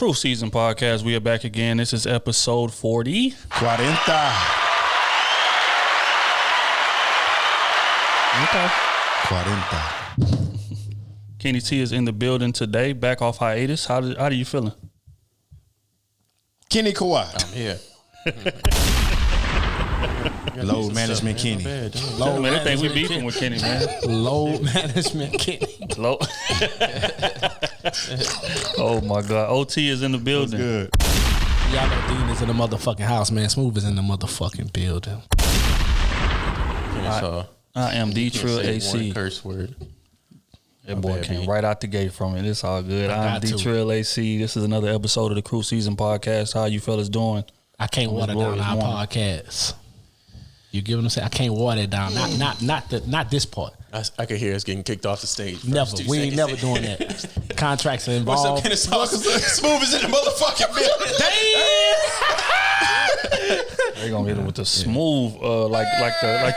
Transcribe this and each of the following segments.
Krew Season Podcast. We are back again. This is episode 40. 40. Okay. 40. Kenny T is in the building today, back off hiatus. How do you feeling? Kenny Kawhi. I'm here. Load management Kenny. Load man, I think we beefing with Kenny, man. Load management Kenny. Low. Oh my God. OT is in the building. Good. Y'all know Dean is in the motherfucking house, man. Smooth is in the motherfucking building. I am D-Trill AC. Curse word. That boy came right out the gate from it. It's all good. I'm D-Trill AC. This is another episode of the Krew Season Podcast. How you fellas doing? I can't water down our podcast. You give them say I can't water it down. Not this part. I could hear us getting kicked off the stage. Never. We ain't never doing that. Contracts are involved. What's up, Kennesaw? Smooth is in the motherfucking building. They gonna hit it with the smooth, like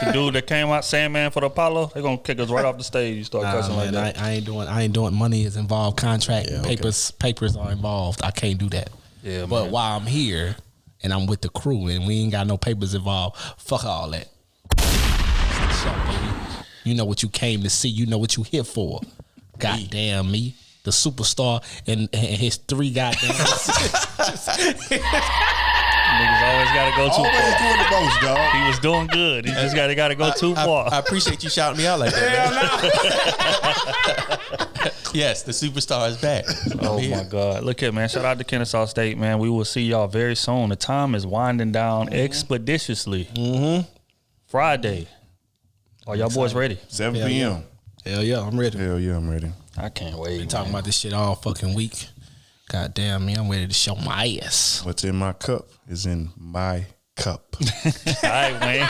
the dude that came out, Sandman for the Apollo. They gonna kick us right off the stage. You start cussing like that. I ain't doing. Money is involved. Contract papers are involved. I can't do that. Yeah, but man. while I'm here and I'm with the crew and we ain't got no papers involved, fuck all that. It's the show, baby. You know what you came to see. You know what you here for. Goddamn me. The superstar and his three goddamn. Niggas always gotta go too far. Always doing the most, dog. He was doing good. He just gotta go too far. I appreciate you shouting me out like that. Yes, the superstar is back. Oh my God. Look here, man. Shout out to Kennesaw State, man. We will see y'all very soon. The time is winding down expeditiously. Friday. Are y'all boys ready? 7 p.m. Hell yeah, I'm ready. Hell yeah, I'm ready. I can't wait. Been talking about this shit all fucking week. God damn me, I'm ready to show my ass. What's in my cup is in my cup. All right, man.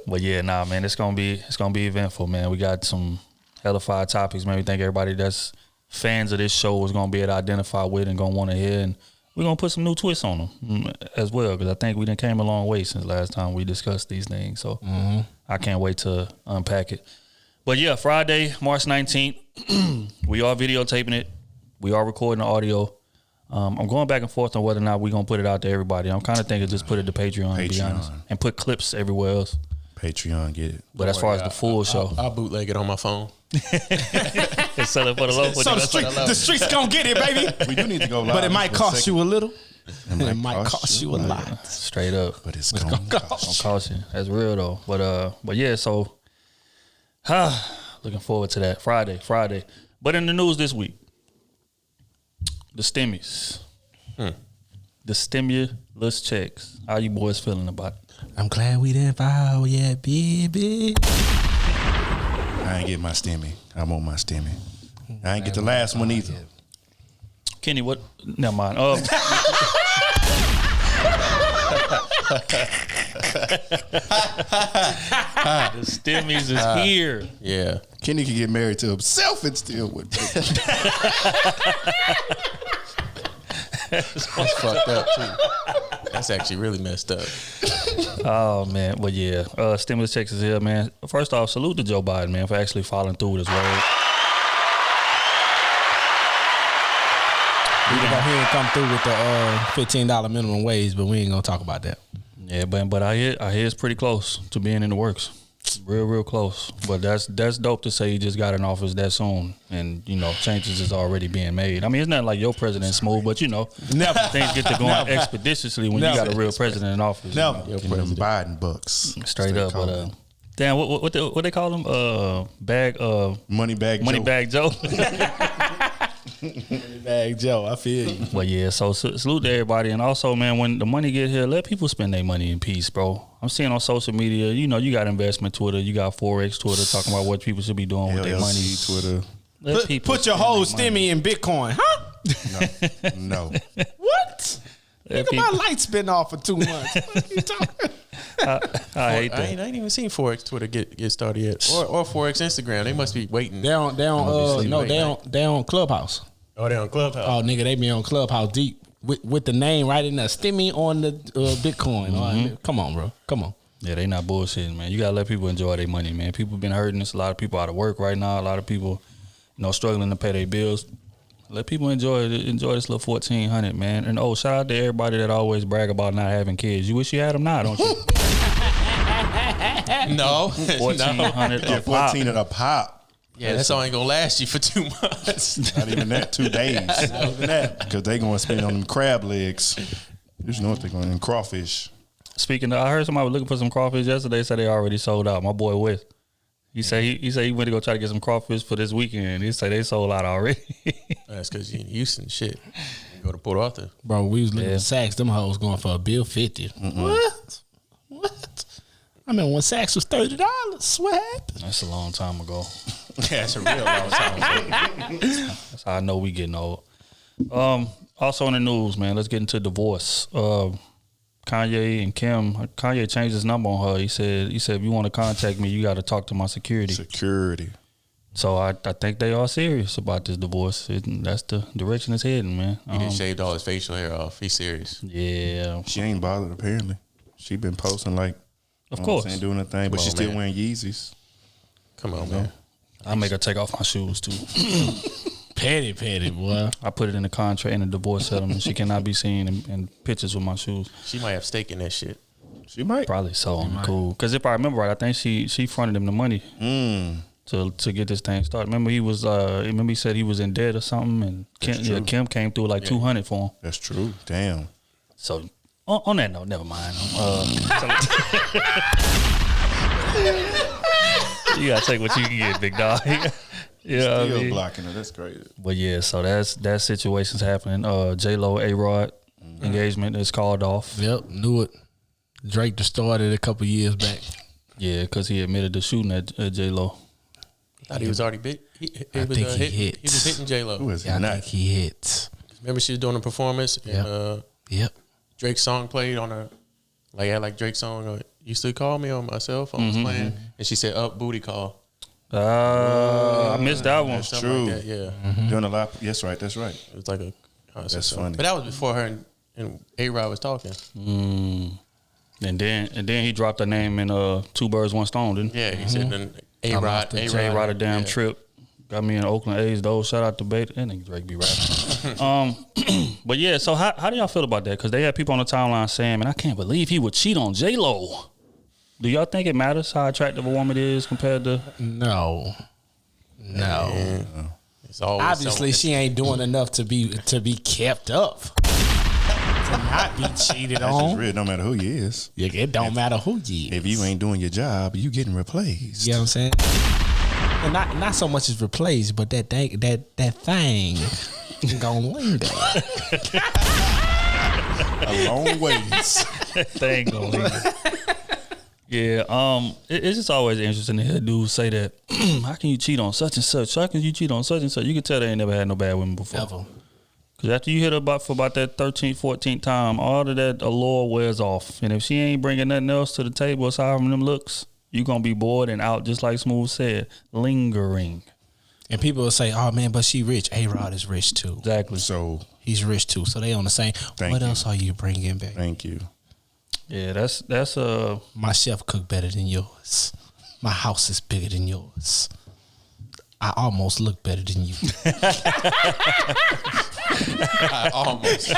But yeah, nah, man, it's gonna be eventful, man. We got some hella fire topics, man. We think everybody that's fans of this show is gonna be able to identify with and gonna want to hear, and we're gonna put some new twists on them as well, because I think we done came a long way since last time we discussed these things. So I can't wait to unpack it. But yeah, Friday, March 19th, we are videotaping it. We are recording the audio. I'm going back and forth on whether or not we're going to put it out to everybody. I'm kind of thinking just put it to Patreon, to be honest, and put clips everywhere else. Patreon, get it. But as far as the full show. I'll bootleg it on my phone. Sell it for the low. So the streets going to get it, baby. We do need to go live. But it might cost you a little. It might cost you a lot. Straight up. But it's going to cost you. That's real, though. But yeah, so looking forward to that. Friday. But in the news this week, the stimmies. The stimulus checks. How you boys feeling about it? I'm glad we didn't file yet, baby. I ain't get my stimmy. I want my stimmy. I ain't get the last one either. Kenny, what? Never mind. The stimmies is here. Yeah. Kenny can get married to himself and still would. That's fucked up, too. That's actually really messed up. Oh, man. But yeah, stimulus checks is here, man. First off, salute to Joe Biden, man, for actually following through with his word. We got here and come through with the $15 minimum wage, but we ain't gonna talk about that. Yeah, but I hear it's pretty close to being in the works. Real close. But that's dope to say he just got in office that soon, and you know changes is already being made. I mean, it's not like your president smooth, but you know, things get to going expeditiously when you got a real president in office. Never. You know, Biden bucks. Straight up, but damn, what they call him? Money bag Joe. Bag Joe, I feel you. But yeah, so salute to everybody, and also, man, when the money get here, let people spend their money in peace, bro. I'm seeing on social media, you know, you got investment Twitter, you got Forex Twitter, talking about what people should be doing with their money. Twitter. Put your whole stimmy in Bitcoin, huh? No. What? Nigga, my light's been off for 2 months. What are you talking? I hate that. I ain't even seen Forex Twitter get started yet, or Forex Instagram. They must be waiting. They on Clubhouse. Oh, they on Clubhouse. Oh, nigga, they be on Clubhouse deep with the name right in there. Stimmy on the Bitcoin. Come on, bro. Come on. Yeah, they not bullshitting, man. You gotta let people enjoy their money, man. People been hurting. There's a lot of people out of work right now. A lot of people, you know, struggling to pay their bills. Let people enjoy this little 1,400, man. And shout out to everybody that always brag about not having kids. You wish you had them now, don't you? No, 1,400 Yeah, 14 at a pop. Yeah, that's all ain't gonna last you for 2 months. Not even that, 2 days. Not even that. Because they gonna spend on them crab legs. You just know what they're going in crawfish. Speaking of, I heard somebody was looking for some crawfish yesterday. Said they already sold out. My boy West. He said he went to go try to get some crawfish for this weekend. He said they sold out already. That's because you in Houston, shit. You go to Port Arthur. Bro, we was looking at Saks. Them hoes going for $1.50. What? I mean, when Saks was $30. What happened? That's a long time ago. Yeah, it's a real long time ago. That's how I know we getting old. Also in the news, man, let's get into divorce. Kanye and Kim. Kanye changed his number on her. He said if you want to contact me, you got to talk to my security. So I think they are serious about this divorce. That's the direction it's heading, man. He done shaved all his facial hair off. He's serious. Yeah. She ain't bothered, apparently. She been posting like, of course, ain't doing a thing, but she's still wearing Yeezys. Come on, man. I make her take off my shoes too. Petty, boy. I put it in the contract in the divorce settlement. She cannot be seen in pictures with my shoes. She might have stake in that shit. She might. Probably so. Cool. Because if I remember right, I think she fronted him the money to get this thing started. Remember he said he was in debt or something, and Kim came through like 200 for him. That's true. Damn. So on that note, never mind. You gotta take what you can get, big dog. Yeah, Still blocking her. That's crazy. But yeah, so that situation's happening. J-Lo, A-Rod engagement is called off. Yep, knew it. Drake just started a couple years back. Yeah, because he admitted to shooting at J-Lo. Thought he was already big. He think he hit. He was hitting J-Lo. Who is he I not? think he hit. Remember she was doing a performance and Yep. Drake's song played on her, like Drake's song, You Still Call Me on my cell phone was playing, and she said, up booty call. I missed that one. That's Something true. like that, yeah. Doing a lot. Yes, right. That's right. It was like a concert. That's funny. But that was before her and A-Rod was talking. And then he dropped a name in Two Birds, One Stone, didn't he? Yeah, he said then A-Rod A-Rod a damn trip. Got me in Oakland A's, though. Shout out to Beta. That nigga Drake be rapping. But yeah, so how do y'all feel about that? Because they had people on the timeline saying, man, I can't believe he would cheat on J-Lo. Do y'all think it matters how attractive a woman is compared to? No. It's always Obviously, she ain't doing enough to be kept up. To not be cheated That's just on. real. No matter who you is. Yeah, it don't matter who you is. If you ain't doing your job, you getting replaced. You know what I'm saying? And not so much as replaced, but that thing gonna linger. A long ways. Thing going. Yeah, it's just always interesting to hear dudes say that. How can you cheat on such and such? How can you cheat on such and such? You can tell they ain't never had no bad women before. Ever. Because after you hit her for about that 13th, 14th time, all of that allure wears off. And if she ain't bringing nothing else to the table aside from them looks, you going to be bored and out, just like Smooth said, lingering. And people will say, oh man, but she rich. A-Rod is rich too. Exactly. So He's rich too. So they on the same. What else are you bringing back? thank you. Yeah, that's My chef cook better than yours. My house is bigger than yours. I almost look better than you. I almost.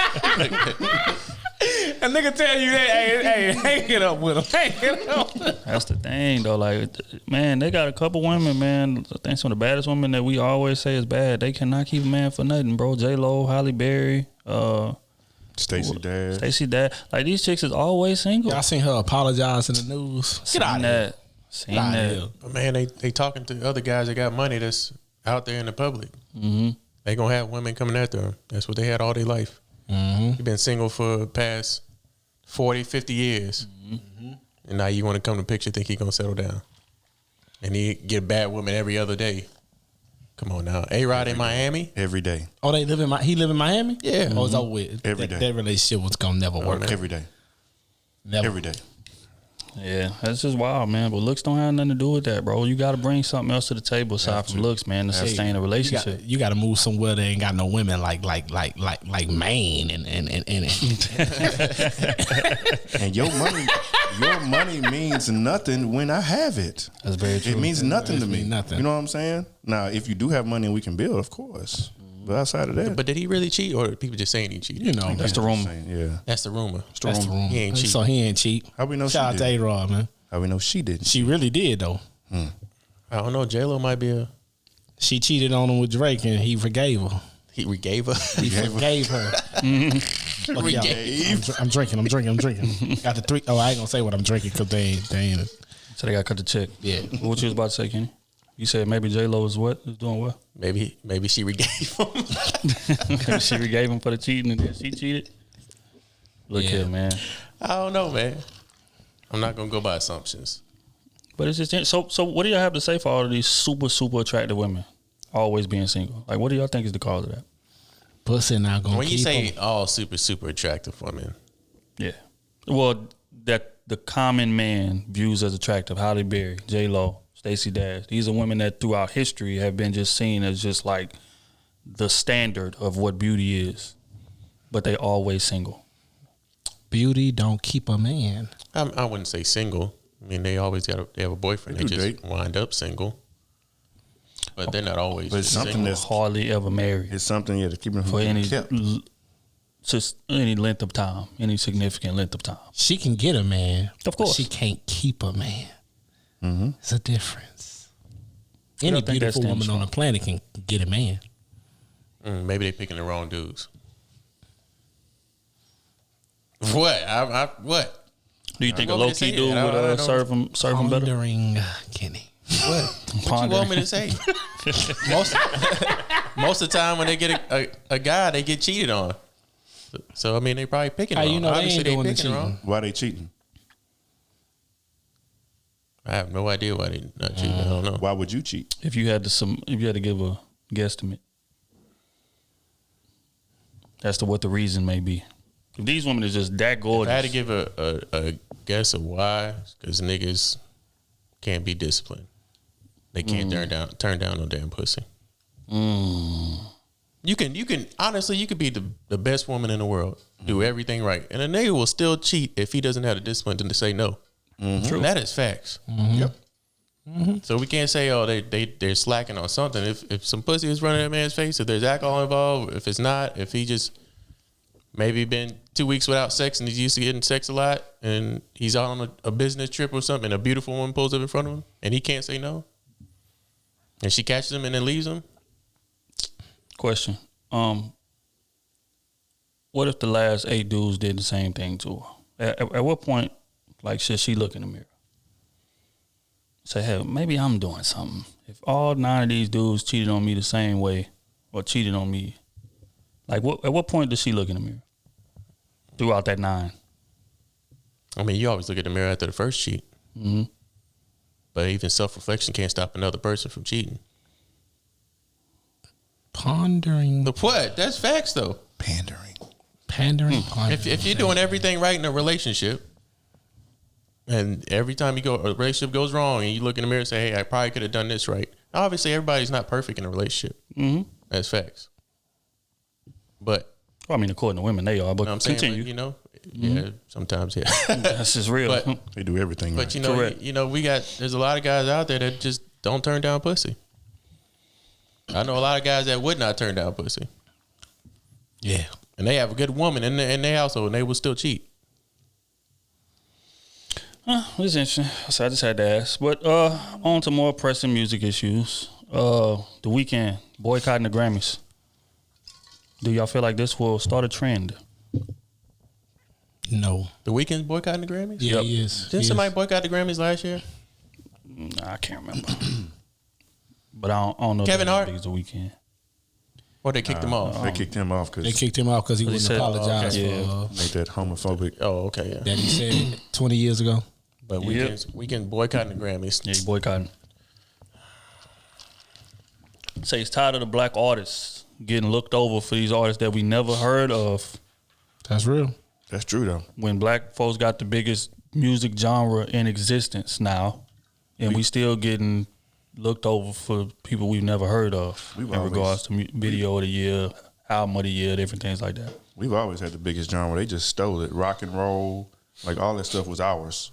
A nigga tell you that, hey, hang it up with him. Hang it up. That's the thing, though. Like, man, they got a couple women, man. I think some of the baddest women that we always say is bad. They cannot keep a man for nothing, bro. J-Lo, Halle Berry, Stacey Dad. Like, these chicks is always single. Y'all seen her apologize in the news? Seen that. Seen that. But man, they talking to other guys that got money that's out there in the public. Mm-hmm. They gonna have women coming after them. That's what they had all their life. Mm-hmm. You've been single for the past 40, 50 years. Mm-hmm. And now you want to come to picture, think he gonna settle down. And he get bad women every other day. Come on now. A-Rod in Miami? every day. Oh, he live in Miami? Yeah. Oh, it's over with. Every day. That relationship was gonna never work. Every day. Never. Every day. Yeah, that's just wild, man. But looks don't have nothing to do with that, bro. You got to bring something else to the table aside from looks, man, to sustain a relationship. You got to move somewhere that ain't got no women like Maine and And your money means nothing when I have it. That's very true. It means nothing to me. mean nothing. You know what I'm saying? Now, if you do have money and we can build, of course. But outside of that, But did he really cheat, or people just saying he cheated? You know, That's the rumor. yeah. That's the rumor. that's the rumor. He ain't cheat. So he ain't cheat. How we know Shout out she to did? A-Rod, man. How we know she didn't? She really did though. I don't know. J-Lo might be a. She cheated on him with Drake, and he forgave her. He gave her. He forgave her. Fuck y'all. I'm drinking. Got the 3. Oh, I ain't gonna say what I'm drinking because they ain't. So they got to cut the check. Yeah. What you was about to say, Kenny? You said maybe J-Lo is what? Is doing what? Maybe she regave him. Maybe she forgave him for the cheating and then she cheated. Look Yeah. here, man. I don't know, man. I'm not gonna go by assumptions. But it's just so. What do y'all have to say for all of these super attractive women always being single? Like, what do y'all think is the cause of that? Pussy not gonna When you keep say him. all super attractive women, Yeah. Well, that the common man views as attractive. Halle Berry, J-Lo, Stacey Dash. These are women that throughout history have been just seen as just like the standard of what beauty is. But they always single. Beauty don't keep a man. I wouldn't say single. I mean, they always they have a boyfriend. They do just date. wind up single, but they're not always. But it's just something single. that's Hardly ever married it's something to keep them for from any kept. just any length of time, any significant length of time. She can get a man. Of course. But she can't keep a man. It's a difference. I Any don't think that beautiful stems woman on the planet can get a man. Maybe they picking the wrong dudes. What? What? Do you think a want me low to say key it. dude I would don't- serve him better? Pondering Kenny. What you want me to say? most of the time when they get a guy, they get cheated on. So I mean, they probably picking. How wrong. you know they Obviously, ain't doing the picking wrong. cheating? Why they cheating? I have no idea why they not cheating. I don't know. Why would you cheat? If you had to give a guesstimate as to what the reason may be. If these women is just that If gorgeous, I had to give a guess of why, because niggas can't be disciplined. They can't turn down no damn pussy. You can honestly, you could be the best woman in the world, do everything right, and a nigga will still cheat if he doesn't have the discipline to say no. True. That is facts. Yep. So we can't say, oh, they're slacking on something. If some pussy is running that man's face, if there's alcohol involved, if it's not, if he just maybe been 2 weeks without sex and he's used to getting sex a lot, and he's out on a business trip or something, and a beautiful woman pulls up in front of him, and he can't say no, and she catches him and then leaves him. question. What if the last 8 dudes did the same thing to her? At what point, like, should she look in the mirror? Say, hey, maybe I'm doing something. If all 9 of these dudes cheated on me the same way or cheated on me, like, at what point does she look in the mirror? Throughout that 9. I mean, you always look at the mirror after the first cheat. Mm-hmm. But even self-reflection can't stop another person from cheating. Pondering. The what? That's facts, though. Pandering. Pondering. If you're doing everything right in a relationship, and every time a relationship goes wrong, and you look in the mirror and say, hey, I probably could have done this right. Obviously, everybody's not perfect in a relationship. Mm-hmm. That's facts. But Well, I mean, according to women, they are. But you know what I'm saying? continue. But, you know, yeah, sometimes, yeah. That's just real. But- They do everything right. But you know, Correct. there's a lot of guys out there that just don't turn down pussy. I know a lot of guys that would not turn down pussy, Yeah. and they have a good woman in their household, and they will still cheat. It's interesting. So I just had to ask. But on to more pressing music issues. The Weeknd boycotting the Grammys. Do y'all feel like this will start a trend? No. The Weeknd boycotting the Grammys. Yeah, Yep. he is. Didn't He somebody is. boycott the Grammys last year? I can't remember. But I don't know. Kevin if Hart? it's The Weeknd. Or they kicked him off? They kicked him off They because kicked him off because he They wouldn't said- apologize okay. for made that homophobic. Oh, okay, yeah. that he said 20 years ago. But Yep. Weeknd boycotting the Grammys. Yeah, he boycotting. Say he's tired of the black artists getting looked over for these artists that we never heard of. That's real. That's true though. When black folks got the biggest music genre in existence now, and we still getting looked over for people we've never heard of We've in always- regards to video of the year, album of the year, different things like that. We've always had the biggest genre. They just stole it. Rock and roll, like all that stuff was ours.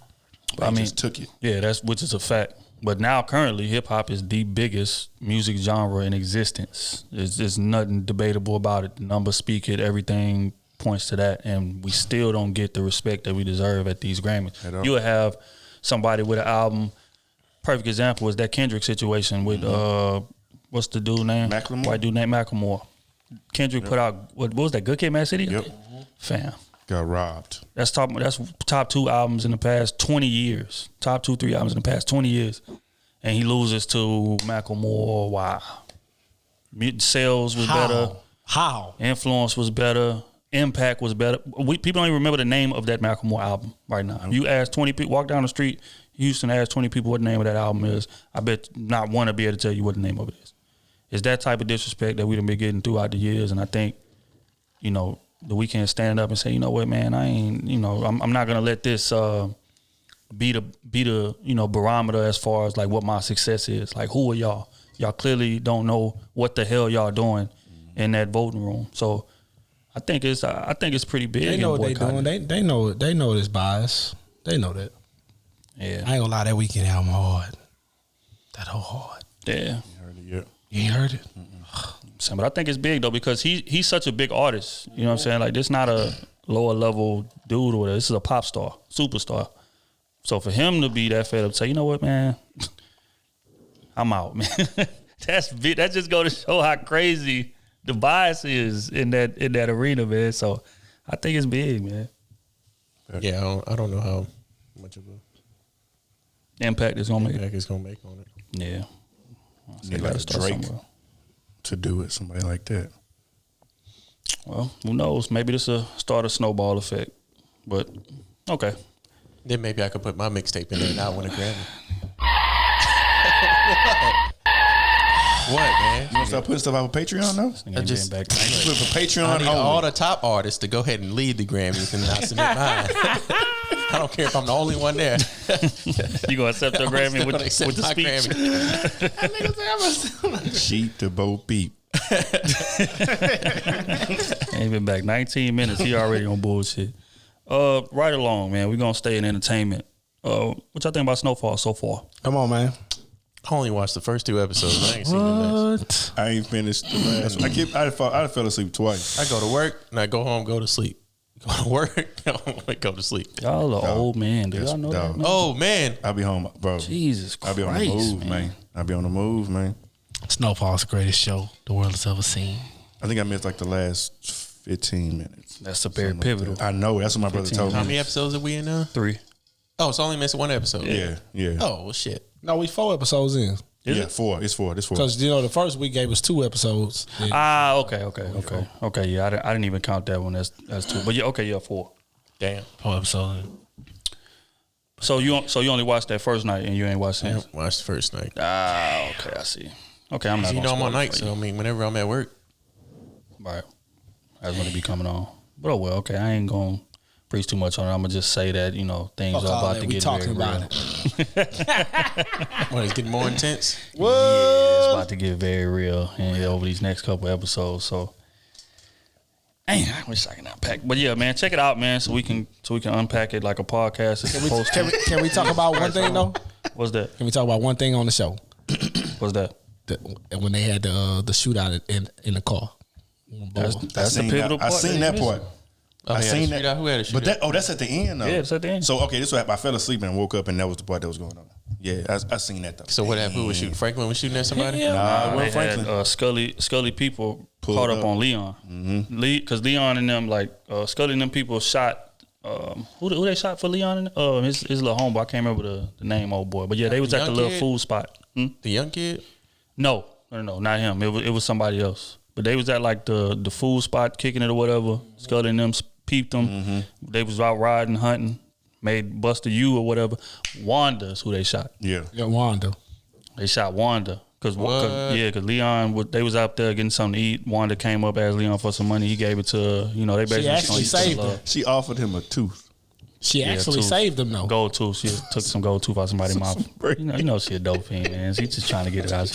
They I mean, just took it. Yeah, which is a fact. But now, currently, hip hop is the biggest music genre in existence. There's nothing debatable about it. The numbers speak it. Everything points to that, and we still don't get the respect that we deserve at these Grammys. You would have somebody with an album. Perfect example is that Kendrick situation with what's the dude name? Macklemore. White dude named Macklemore. Kendrick put out what was that? Good Kid, Mad City. Yep. Fam. Got robbed. That's top 2 albums in the past 20 years. Top 2-3 albums in the past 20 years. And he loses to Macklemore. Wow. Sales was better. How? Influence was better. Impact was better. People don't even remember the name of that Macklemore album right now. You ask 20 people, walk down the street, Houston, ask 20 people what the name of that album is. I bet not one will be able to tell you what the name of it is. It's that type of disrespect that we've been getting throughout the years. And I think, the Weeknd stand up and say, you know what, man, I ain't, I'm not gonna let this be the barometer as far as like what my success is. Like, who are y'all? Y'all clearly don't know what the hell y'all doing in that voting room. So I think it's pretty big. They know what they doing. They know this bias. They know that. Yeah, I ain't gonna lie, that Weeknd album hard. That whole hard. Yeah, You heard it yet? You ain't heard it? but I think it's big though because he's such a big artist. You know what I'm saying? Like, this not a lower level dude or whatever. This is a pop star, superstar. So for him to be that fed up, say, you know what, man, I'm out, man. That just go to show how crazy the bias is in that arena, man. So I think it's big, man. Yeah, I don't know how much of a Impact is gonna impact it's gonna make on it. Yeah. Need like Drake to do it. Somebody like that. Well, who knows? Maybe this will start a snowball effect. But okay. Then maybe I could put my mixtape in there and not win a Grammy. What, man? You want to start putting stuff out for Patreon now? I just back. Put it for Patreon I need only. all the top artists to go ahead and lead the Grammys and not submit mine. I don't care if I'm the only one there. You gonna accept your Grammy with the speech? Sheet to Bo Peep. Ain't been back 19 minutes. He already on bullshit. Right along, man. We're gonna stay in entertainment. What y'all think about Snowfall so far? Come on, man. I only watched the first 2 episodes. I ain't seen the next. I ain't finished the last one. I fell asleep twice. I go to work and I go home, go to sleep. Go to work, go to sleep. Y'all are old man. Do y'all know that? Man? Oh man, I be home, bro. Jesus Christ, I be on the move, man. I be on the move, man. Snowfall's the greatest show the world has ever seen. I think I missed like the last 15 minutes. That's a very pivotal. I know. That's what my brother told me. how many episodes are we in now? 3. Oh, it's only missing 1 episode. Yeah. Oh well, shit. No, we 4 episodes in. Yeah, 4. It's 4. It's 4. Because, the first week gave us 2 episodes. Okay. Yeah, I didn't even count that one. That's 2. But yeah, okay, yeah, 4. Damn. 4 episodes. So you only watched that first night and you ain't watched I it. watched the first night. Okay, I see. Okay, I'm not. I'm spoil on it night, for so you. I mean, whenever I'm at work. Right. That's when it be coming on. But oh well, okay. I ain't gonna preach too much on it. I'm gonna just say that things are about to get very real. What, it's getting more intense? Yeah, it's about to get very real over these next couple episodes. So, I wish I could unpack. But yeah, man, check it out, man. So we can unpack it like a podcast. It's supposed to. Can we talk about one thing, though? What's that? Can we talk about one thing on the show? What's that? When they had the shootout in the car. That's the pivotal part. I seen that part. Oh, I seen that. Who had a shootout? But that's at the end, though. Yeah, it's at the end. So okay, this is what happened. I fell asleep and woke up, and that was the part that was going on. Yeah, I seen that though. So what happened? Who was shooting? Franklin was shooting at somebody? Nah, They Franklin. had Scully people Pulled caught up up. on Leon. Because Leon and them, Scully and them people shot. Who they shot for Leon? And his little homeboy. I can't remember the name, old boy. But yeah, they was at the young little kid? food spot. The young kid? No, not him. It was somebody else. But they was at like the food spot kicking it or whatever. Scully and them peeped them. They was out riding, hunting. Made Buster U or whatever. Wanda's who they shot. Yeah. Wanda. They shot Wanda. Cause Leon, they was out there getting something to eat. Wanda came up, asked Leon for some money. He gave it to her. They basically actually saved her. him. She offered him a tooth. She actually tooth. saved them, though. Gold tooth. She took some gold tooth out somebody's mouth. You know she a dope fiend, man. She just trying to get it out.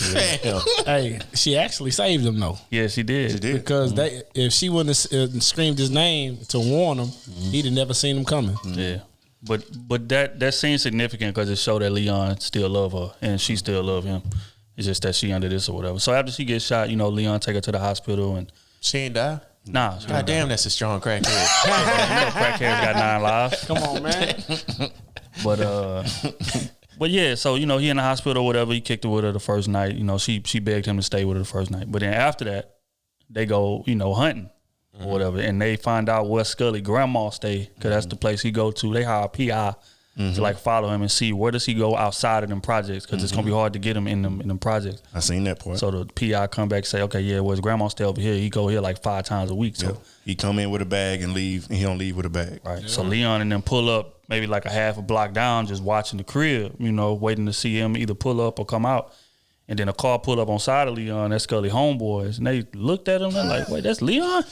Hey, she actually saved them, though. Yeah, she did. She did. Because if she wouldn't have screamed his name to warn him, he'd have never seen him coming. Yeah. But that seems significant because it showed that Leon still love her and she still love him. It's just that she under this or whatever. So after she gets shot, Leon take her to the hospital and she ain't die. Nah. God damn, that's a strong crackhead. Crackhead's got 9 lives. Come on, man. But yeah, so he in the hospital or whatever. He kicked it with her the first night. She begged him to stay with her the first night. But then after that, they go hunting or whatever, and they find out where Scully grandma stay because that's the place he go to. They hire a PI to like follow him and see where does he go outside of them projects because it's gonna be hard to get him in them projects. I seen that part. So the PI come back and say, okay, yeah, well his grandma stay over here. He go here like 5 times a week. So he come in with a bag and leave, and he don't leave with a bag. Right. Yeah. So Leon and them pull up maybe like a half a block down, just watching the crib, waiting to see him either pull up or come out. And then a car pull up on side of Leon. That's Scully homeboys, and they looked at him and like, wait, that's Leon.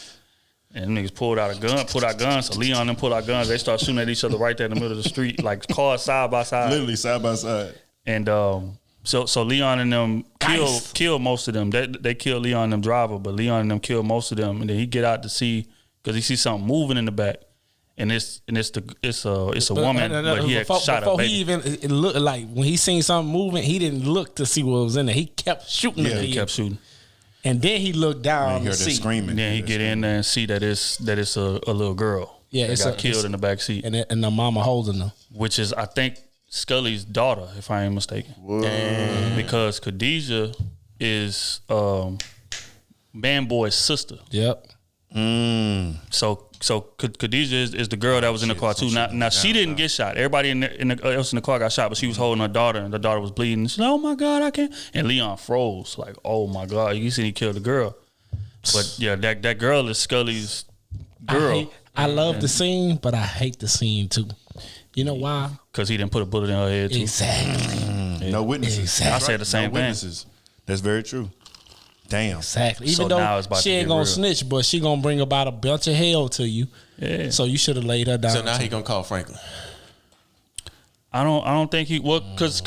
And niggas pulled out guns. So Leon and them pulled out guns. They start shooting at each other right there in the middle of the street, like cars side by side. Literally side by side. And so Leon and them kill most of them. They kill Leon and them driver, but Leon and them kill most of them. And then he get out to see because he sees something moving in the back. And it's a woman, but he had shot her baby. It looked like when he seen something moving, he didn't look to see what was in there. He kept shooting. Yeah, he kept shooting. And then he looked down to see. Screaming. And then he get in there and see that it's a little girl. Yeah, that got killed in the back seat. And the mama holding them. Which is, I think, Scully's daughter, if I ain't mistaken. Because Khadijah is Man Boy's sister. Yep. So Khadijah is the girl that was in the car too. Now she didn't get shot. Everybody else in the car got shot, but she was holding her daughter, and the daughter was bleeding. She's like, "Oh my God, I can't!" And Leon froze, like, "Oh my God!" You see, he killed the girl. But yeah, that girl is Scully's girl. I love the scene, but I hate the scene too. You know why? Because he didn't put a bullet in her head too. Exactly. No witnesses. Exactly. I said the same thing. Witnesses. That's very true. Damn. Exactly. So Even now though it's about she to ain't get gonna real. snitch, but she gonna bring about a bunch of hell to you. Yeah. So you should have laid her down. So now he gonna call Franklin. I don't think he because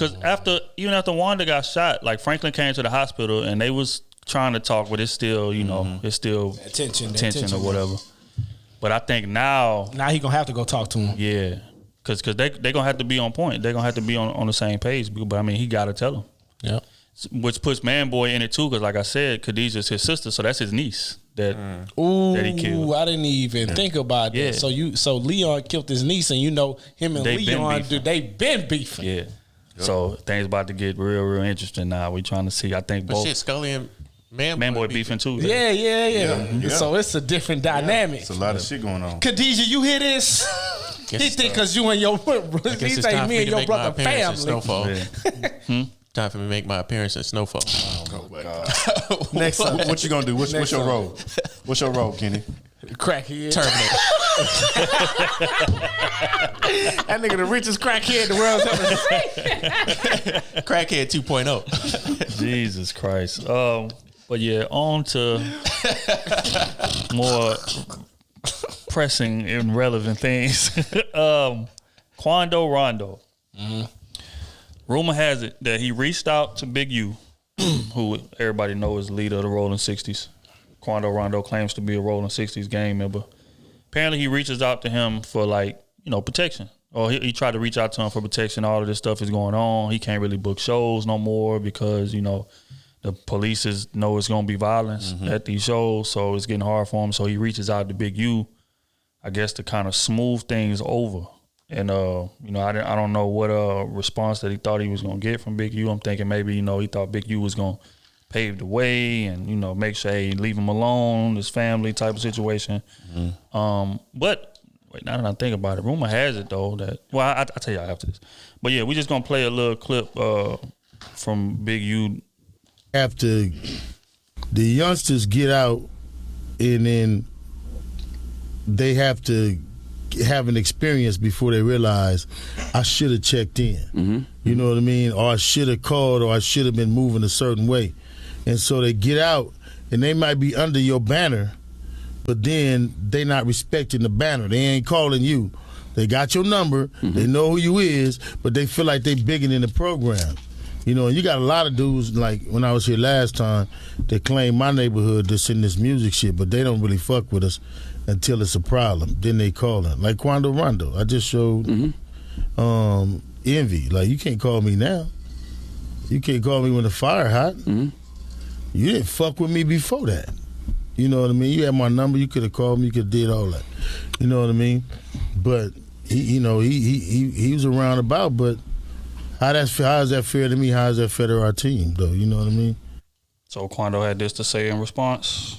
even after Wanda got shot, like Franklin came to the hospital and they was trying to talk, but it's still it's still tension or whatever. But I think now he gonna have to go talk to him. Yeah, because they gonna have to be on point. They're gonna have to be on the same page. But I mean, he gotta tell him. Yeah. Which puts Man Boy in it too, because like I said, Khadijah's his sister, so that's his niece that he killed. I didn't even think about that. So Leon killed his niece, and him and Leon, they been beefing. Yeah. So things about to get real interesting now. We trying to see. I think But both shit, Scully and Man Boy beefing too. Yeah. Yeah. So it's a different dynamic. It's a lot of shit going on. Khadijah, you hear this? He think because you and your I guess he it's think time me for me and to your make my brother appearance in family. Snowfall. Time for me to make my appearance in Snowfall. Oh my God. Next up, what you gonna do? What's your role? What's your role, Kenny? Crackhead. Terminator. That nigga the richest crackhead the world's ever seen. Crackhead 2.0. Jesus Christ. But yeah, on to more pressing and relevant things. Quando Rondo. Rumor has it that he reached out to Big U, who everybody knows is leader of the Rolling 60s. Quando Rondo claims to be a Rolling 60s gang member. Apparently he reaches out to him for protection. Or he tried to reach out to him for protection. All of this stuff is going on. He can't really book shows no more because, the police know it's going to be violence at these shows. So it's getting hard for him. So he reaches out to Big U, I guess, to kind of smooth things over. And, I don't know what response that he thought he was going to get from Big U. I'm thinking maybe, he thought Big U was going to pave the way and, make sure he leave him alone, his family type of situation. But wait, now that I think about it, rumor has it, though, that, well, I'll tell y'all after this. But, yeah, we just going to play a little clip from Big U. After the youngsters get out and then they have to have an experience before they realize I should have checked in. You know what I mean? Or I should have called, or I should have been moving a certain way. And so they get out and they might be under your banner, but then they not respecting the banner. They ain't calling you. They got your number, they know who you is, but they feel like they bigger than the program. And you got a lot of dudes, like when I was here last time, that claim my neighborhood that's in this music shit, but they don't really fuck with us until it's a problem. Then they call them. Like Quando Rondo. I just showed envy. Like, you can't call me now. You can't call me when the fire hot. You didn't fuck with me before that. You know what I mean? You had my number. You could have called me. You could have did all that. You know what I mean? But he was around about. But how is that fair to me? How is that fair to our team, though? You know what I mean? So Quando had this to say in response.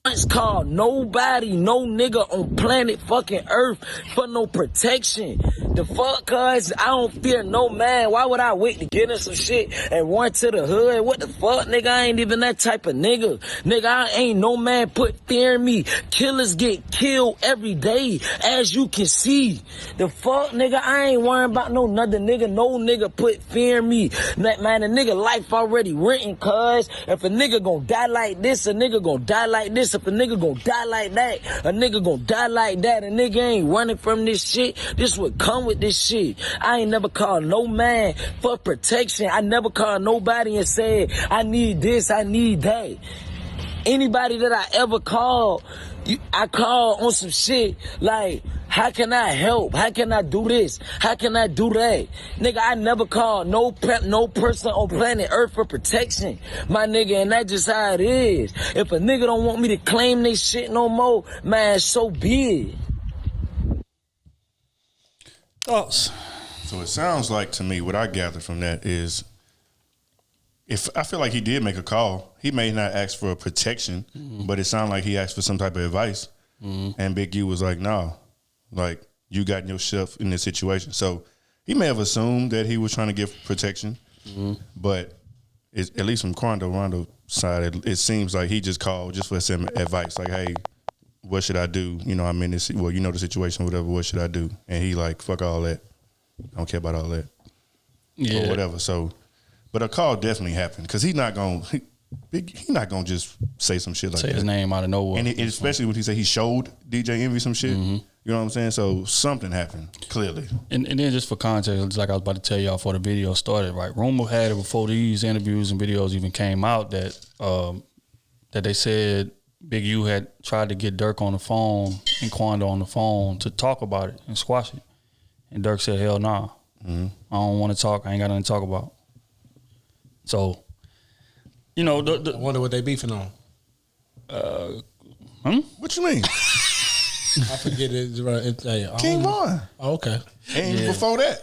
It's called nobody, no nigga on planet fucking Earth for no protection. The fuck, cuz I don't fear no man. Why would I wait to get in some shit and run to the hood? What the fuck, nigga? I ain't even that type of nigga. Nigga, I ain't no man put fear in me. Killers get killed every day, as you can see. The fuck, nigga? I ain't worrying about no another nigga. No nigga put fear in me. Man, a nigga life already written, cuz. If a nigga gon' die like this, a nigga gon' die like this. If a nigga gon' die like that, a nigga gon' die like that. A nigga ain't running from this shit. This would come with this shit. I ain't never called no man for protection. I never called nobody and said, I need this, I need that. Anybody that I ever called, I called on some shit like, how can I help? How can I do this? How can I do that? Nigga, I never called no person on planet Earth for protection, my nigga, and that's just how it is. If a nigga don't want me to claim this shit no more, man, so be it. Thoughts? So it sounds like to me, what I gather from that is, if I feel like he did make a call, he may not ask for a protection, but it sounded like he asked for some type of advice. And Big U was like, nah, like, you got yourself in this situation. So he may have assumed that he was trying to give protection, but at least from Rondo side, it seems like he just called just for some advice. Like, hey, what should I do? You know, I'm in this, well, you know the situation, whatever, what should I do? And he like, fuck all that. I don't care about all that. Yeah. Or whatever. So, but a call definitely happened because he's not gonna just say some shit like Say that. his name out of nowhere. And especially when he said he showed DJ Envy some shit. You know what I'm saying? So something happened, clearly. And then just for context, like I was about to tell y'all before the video started, right? Rumor had it before these interviews and videos even came out that that they said Big U had tried to get Durk on the phone and Quando on the phone to talk about it and squash it. And Durk said, hell nah. I don't want to talk. I ain't got nothing to talk about. So, you know, I wonder what they beefing on. What you mean? I forget it. King Von. Oh, okay. And before that.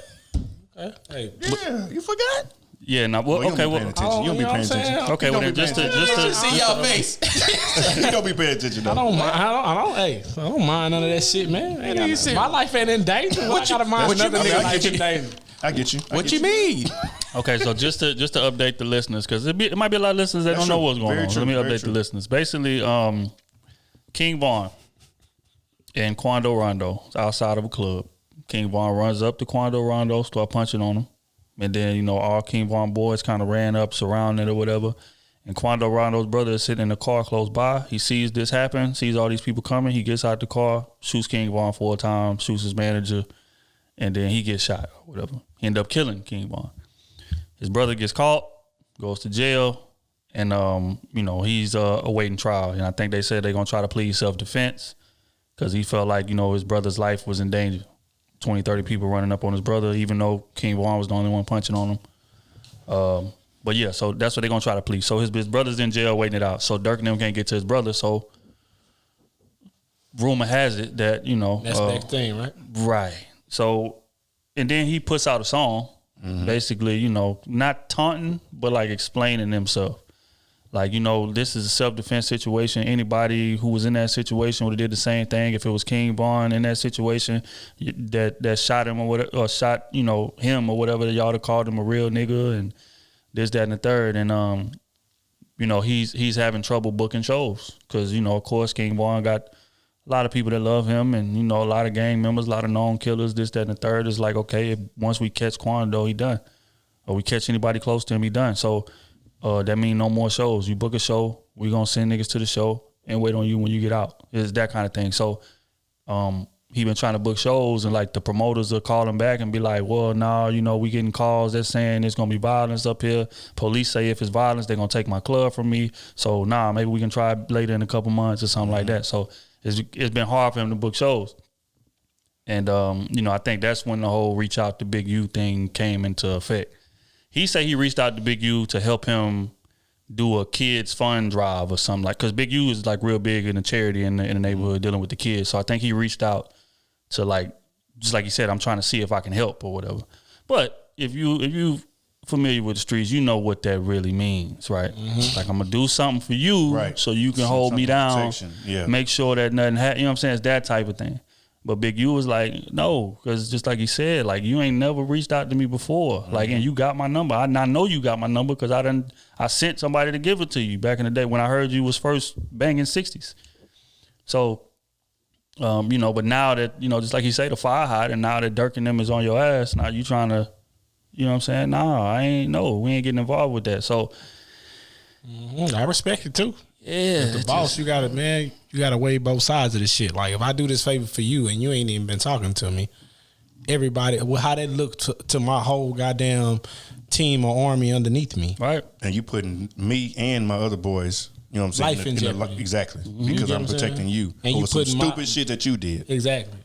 Okay. Hey. Yeah, you forgot? Yeah, now, Well, okay, well, you don't be paying attention. okay, well, just to See y'all face. You don't be paying attention though. I don't mind none of that shit, man. My life ain't in danger. I gotta mind another nigga life in danger. I get you. What you mean? Okay, so just to update the listeners, because it might be a lot of listeners that don't know what's going on. So let me update the listeners. Basically, King Von and Quando Rondo outside of a club. King Von runs up to Quando Rondo, start punching on him. And then, you know, all King Von boys kind of ran up, surrounding it or whatever. And Quando Rondo's brother is sitting in the car close by. He sees this happen, sees all these people coming. He gets out the car, shoots King Von 4 times, shoots his manager, and then he gets shot or whatever. He ended up killing King Von. His brother gets caught, goes to jail, and, you know, he's awaiting trial. And I think they said they're going to try to plead self-defense because he felt like, you know, his brother's life was in danger. 20, 30 people running up on his brother, even though King Von was the only one punching on him. But yeah, so that's what they're going to try to plead. So his brother's in jail waiting it out. So Durk and them can't get to his brother. So rumor has it that, you know. That's the next thing, right? Right. So, and then he puts out a song, basically, you know, not taunting, but like explaining himself. Like, you know, this is a self-defense situation. Anybody who was in that situation would have did the same thing if it was King Von in that situation that shot him or whatever, or shot, you know, him or whatever, y'all have called him a real nigga and this, that, and the third. And, you know, he's having trouble booking shows because, you know, of course, King Von got a lot of people that love him and, you know, a lot of gang members, a lot of known killers, this, that, and the third. It's like, okay, once we catch Quando, he done. Or we catch anybody close to him, he done. So, that means no more shows. You book a show, we gonna send niggas to the show and wait on you when you get out. It's that kind of thing. So he been trying to book shows and like the promoters will call him back and be like, well, nah, you know, we getting calls that's saying there's gonna be violence up here. Police say if it's violence, they're gonna take my club from me. So nah, maybe we can try later in a couple months or something like that. So it's been hard for him to book shows. And I think that's when the whole reach out to Big U thing came into effect. He said he reached out to Big U to help him do a kids fund drive or something, like, because Big U is like real big in the charity in the neighborhood dealing with the kids. So I think he reached out to, like, just like he said, I'm trying to see if I can help or whatever. But if you familiar with the streets, you know what that really means, right? Like, I'm gonna do something for you, right, so you can hold me down, make sure that nothing happens. You know what I'm saying? It's that type of thing. But Big U was like, no, because just like he said, like, you ain't never reached out to me before. Like, and you got my number. I know you got my number because I sent somebody to give it to you back in the day when I heard you was first banging 60s. So, but now that, just like he say, the fire hot, and now that Durk and them is on your ass, now you trying to, you know what I'm saying? Nah, we ain't getting involved with that. So I respect it too. Yeah. As the boss, you gotta weigh both sides of this shit. Like, if I do this favor for you and you ain't even been talking to me, everybody, how that look to my whole goddamn team or army underneath me. Right. And you putting me and my other boys, you know what I'm saying? Life in jeopardy. Exactly. Because I'm protecting you and over you some stupid shit that you did. Exactly.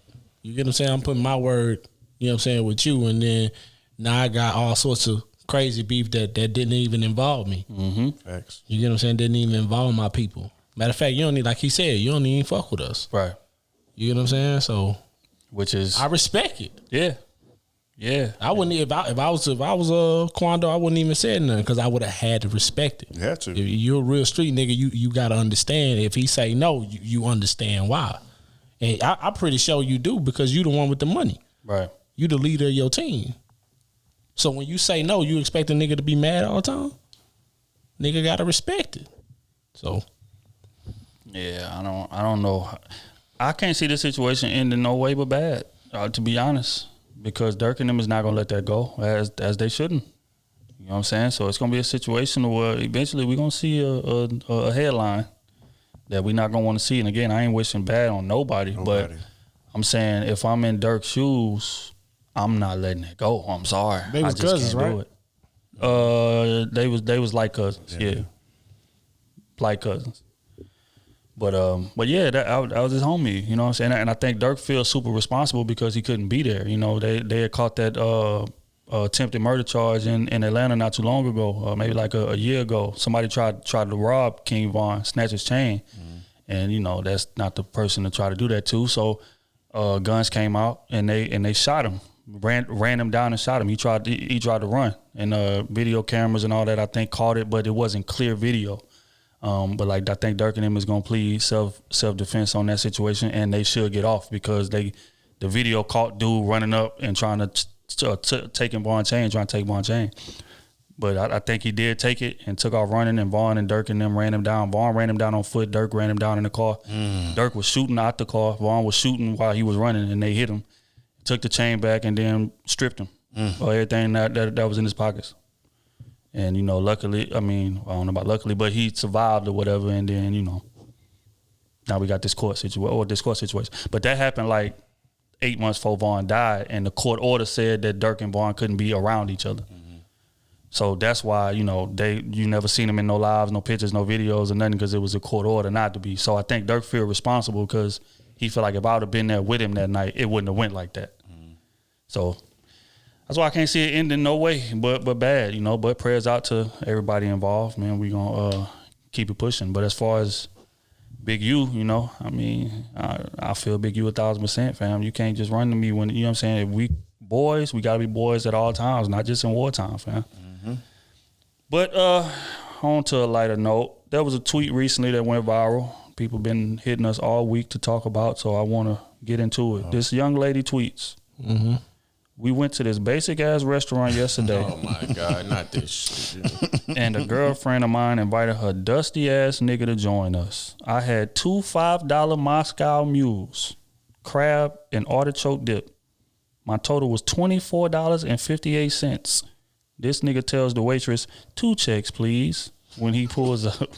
You get what I'm saying? I'm putting my word, you know what I'm saying, with you, and then now I got all sorts of crazy beef that didn't even involve me. Facts. You get what I'm saying? Didn't even involve my people. Matter of fact, you don't need, like he said, you don't even fuck with us. Right. You get what I'm saying? So, which is, I respect it. Yeah. Yeah. I wouldn't, if I was Quando, I wouldn't even say nothing, because I would have had to respect it. You had to. If you're a real street nigga, you gotta understand. If he say no, you understand why. And I'm pretty sure you do, because you the one with the money. Right. You the leader of your team. So when you say no, you expect a nigga to be mad all the time? Nigga gotta respect it. So, yeah, I don't know. I can't see the situation ending no way but bad, to be honest, because Durk and them is not gonna let that go, as they shouldn't. You know what I'm saying? So it's gonna be a situation where eventually we're gonna see a headline that we're not gonna want to see. And again, I ain't wishing bad on nobody, but I'm saying if I'm in Durk's shoes, I'm not letting it go. I'm sorry. They was cousins, right? They was like cousins, yeah. Like cousins. But yeah, that was his homie. You know what I'm saying? And I think Durk feels super responsible because he couldn't be there. You know, they had caught that attempted murder charge in Atlanta not too long ago, maybe like a year ago. Somebody tried to rob King Von, snatch his chain, and that's not the person to try to do that to. So guns came out and they shot him. Ran him down and shot him. He tried to run, and video cameras and all that I think caught it, but it wasn't clear video. But like I think Durk and him is gonna plead self defense on that situation, and they should get off because the video caught dude running up and trying to taking Von chain, trying to take Von chain. But I think he did take it and took off running, and Von and Durk and them ran him down. Von ran him down on foot. Durk ran him down in the car. Durk was shooting out the car. Von was shooting while he was running, and they hit him. Took the chain back and then stripped him of everything that was in his pockets. And, luckily, I don't know about luckily, but he survived or whatever. And then, now we got this court situation. But that happened like 8 months before Von died. And the court order said that Durk and Von couldn't be around each other. So that's why, you never seen them in no lives, no pictures, no videos or nothing, because it was a court order not to be. So I think Durk feel responsible because he feel like if I would have been there with him that night, it wouldn't have went like that. So that's why I can't see it ending no way but bad, But prayers out to everybody involved, man. We gonna keep it pushing. But as far as Big U, I feel Big U 1,000%, fam. You can't just run to me when you know what I'm saying. If we boys, we gotta be boys at all times, not just in wartime, fam. But on to a lighter note, there was a tweet recently that went viral. People been hitting us all week to talk about, so I want to get into it. This young lady tweets. We went to this basic ass restaurant yesterday. Oh my God, not this shit. And a girlfriend of mine invited her dusty ass nigga to join us. I had 2 $5 Moscow mules, crab, and artichoke dip. My total was $24.58. This nigga tells the waitress, 2 checks, please, when he pulls up.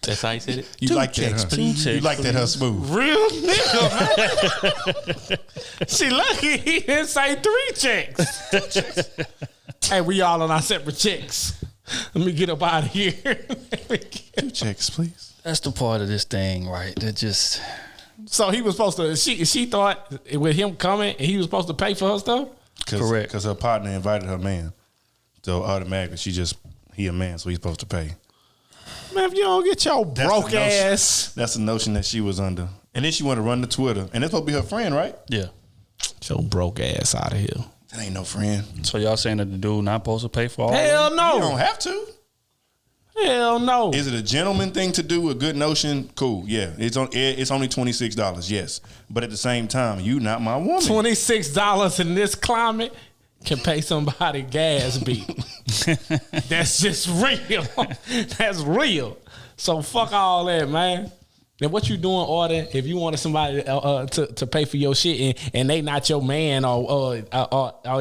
That's how he said it? You like that, huh? You like that, huh, smooth? Real nigga, man. She lucky he didn't say 3 checks. Hey, we all on our separate checks. Let me get up out of here. 2 checks, please. That's the part of this thing, right? That just, So he was supposed to. She thought with him coming, he was supposed to pay for her stuff. Correct. Because her partner invited her man, so automatically he a man, so he's supposed to pay. Man, if you don't get your broke ass, that's the notion that she was under. And then she wanted to run to Twitter, and that's supposed to be her friend, right? Yeah. Get your broke ass out of here. That ain't no friend. So y'all saying that the dude not supposed to pay for all? Hell no. You don't have to. Hell no. Is it a gentleman thing to do? A good notion? Cool. Yeah. It's only $26. Yes, but at the same time, you not my woman. $26 in this climate can pay somebody gas beat. That's just real. That's real. So fuck all that, man. Then what you doing, Order? If you wanted somebody to pay for your shit and they not your man or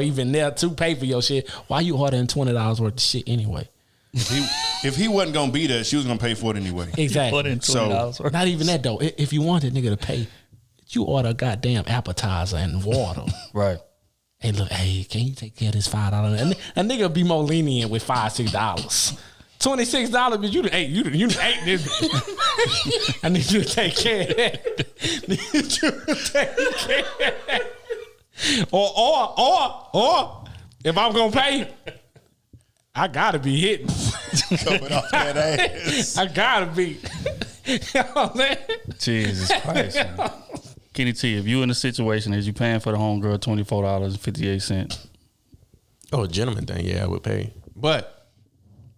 even there to pay for your shit, why you ordering $20 worth of shit anyway? If he wasn't gonna be there, she was gonna pay for it anyway. Exactly. So not even that though. If you wanted nigga to pay, you order a goddamn appetizer and water. Right. Hey, look, can you take care of this $5? And a nigga be more lenient with $5-6. $26, but you ate this. I need you to take care of that. Need you to take care of that. Or if I'm gonna pay, I gotta be hitting. Coming off that ass. I gotta be. You know what I'm saying? Jesus Christ, man. Kenny T, if you in a situation is you paying for the homegirl $24.58. Oh, a gentleman thing, yeah, I would pay. But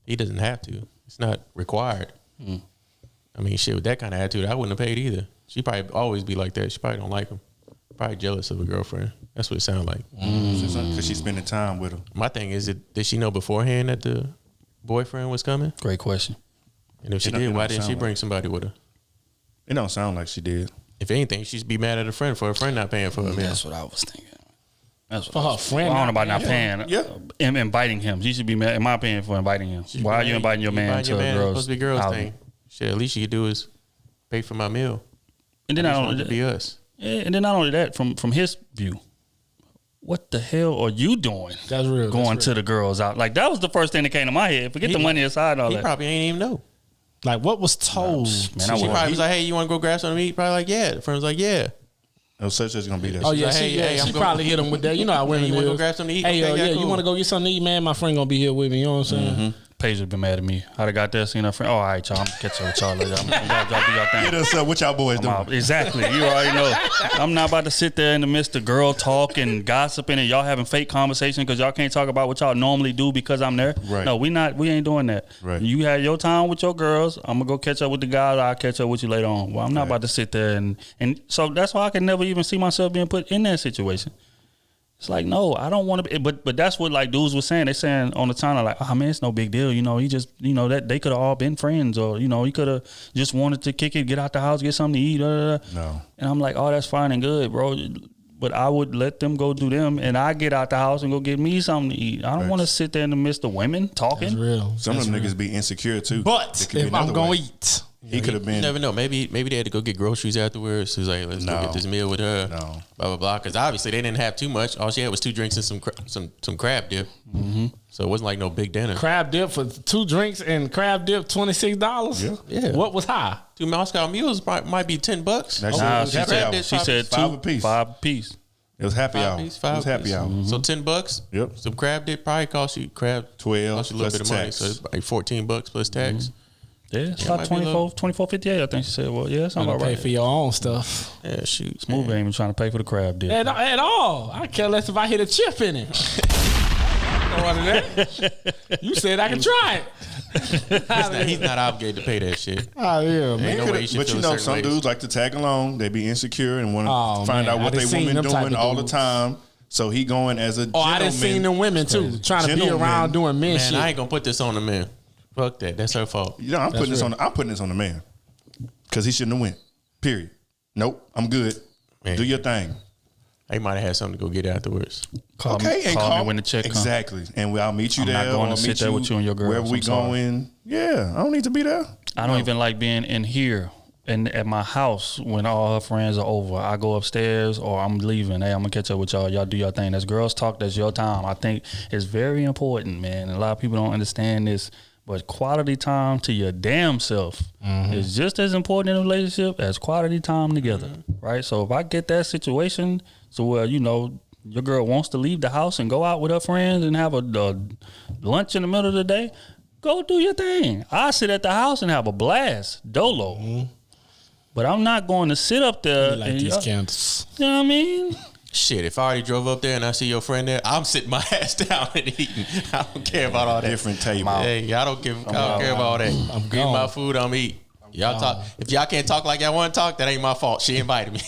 he doesn't have to. It's not required. I mean, shit, with that kind of attitude, I wouldn't have paid either. She probably always be like that. She probably don't like him. Probably jealous of a girlfriend. That's what it sounds like. Because she's spending time with him. My thing is, did she know beforehand that the boyfriend was coming? Great question. And if she did, why didn't she bring somebody with her? It don't sound like she did. If anything, she'd be mad at her friend for her friend not paying for her. That's what I was thinking. That's what For her friend. I don't know about not paying. Yeah. And inviting him. She should be mad, in my opinion, for inviting him. Why are you inviting your man to a girl's supposed to be girls outing? thing? Shit, at least you could do is pay for my meal. And then I not just only want it to be us. and then not only that, from his view, what the hell are you doing? That's real. Going to the girls out. Like, that was the first thing that came to my head. Forget the money aside and all He that. probably ain't even know. Like, what was told? Man, She probably was like, hey, you want to go grab something to eat? Probably like, yeah. The friend was like, yeah. No such as gonna be there. Oh yeah, like, hey, I'm she going- probably hit him with that. You know how women you wanna is. go grab something to eat? Hey, Okay, yeah, you cool. want to go get something to eat, man? My friend gonna be here with me. You know what I'm saying? Paige would have been mad at me. I'd have got there, seen her friend. Oh, all right, y'all. I'm going to catch up with y'all later. Y'all do y'all thing. Hit us up. What y'all boys I'm doing? out. Exactly. You already know. I'm not about to sit there in the midst of girl talk and gossiping and y'all having fake conversation because y'all can't talk about what y'all normally do because I'm there. Right. No, we ain't doing that. Right. You had your time with your girls. I'm gonna go catch up with the guys. I'll catch up with you later on. Well, I'm not about to sit there and so that's why I can never even see myself being put in that situation. It's like, no, I don't want to be, but that's what like dudes were saying. They saying on the time, like, oh man, it's no big deal. You know, he just, you know, that they could have all been friends, or, you know, he could have just wanted to kick it, get out the house, get something to eat. No. And I'm like, oh, that's fine and good, bro. But I would let them go do them, and I get out the house and go get me something to eat. I don't want to sit there in the midst of women talking. That's real. Some of them niggas be insecure too. But It could be if I'm another gonna way. eat, He could have You been. never know. Maybe they had to go get groceries afterwards. He was like, let's go No. get this meal with her. No. Blah, blah, blah. Because obviously they didn't have too much. All she had was 2 drinks and some crab dip. Mm-hmm. So it wasn't like no big dinner. crab dip for 2 drinks and crab dip $26. Yeah. What was high? 2 Moscow mules might be $10. That's Nah, it was happy hour. she said $5 two, apiece. $5 apiece. It was happy hour. Five It was happy hour. So $10. Yep. Some crab dip probably cost you 12 cost you a little plus bit of money. tax. So it's like $14 plus tax. Yeah, it's Yeah, about might be a little- $24.58, I think she said. Well, yeah, that's I'm about gonna pay right. for your own stuff. Yeah, shoot. Smooth ain't even trying to pay for the crab dip. At all. I care less if I hit a chip in it. I don't know that. You said I could try it. He's not obligated to pay that shit. Oh yeah, man. Ain't no way you should But feel you a know, certain some ways. dudes like to tag along. They be insecure and want to Oh, find man. out I what done they seen woman them type doing of all the dudes. time. So he going as a Oh, I done gentleman. seen them women too, trying to be Gentleman. around doing men Man, shit. I ain't gonna put this on the man. Fuck that. That's her fault. You know, I'm putting real. this on the man because he shouldn't have went. Period. Nope, I'm good. Man. Do your thing. They might have had something to go get afterwards. Call Okay, and me when the check comes. exactly, and I'll meet you I'm there. not going or to I'll sit meet there with you and your girls. wherever we I'm sorry. going. Yeah, I don't need to be there. I don't even like being in here and at my house when all her friends are over. I go upstairs or I'm leaving. Hey, I'm gonna catch up with y'all. Y'all do your thing. That's girls talk. That's your time. I think it's very important, man. And a lot of people don't understand this. But quality time to your damn self is just as important in a relationship as quality time together, right? So if I get that situation so where, you know, your girl wants to leave the house and go out with her friends and have a lunch in the middle of the day, go do your thing. I sit at the house and have a blast, dolo. But I'm not going to sit up there. Like these candles. You know what I mean? Shit, if I already drove up there and I see your friend there, I'm sitting my ass down and eating. I don't care about all that. Different table. Hey, I don't care about all that. I'm getting my food, I'm eat. Y'all talk. If y'all can't talk like y'all want to talk, that ain't my fault. She invited me.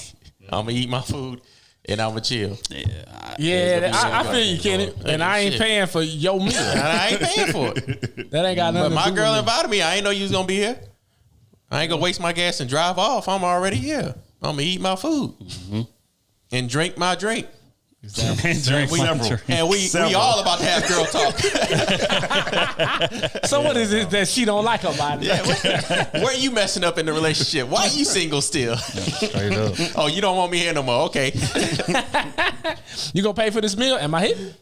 I'm gonna eat my food and I'm gonna chill. I feel you, Kenny. And I ain't paying for your meal. And I ain't paying for it. That ain't got nothing But to my do girl with invited me. I ain't know you was gonna be here. I ain't gonna waste my gas and drive off. I'm already here. I'm gonna eat my food and drink my drink. And we all about to have girl talk. So what is it that she don't like about it? Yeah, where you messing up in the relationship? Why you single still? Straight up. Oh, you don't want me here no more. Okay. You gonna pay for this meal? Am I hitting?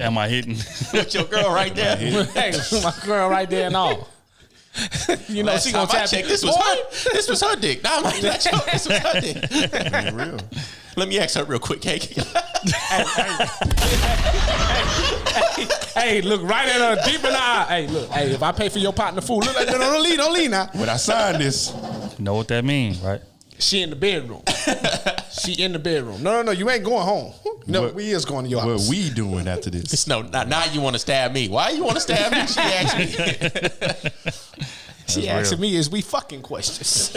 Am I hitting? With your girl right there. Hey, my girl right there and all. You know, Last she gonna time I tap checked, this was her dick. Nah, I'm not sure this was her dick. Ain't real. Let me ask her real quick, Cake. Hey, look right at her deep in the eye. Hey, look. Hey, if I pay for your partner food, look like don't leave now. When I signed this, You know what that means, right? She in the bedroom. She in the bedroom. No, you ain't going home. No, What- we is going to your what house. we doing after this? No, now you want to stab me. Why you want to stab me? She asked me. She asking me, is we fucking questions?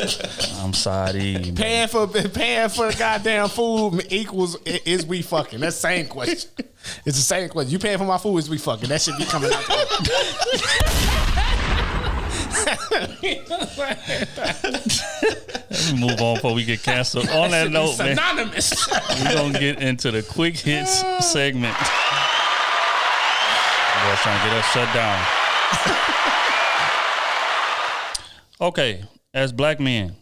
I'm sorry. paying for goddamn food equals is we fucking? That's the same question. It's the same question. You paying for my food, is we fucking? That should be coming out. Let's move on before we get canceled. On that note, man, Synonymous. we're going to get into the quick hits segment. Boys trying to get us shut down. Okay, as black men,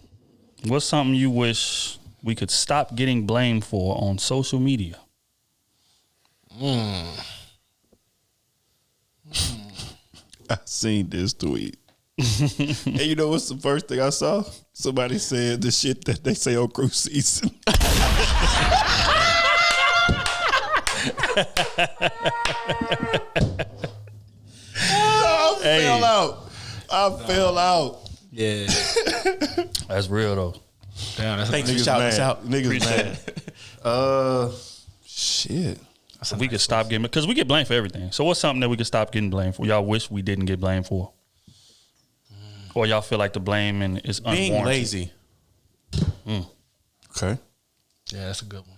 what's something you wish we could stop getting blamed for on social media? I seen this tweet. And you know what's the first thing I saw? Somebody said the shit that they say on Krew season. I fell out. Yeah. That's real, though. Damn, that's Thanks for Niggas shouting mad. us out. Niggas mad. Shit. We could stop getting, because we get blamed for everything. So what's something that we could stop getting blamed for? Y'all wish we didn't get blamed for? Or y'all feel like the blaming is unwarranted? Being lazy. Okay. Yeah, that's a good one.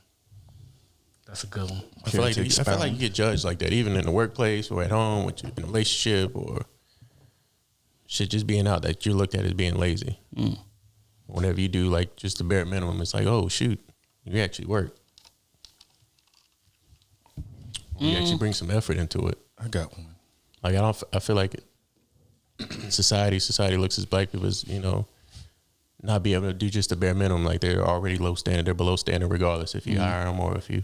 That's a good one. I feel like you get judged like that, even in the workplace or at home, with in a relationship, or shit just being out that you're looked at as being lazy. Whenever you do like just the bare minimum, it's like, oh shoot, you actually work. You actually bring some effort into it. I got one. Like I feel like society looks at black people as, you know, not be able to do just the bare minimum. Like they're already low standard, they're below standard regardless if you hire them or if you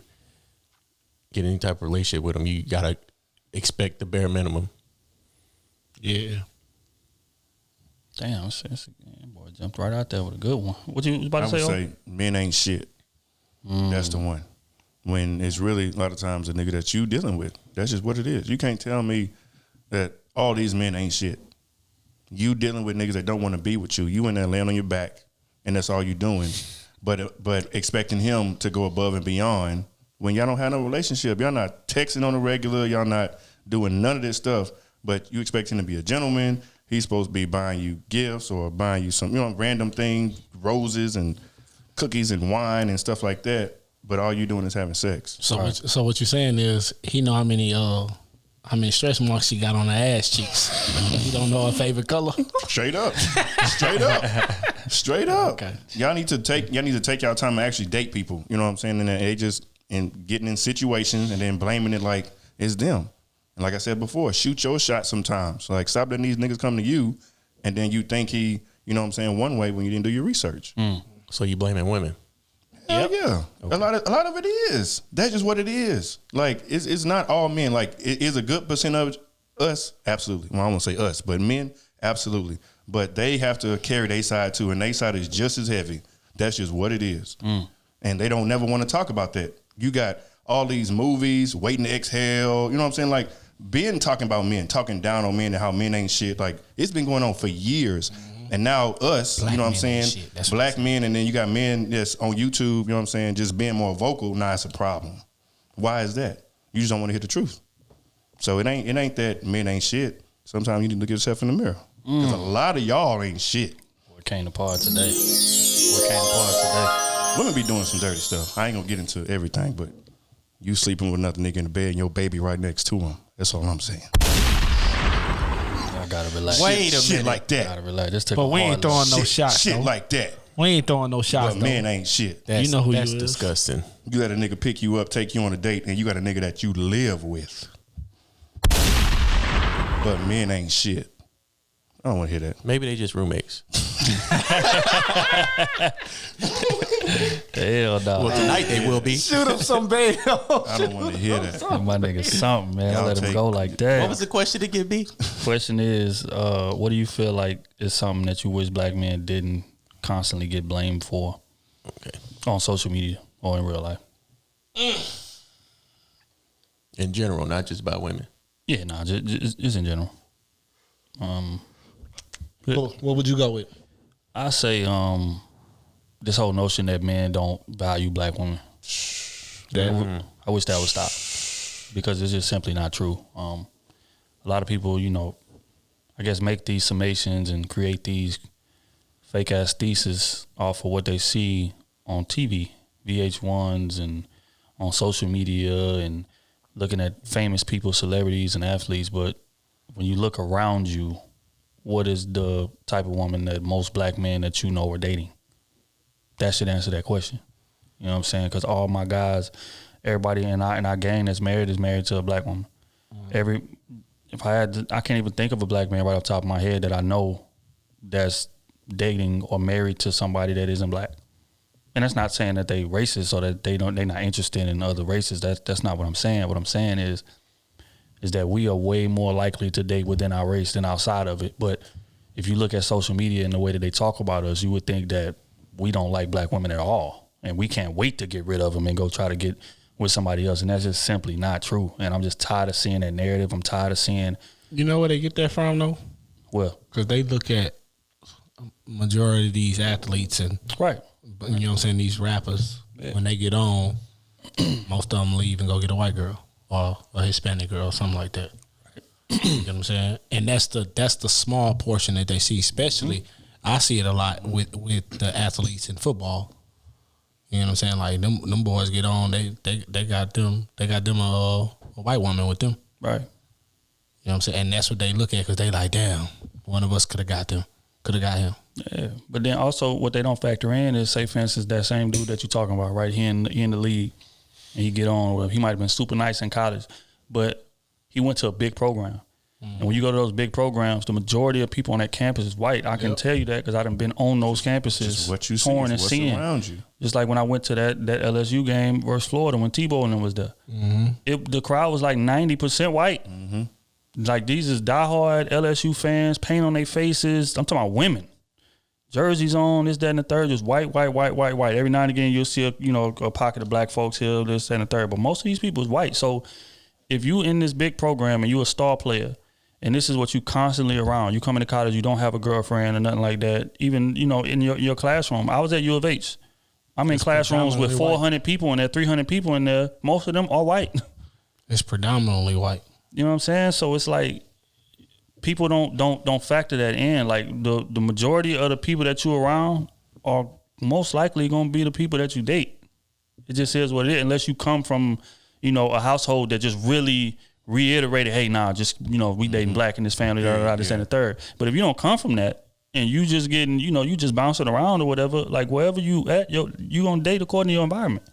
get any type of relationship with them. You gotta expect the bare minimum. Yeah. Damn, boy jumped right out there with a good one. What you was about I to would say? say men ain't shit. That's the one. When it's really a lot of times the nigga that you dealing with. That's just what it is. You can't tell me that all these men ain't shit. You dealing with niggas that don't want to be with you. You in there laying on your back, and that's all you doing. But expecting him to go above and beyond when y'all don't have no relationship. Y'all not texting on the regular. Y'all not doing none of this stuff. But you expect him to be a gentleman. He's supposed to be buying you gifts or buying you some, random thing, roses and cookies and wine and stuff like that. But all you doing is having sex. So what you're saying is he know how many stretch marks she got on her ass cheeks. He don't know her favorite color. Straight up. Straight up. Okay. Y'all need to take y'all time to actually date people. You know what I'm saying? And they just getting in situations and then blaming it like it's them. And like I said before, shoot your shot sometimes. Like stop letting these niggas come to you and then you think he, one way when you didn't do your research. So you blaming women. Hell yeah. Okay. A lot of it is. That's just what it is. Like it's not all men. Like it is a good percent Us, absolutely. Well, I won't say us, but men, absolutely. But they have to carry their side too, and their side is just as heavy. That's just what it is. And they don't never want to talk about that. You got all these movies, Waiting to Exhale, you know what I'm saying? Like, been talking about men, talking down on men and how men ain't shit. Like, it's been going on for years. And now us, Black you know what I'm men saying? ain't shit. That's Black men, and then you got men that's on YouTube, you know what I'm saying, just being more vocal. Now it's a problem. Why is that? You just don't want to hear the truth. So it ain't that men ain't shit. Sometimes you need to look at yourself in the mirror. Because a lot of y'all ain't shit. What came apart today? What came apart today? Women be doing some dirty stuff. I ain't gonna get into everything, but you sleeping with another nigga in the bed and your baby right next to him. That's all I'm saying. I gotta relax. Wait a Shit minute. like Gotta that. relax. Just took But a we ain't hard throwing no look. shots. Shit though. like that. We ain't throwing no shots. But though. men ain't shit. You know who that's you is. disgusting. You let a nigga pick you up, take you on a date, and you got a nigga that you live with. But men ain't shit. I don't want to hear that. Maybe they just roommates. Hell no. Well, tonight they will be. Shoot him some bail. I don't want to hear that. My nigga something, man. I Y'all let him take- go like that. What was the question to give me? Question is, what do you feel like is something that you wish black men didn't constantly get blamed for Okay. on social media or in real life? In general, not just about women. Yeah, nah, just in general. What would you go with? I say this whole notion that men don't value black women. I wish that would stop because it's just simply not true. A lot of people, you know, I guess make these summations and create these fake ass theses off of what they see on TV, VH1s, and on social media, and looking at famous people, celebrities, and athletes. But when you look around you, what is the type of woman that most black men that you know are dating? That should answer that question. You know what I'm saying? Because all my guys, everybody in our gang that's married is married to a black woman. I can't even think of a black man right off the top of my head that I know that's dating or married to somebody that isn't black. And that's not saying that they racist or that they're not interested in other races. That's not what I'm saying. What I'm saying is that we are way more likely to date within our race than outside of it. But if you look at social media and the way that they talk about us, you would think that we don't like black women at all. And we can't wait to get rid of them and go try to get with somebody else. And that's just simply not true. And I'm just tired of seeing that narrative. I'm tired of seeing. You know where they get that from, though? Well, Because they look at majority of these athletes and, right. you know what I'm saying, these rappers, when they get on, most of them leave and go get a white girl or a Hispanic girl or something like that. You know what I'm saying? And that's the small portion that they see, especially I see it a lot with the athletes in football. You know what I'm saying? Like them boys get on, they got them a white woman with them. Right. You know what I'm saying? And that's what they look at because they like, damn, one of us could have got them, could have got him. Yeah. But then also what they don't factor in is, say for instance, that same dude that you're talking about, right? He in the league and he get on with, he might have been super nice in college, but he went to a big program. And when you go to those big programs, the majority of people on that campus is white. I can tell you that because I done been on those campuses, Just what you see, touring and what's seeing. around you. Just like when I went to that LSU game versus Florida when Tebow and them was there. The crowd was like 90% white. Like these is diehard LSU fans, paint on their faces. I'm talking about women. Jerseys on, this, that, and the third, just white. Every now and again you'll see a pocket of black folks here, this, that, and the third. But most of these people is white. So if you in this big program and you a star player, and this is what you constantly around, you come into college, you don't have a girlfriend or nothing like that. Even, in your classroom. I was at U of H. I'm in classrooms with 400 people in there, 300 people in there. Most of them are white. It's predominantly white. You know what I'm saying? So it's like people don't factor that in. Like the majority of the people that you around are most likely gonna be the people that you date. It just is what it is, unless you come from, a household that just really reiterated, hey, we dating black in this family, this and the third. But if you don't come from that and you just getting, you just bouncing around or whatever, like wherever you at, you gonna date according to your environment.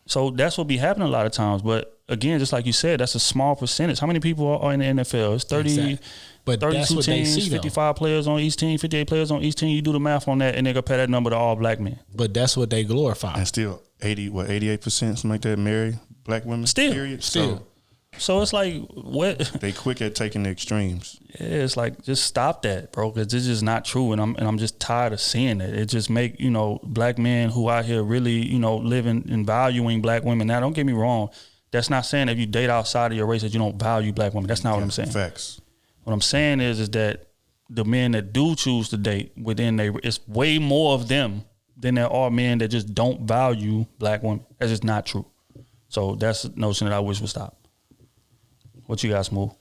So that's what be happening a lot of times. But again, just like you said, that's a small percentage. How many people are in the NFL? It's 30, Exactly. But 32 that's what they teams, see, though. 55 players on each team, 58 players on each team. You do the math on that, and they compare that number to all black men. But that's what they glorify. And still 88%, something like that, marry black women. Still. Period. Still. So So it's like, what? They quick at taking the extremes. Yeah, it's like, just stop that, bro, because this is not true, and I'm just tired of seeing it. It just make, black men who out here really, living and valuing black women. Now, don't get me wrong. That's not saying if you date outside of your race that you don't value black women. That's not what I'm saying. Facts. What I'm saying is that the men that do choose to date within it's way more of them than there are men that just don't value black women. That's just not true. So that's a notion that I wish would stop. What you guys, Smooth?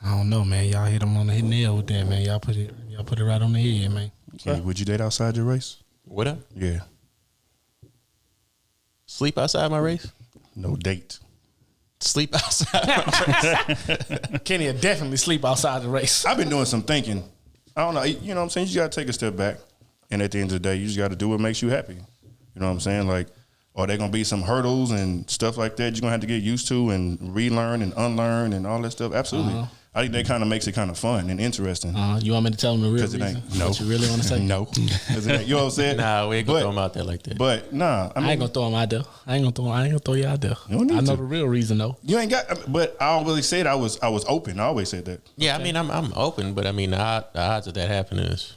I don't know, man. Y'all hit him on the nail with that, man. Y'all put it right on the head, man. Okay. Would you date outside your race? Would I? Yeah. Sleep outside my race? No date. Sleep outside my race? Kenny will definitely sleep outside the race. I've been doing some thinking. I don't know. You know what I'm saying? You just got to take a step back. And at the end of the day, you just got to do what makes you happy. You know what I'm saying? Like, are there going to be some hurdles and stuff like that you're going to have to get used to and relearn and unlearn and all that stuff? Absolutely. I think that kind of makes it kind of fun and interesting. You want me to tell them the real reason? No. What you really want to say? No. You know what I'm saying? Nah, we ain't going to throw them out there like that. But, nah. I ain't going to throw them out there. I ain't going to throw you out there. You don't need I know to. the real reason, though. You ain't got, but I don't really say it. I was open. I always said that. Yeah, okay. I mean, I'm open, but I mean, the odds of that happening is.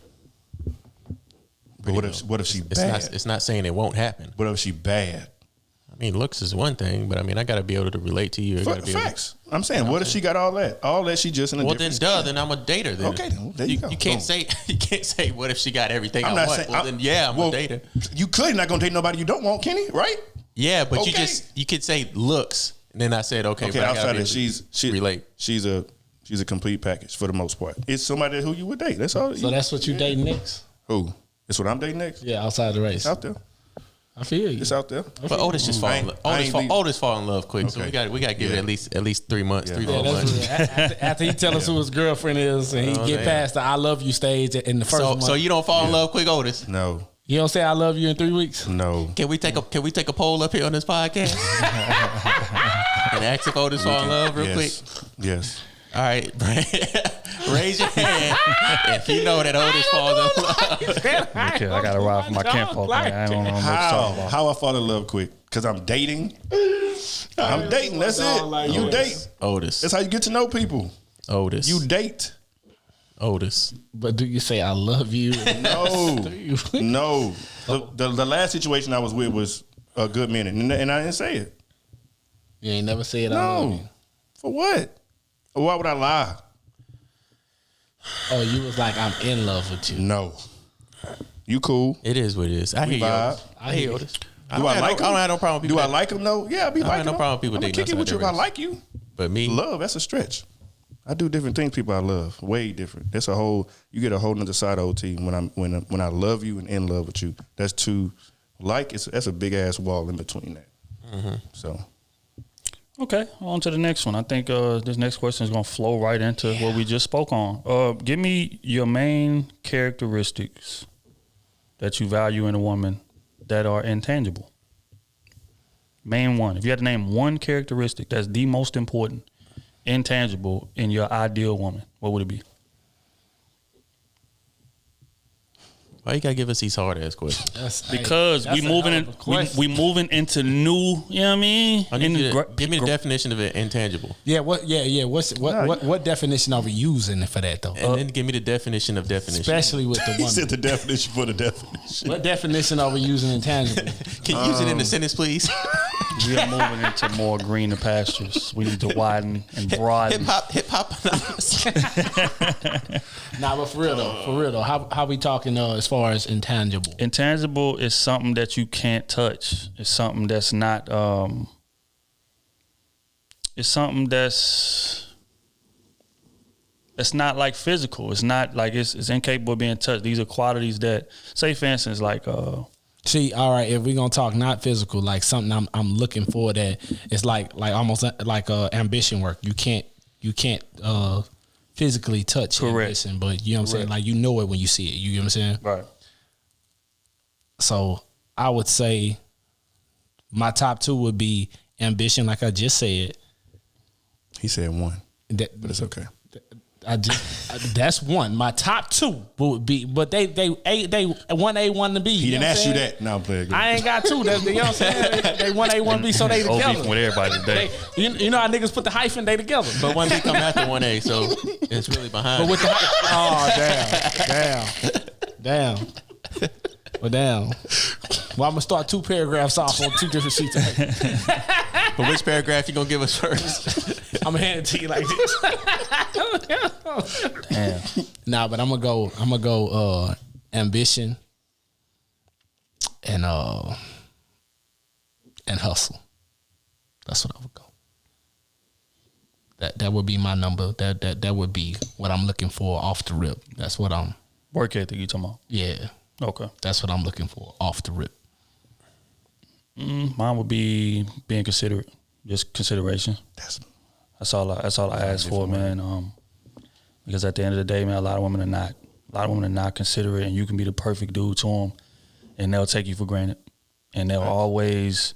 But what if she bad? It's not saying it won't happen. What if she bad? I mean, looks is one thing, but I mean, I got to be able to relate to you. Facts. I'm saying, what if she got all that? All that she just in a different skin? Then I'm a dater. Then. Okay, there you go. You can't say what if she got everything I'm I not want? saying, well, then yeah, I'm a dater. You clearly not gonna date nobody you don't want, Kenny, right? Yeah, but you could say looks, and then I said okay. Okay, outside of she relate. She's a complete package for the most part. It's somebody who you would date. That's all. So that's what you dating next? Who? That's what I'm dating next? Yeah, outside the race. It's out there. I feel you. It's out there. But Otis just fall in love. Otis fall in love quick. Okay. So we got to give it at least 3 months, 3 months. After he tell us who his girlfriend is and he get past the I love you stage in the first month. So you don't fall in love quick, Otis? No. You don't say I love you in 3 weeks? No. Can we take a poll up here on this podcast? And ask if Otis fall in love real quick? Yes. All right, raise your hand if you know that Otis falls in love. Okay, I got to ride for my kinfolk. I don't know what to talk about. How I fall in love quick? Because I'm dating. I'm dating. That's it. You date. Otis. That's how you get to know people. Otis. You date. Otis. But do you say I love you? No. No. The last situation I was with was a good minute, and I didn't say it. You ain't never said I love you. For what? Why would I lie? Oh, you was like, I'm in love with you. No. You cool. It is what it is. I hear you. I hear Otis. Do I like him? I don't have no problem with people. Do I like him though? Yeah, I be like him. I have no problem with people dating. I'm kick it with you if I like you. But me? Love, that's a stretch. I do different things people I love. Way different. That's a whole, you get a whole nother side of OT when I love you and in love with you. That's two, that's a big ass wall in between that. Mm-hmm. So. Okay, on to the next one. I think this next question is going to flow right into what we just spoke on. Give me your main characteristics that you value in a woman that are intangible. Main one. If you had to name one characteristic that's the most important, intangible in your ideal woman, what would it be? Why you gotta give us these hard ass questions? Because we moving into new. You know what I mean? Give me the definition of an intangible. Yeah. What definition are we using for that though? And then give me the definition of definition. Especially with the woman. He said the definition for the definition. What definition are we using intangible? Can you use it in the sentence, please? We are moving into more greener pastures. We need to widen and broaden. Hip hop. Nah, but for real though, how we talking as far as intangible? Intangible is something that you can't touch. It's something that's not. It's something that's not like physical. It's not like it's incapable of being touched. These are qualities that, say for instance, like. See, all right, if we're gonna talk not physical, like something I'm looking for that it's like almost like ambition work. You can't physically touch ambition, but you know what I'm saying? Like you know it when you see it. You know what I'm saying? Right. So I would say my top two would be ambition, like I just said. He said one, but it's okay. That's one. My top two would be, but they 1A, 1B. He didn't ask you that. No, I'm playing. I ain't got two. That's, you know what I'm saying? They 1A, 1B, so they Old together. beef with everybody today. You know how niggas put the hyphen, they together. But 1B come after 1A, so it's really behind. But with the damn. Well, damn. Well, I'm gonna start 2 paragraphs off on 2 different sheets of paper. But which paragraph you gonna give us first? I'm gonna hand it to you like this. Damn. Nah, but I'm gonna go ambition and hustle. That's what I would go. That would be my number. That would be what I'm looking for off the rip. That's what I'm. Work ethic you talking about? Yeah. Okay. That's what I'm looking for off the rip. Mine would be being considerate, just consideration. That's all I ask for, man. Because at the end of the day, man, a lot of women are not considerate, and you can be the perfect dude to them, and they'll take you for granted, and they'll always,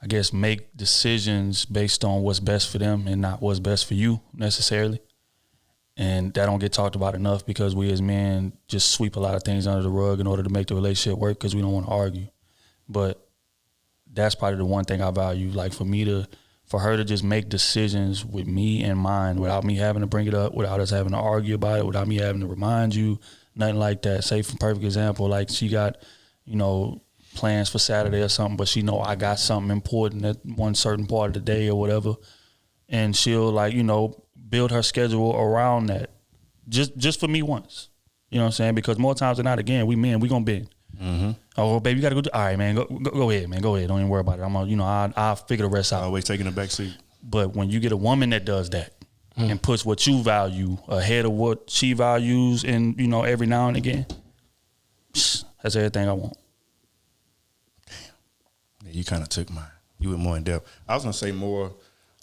I guess, make decisions based on what's best for them and not what's best for you necessarily. And that don't get talked about enough because we as men just sweep a lot of things under the rug in order to make the relationship work because we don't want to argue. But that's probably the one thing I value. Like for her to just make decisions with me in mind without me having to bring it up, without us having to argue about it, without me having to remind you, nothing like that. Say for perfect example, like she got, plans for Saturday or something, but she know I got something important at one certain part of the day or whatever. And she'll build her schedule around that just for me once. You know what I'm saying? Because more times than not, again, we men, we gonna bend. Mm-hmm. Oh, baby, you gotta go. All right, man, go ahead, man, go ahead. Don't even worry about it. I'll figure the rest out. Always taking the back seat. But when you get a woman that does that and puts what you value ahead of what she values, and every now and again, that's everything I want. Damn, yeah, you kind of took mine. You went more in depth. I was gonna say more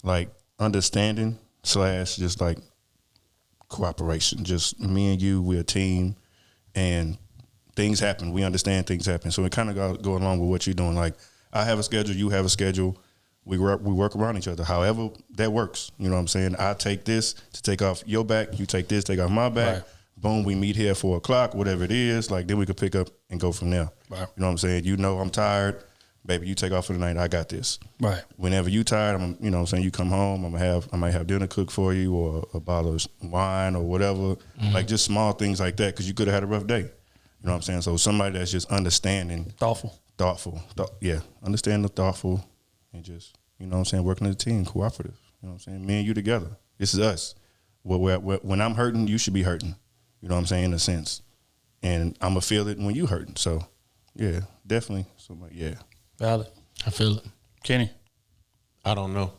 like understanding / just like cooperation. Just me and you, we're a team, and things happen. We understand things happen. So it kind of go along with what you're doing. Like I have a schedule, you have a schedule. We work around each other. However that works. You know what I'm saying? I take this to take off your back. You take this, take off my back. Right. Boom, we meet here at 4:00, whatever it is. Like then we could pick up and go from there. Right. You know what I'm saying? I'm tired. Baby, you take off for the night. I got this. Right. Whenever you tired, you come home. I might have dinner cooked for you, or a bottle of wine, or whatever. Mm-hmm. Like just small things like that, because you could have had a rough day. You know what I'm saying? So somebody that's just understanding, thoughtful, understanding, thoughtful, and just working as a team, cooperative. You know what I'm saying? Me and you together. This is us. When I'm hurting, you should be hurting. You know what I'm saying? In a sense, and I'm gonna feel it when you hurting. So yeah, definitely. So yeah. Valid. I feel it. Kenny? I don't know.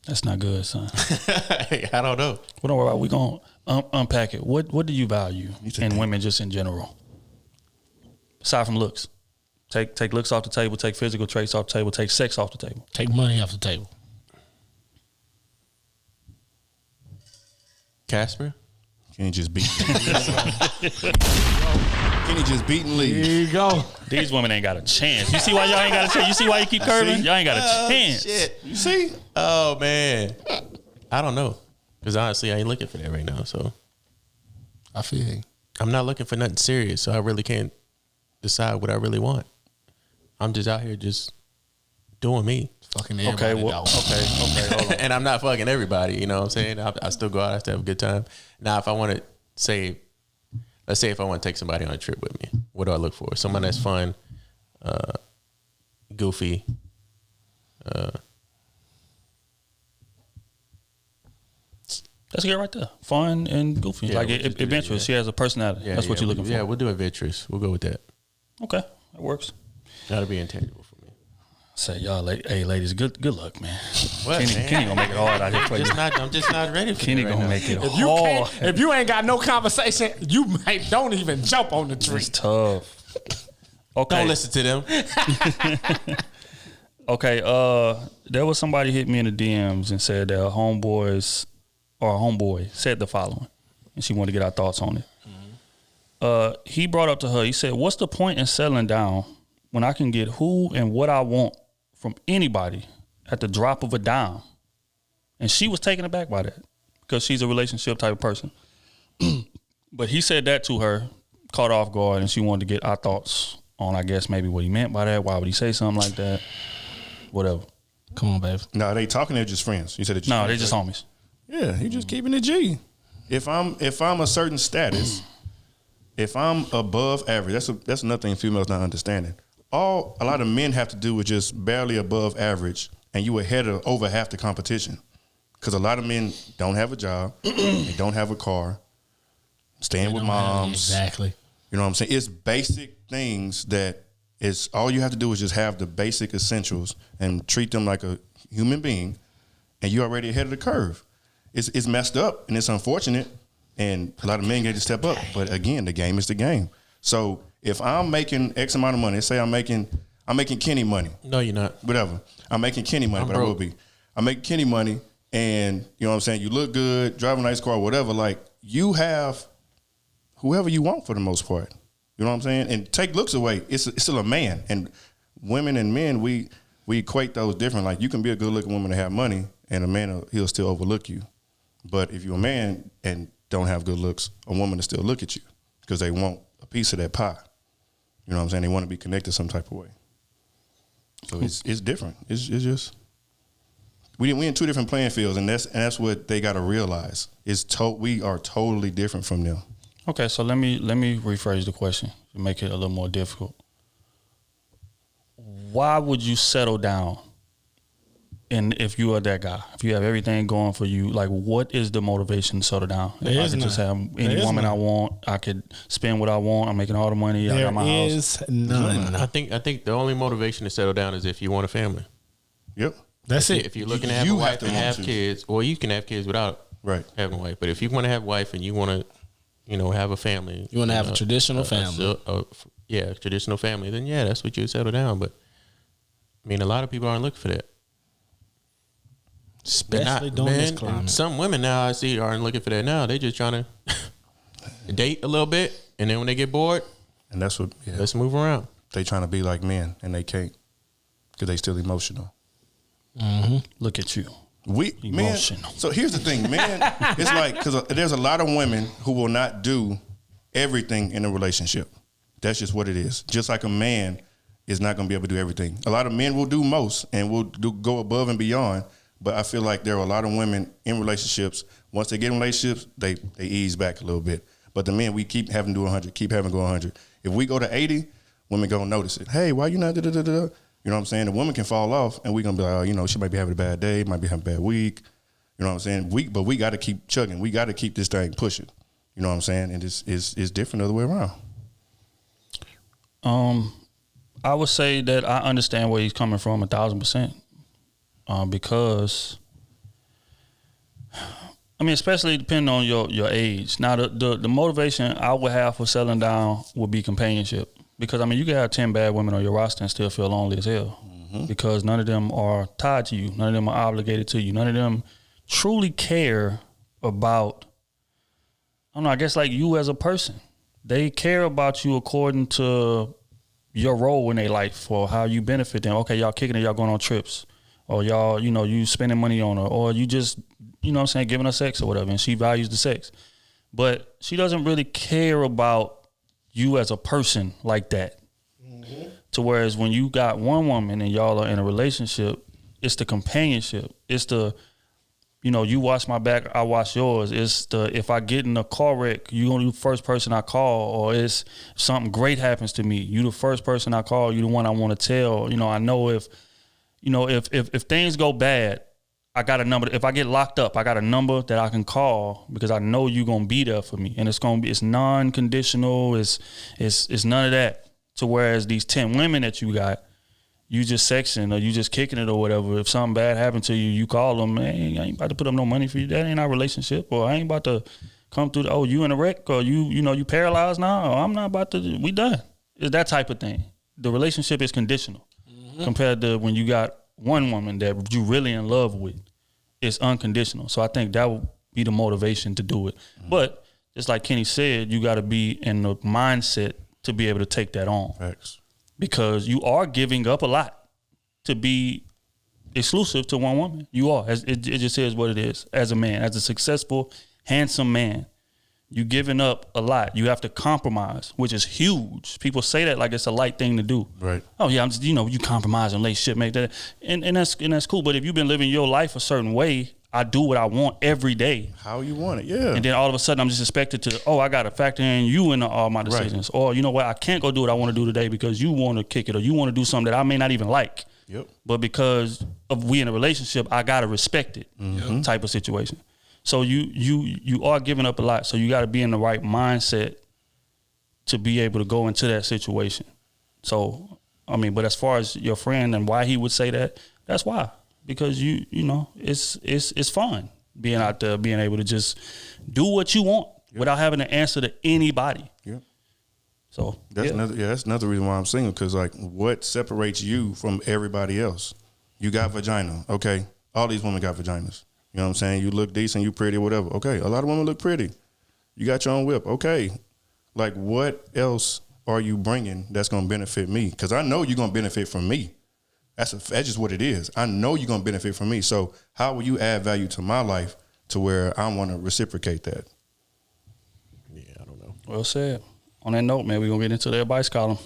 That's not good, son. I don't know. Well, don't worry about it. We're going to unpack it. What do you value in women just in general? Aside from looks. Take looks off the table. Take physical traits off the table. Take sex off the table. Take money off the table. Casper? Kenny just beat Kenny just beating leave. Here you go. These women ain't got a chance. You see why y'all ain't got a chance? You see why you keep curving? Y'all ain't got a chance. Shit. You see? Oh, man. I don't know. Because honestly, I ain't looking for that right now. So I feel you. I'm not looking for nothing serious. So I really can't decide what I really want. I'm just out here just doing me. Fucking everybody. Okay, hold on. And I'm not fucking everybody, you know what I'm saying? I still go out, I still have a good time. Now, if I want to say, let's say if I want to take somebody on a trip with me, what do I look for? Someone that's fun, goofy, that's good right there. Fun and goofy. Yeah, like we'll just do that, adventurous. She has a personality. That's what you're looking for. Yeah, we'll do adventurous. We'll go with that. Okay, that works. That'll be intangible for me. Say y'all, hey ladies, good luck, man. What, man? Kenny gonna make it hard out here for you. I'm just not ready for Kenny it right gonna now. make it If you hard. if you ain't got no conversation, you don't even jump on the tree. It's tough. Okay. Don't listen to them. Okay, there was somebody hit me in the DMs and said that her homeboys or a homeboy said the following, and she wanted to get our thoughts on it. Mm-hmm. He brought up to her, he said, "What's the point in settling down when I can get who and what I want from anybody at the drop of a dime?" And she was taken aback by that. because she's a relationship type of person. But he said that to her, caught off guard, and she wanted to get our thoughts on, I guess, maybe what he meant by that. Why would he say something like that? Whatever. Come on, babe. No, are they talking? They're just friends. You said it. No, they're just homies. Yeah, he just keeping it G. If I'm a certain status, if I'm above average, that's another thing females not understanding. All a lot of men have to do is just barely above average, and you ahead of over half the competition. Because a lot of men don't have a job, they don't have a car, staying with moms. Exactly. You know what I'm saying? It's basic things that is all you have to do is just have the basic essentials and treat them like a human being, and you're already ahead of the curve. It's messed up and it's unfortunate, and a lot of men get to step up. But again, the game is the game. So if I'm making X amount of money, let's say I'm making Kenny money. No, you're not. Whatever. I'm making Kenny money, but I will be. I make Kenny money, and you know what I'm saying? You look good, drive a nice car, whatever. Like, you have whoever you want for the most part. You know what I'm saying? And take looks away. It's still a man. And women and men, we equate those different. Like, you can be a good looking woman and have money, and a man, he'll still overlook you. But if you're a man and don't have good looks, a woman will still look at you because they want a piece of that pie. You know what I'm saying? They want to be connected some type of way. So it's different. It's just we in two different playing fields, and that's what they got to realize. We are totally different from them. Okay, so let me rephrase the question to make it a little more difficult. Why would you settle down? And if you are that guy, if you have everything going for you, like, what is the motivation to settle down? If I could just have any woman I want, I could spend what I want. I'm making all the money. I got my house. There is none. I think the only motivation to settle down is if you want a family. Yep. That's it. If you're looking to have a wife and have kids, or you can have kids without having a wife. But if you want to have a wife and you want to, have a family, You want to have a traditional family. Traditional family. Then that's what you settle down. But I mean, a lot of people aren't looking for that. Especially during this climate. Some women now I see aren't looking for that now. They just trying to date a little bit, and then when they get bored, and that's what let's move around. They trying to be like men, and they can't because they still emotional. Mm-hmm. Look at you. Emotional. Man, so here's the thing, man. It's like, because there's a lot of women who will not do everything in a relationship. That's just what it is. Just like a man is not going to be able to do everything. A lot of men will do most and will go above and beyond. But I feel like there are a lot of women in relationships. Once they get in relationships, they ease back a little bit. But the men, we keep having to do 100, keep having to go 100. If we go to 80, women going to notice it. Hey, why you not da-da-da-da? You know what I'm saying? The woman can fall off, and we're going to be like, she might be having a bad day, might be having a bad week. You know what I'm saying? But we got to keep chugging. We got to keep this thing pushing. You know what I'm saying? And it's different the other way around. I would say that I understand where he's coming from 1,000%. Because, I mean, especially depending on your age. Now, the motivation I would have for settling down would be companionship. Because, I mean, you can have 10 bad women on your roster and still feel lonely as hell. Mm-hmm. Because none of them are tied to you. None of them are obligated to you. None of them truly care about, I don't know, I guess like you as a person. They care about you according to your role in their life or how you benefit them. Okay, y'all kicking it, y'all going on trips. Or y'all, you spending money on her. Or you just, giving her sex or whatever. And she values the sex. But she doesn't really care about you as a person like that. Mm-hmm. To whereas when you got one woman and y'all are in a relationship, it's the companionship. It's the, you watch my back, I watch yours. It's the, if I get in a car wreck, you gonna be the first person I call. Or it's if something great happens to me, you the first person I call. You the one I want to tell. I know if things go bad, I got a number. If I get locked up, I got a number that I can call because I know you're gonna be there for me, and it's non-conditional. It's none of that. To whereas these 10 women that you got, you just sexing or you just kicking it or whatever. If something bad happened to you, you call them. Man, I ain't about to put up no money for you. That ain't our relationship. Or I ain't about to come through. You in a wreck or you paralyzed now. Or I'm not about to. We done. It's that type of thing. The relationship is conditional. Compared to when you got one woman that you really in love with, it's unconditional. So I think that would be the motivation to do it. Mm-hmm. But just like Kenny said, you got to be in the mindset to be able to take that on. Facts. Because you are giving up a lot to be exclusive to one woman. You are. It just is what it is. As a man, as a successful, handsome man, you giving up a lot. You have to compromise, which is huge. People say that like it's a light thing to do. Right. Oh yeah, I'm just, you compromise and relationship, make that, and that's cool. But if you've been living your life a certain way, I do what I want every day. How you want it, yeah. And then all of a sudden, I'm just expected to, I got to factor in you into all my decisions. Right. Or, you know what, I can't go do what I want to do today because you want to kick it or you want to do something that I may not even like. Yep. But because of we in a relationship, I got to respect it type of situation. So you are giving up a lot. So you got to be in the right mindset to be able to go into that situation. So, I mean, but as far as your friend and why he would say that, that's why. Because you know, it's fun being out there, being able to just do what you want without having to answer to anybody. Yeah. So that's another reason why I'm single. Because like, what separates you from everybody else? You got vagina, okay? All these women got vaginas. You know what I'm saying? You look decent, you pretty, whatever. Okay, a lot of women look pretty. You got your own whip, okay? Like, what else are you bringing that's gonna benefit me? Because I know you're gonna benefit from me. That's just what it is. I know you're gonna benefit from me. So how will you add value to my life to where I want to reciprocate that? Yeah, I don't know. Well said. On that note, man, we're gonna get into the advice column.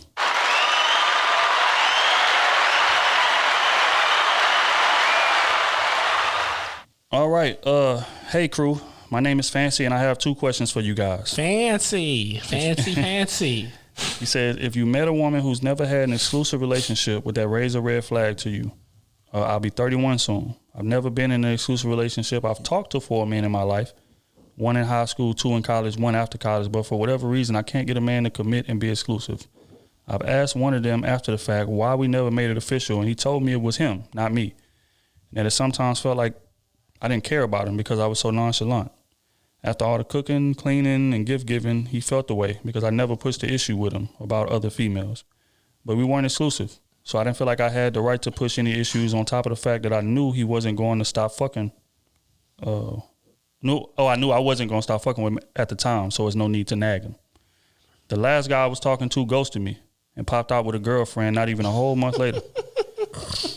All right. Hey Krew. My name is Fancy and I have 2 questions for you guys. Fancy. He said, if you met a woman who's never had an exclusive relationship, would that raise a red flag to you? I'll be 31 soon. I've never been in an exclusive relationship. I've talked to 4 men in my life, 1 in high school, 2 in college, 1 after college. But for whatever reason, I can't get a man to commit and be exclusive. I've asked one of them after the fact why we never made it official, and he told me it was him, not me. And that it sometimes felt like I didn't care about him because I was so nonchalant. After all the cooking, cleaning, and gift giving, he felt the way because I never pushed the issue with him about other females. But we weren't exclusive, so I didn't feel like I had the right to push any issues on top of the fact that I knew he wasn't going to stop fucking. I knew I wasn't going to stop fucking with him at the time, so there's no need to nag him. The last guy I was talking to ghosted me and popped out with a girlfriend not even a whole month later.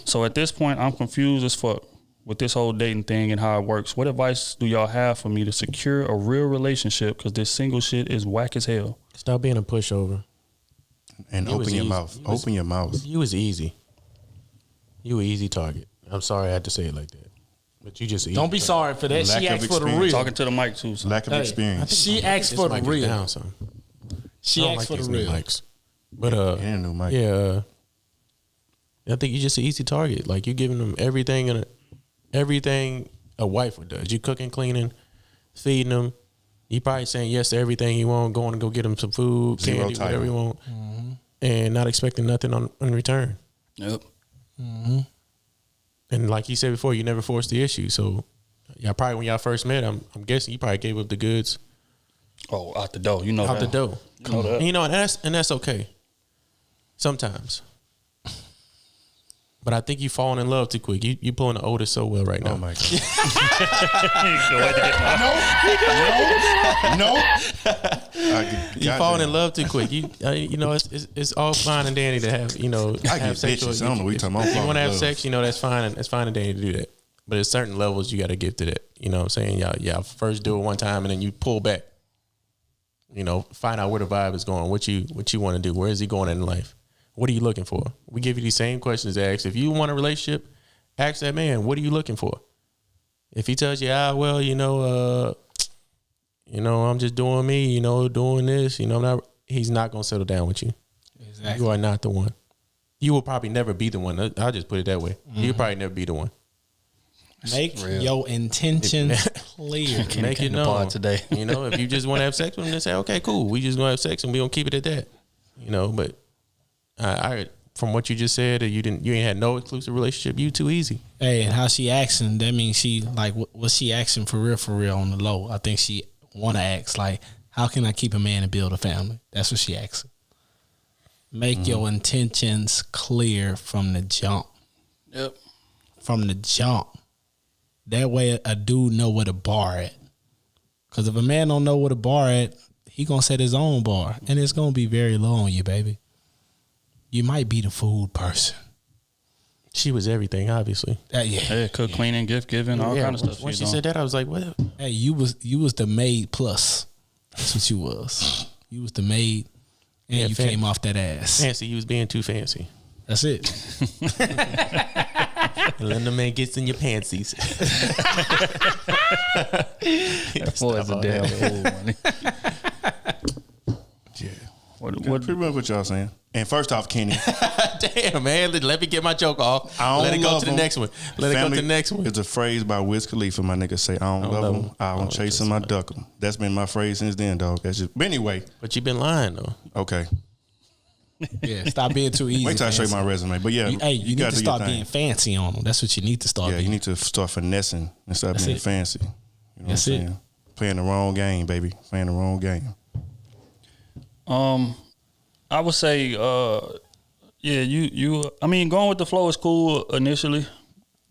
So at this point, I'm confused as fuck with this whole dating thing and how it works. What advice do y'all have for me to secure a real relationship? Because this single shit is whack as hell. Stop being a pushover. And open your mouth. Open your mouth. You was easy. You an easy target. I'm sorry I had to say it like that. But you just easy. Don't be sorry for that. Lack she of asked for the experience. real. Talking to the mic too. So. Lack of experience. She asked for the real. Down, she asked for the real. Mics. But and new mic. Yeah, I think you're just an easy target. Like you giving them everything a wife would do. You cooking, cleaning, feeding him. You probably saying yes to everything he want, going to go get him some food, candy, whatever he want, and not expecting nothing in return. Yep. Mm-hmm. And like you said before, you never forced the issue. So y'all probably when y'all first met, I'm guessing you probably gave up the goods. Oh, out the door. You know out that. the door. You know that. And and that's okay. Sometimes. But I think you falling in love too quick. You pulling the oldest so well right now. Oh my God. No. You falling in love too quick. You know it's all fine and dandy to have I have get sex. bitches. I don't know what you're talking about. If you want to have sex, that's fine. It's fine and dandy to do that. But at certain levels, you got to get to that. You know what I'm saying? Y'all first do it one time and then you pull back. Find out where the vibe is going. What you want to do? Where is he going in life? What are you looking for? We give you these same questions to ask. If you want a relationship, ask that man, what are you looking for? If he tells you, I'm just doing me, doing this, he's not going to settle down with you. Exactly. You are not the one. You will probably never be the one. I'll just put it that way. Mm-hmm. You'll probably never be the one. Make your intentions clear. Make it known today. If you just want to have sex with him, then say, okay, cool. We just going to have sex and we going to keep it at that. But I from what you just said, you ain't had no exclusive relationship. You too easy. Hey, and how she asking? That means she was she asking for real on the low? I think she want to ask like, how can I keep a man and build a family? That's what she asking. Make your intentions clear from the jump. Yep. From the jump. That way, a dude know where the bar at. Because if a man don't know where the bar at, he gonna set his own bar, and it's gonna be very low on you, baby. You might be the food person. She was everything, obviously. Yeah, cook, cleaning, gift giving, all kind of stuff. When she said that, I was like, what? Hey, you was the maid plus. That's what you was. You was the maid, and you came off that ass. Fancy. You was being too fancy. That's it. Letting the man gets in your pantsies. That boy's a damn fool, money. Yeah. What Pretty much what y'all saying. And first off, Kenny. Damn, man. Let me get my joke off. Let it go to the next one. Let it go to the next one. It's a phrase by Wiz Khalifa. My nigga say, I don't love him. I don't chase him. I duck him. That's been my phrase since then, dog. That's just. But anyway. But you been lying, though. Okay. Yeah, stop being too easy. Wait till I show you my resume. But yeah, you need to start being fancy on them. That's what you need to start being. You need to start finessing and stop being fancy. You know That's what I'm saying? Playing the wrong game, baby. Playing the wrong game. I would say, I mean, going with the flow is cool initially,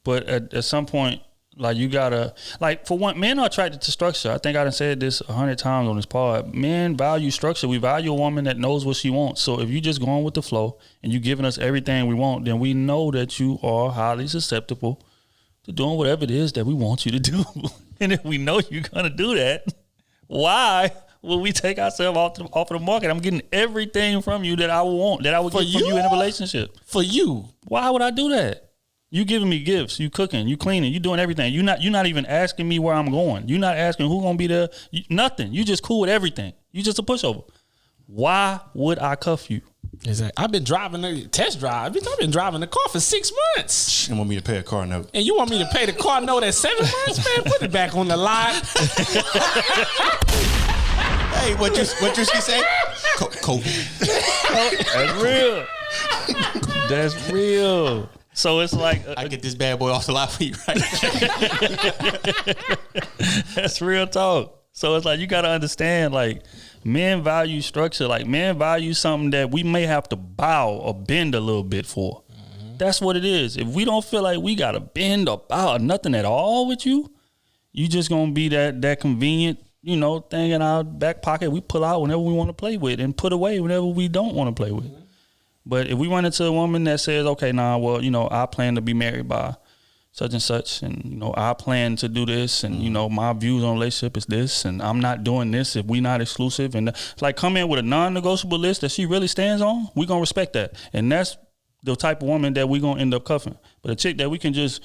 but at some point, like, you gotta, like, for one, men are attracted to structure. I think I done said this 100 times on this pod. Men value structure. We value a woman that knows what she wants. So if you just going with the flow and you giving us everything we want, then we know that you are highly susceptible to doing whatever it is that we want you to do. And if we know you're gonna do that, why will we take ourselves off of the market? I'm getting everything from you that I want, that I would get from you in a relationship. For you. Why would I do that? You giving me gifts, you cooking, you cleaning, you doing everything. You're not even asking me where I'm going. You're not asking who gonna be there. Nothing. You just cool with everything. You just a pushover. Why would I cuff you? Exactly. I've been driving a test drive. I've been driving the car for 6 months. You want me to pay a car note. And you want me to pay the car note at 7 months, man? Put it back on the lot. Hey, what you say? COVID. That's real. That's real. So it's like I get this bad boy off the lot for you, right? That's real talk. So it's like, you got to understand, like, men value structure. Like, men value something that we may have to bow or bend a little bit for. Mm-hmm. That's what it is. If we don't feel like we got to bend or bow or nothing at all with you, you just going to be that convenient, thing in our back pocket we pull out whenever we want to play with and put away whenever we don't want to play with. Mm-hmm. But if we run into a woman that says, okay, I plan to be married by such and such, and, I plan to do this, and, my views on relationship is this, and I'm not doing this if we not exclusive, and like, come in with a non-negotiable list that she really stands on, we gonna respect that. And that's the type of woman that we gonna end up cuffing. But a chick that we can just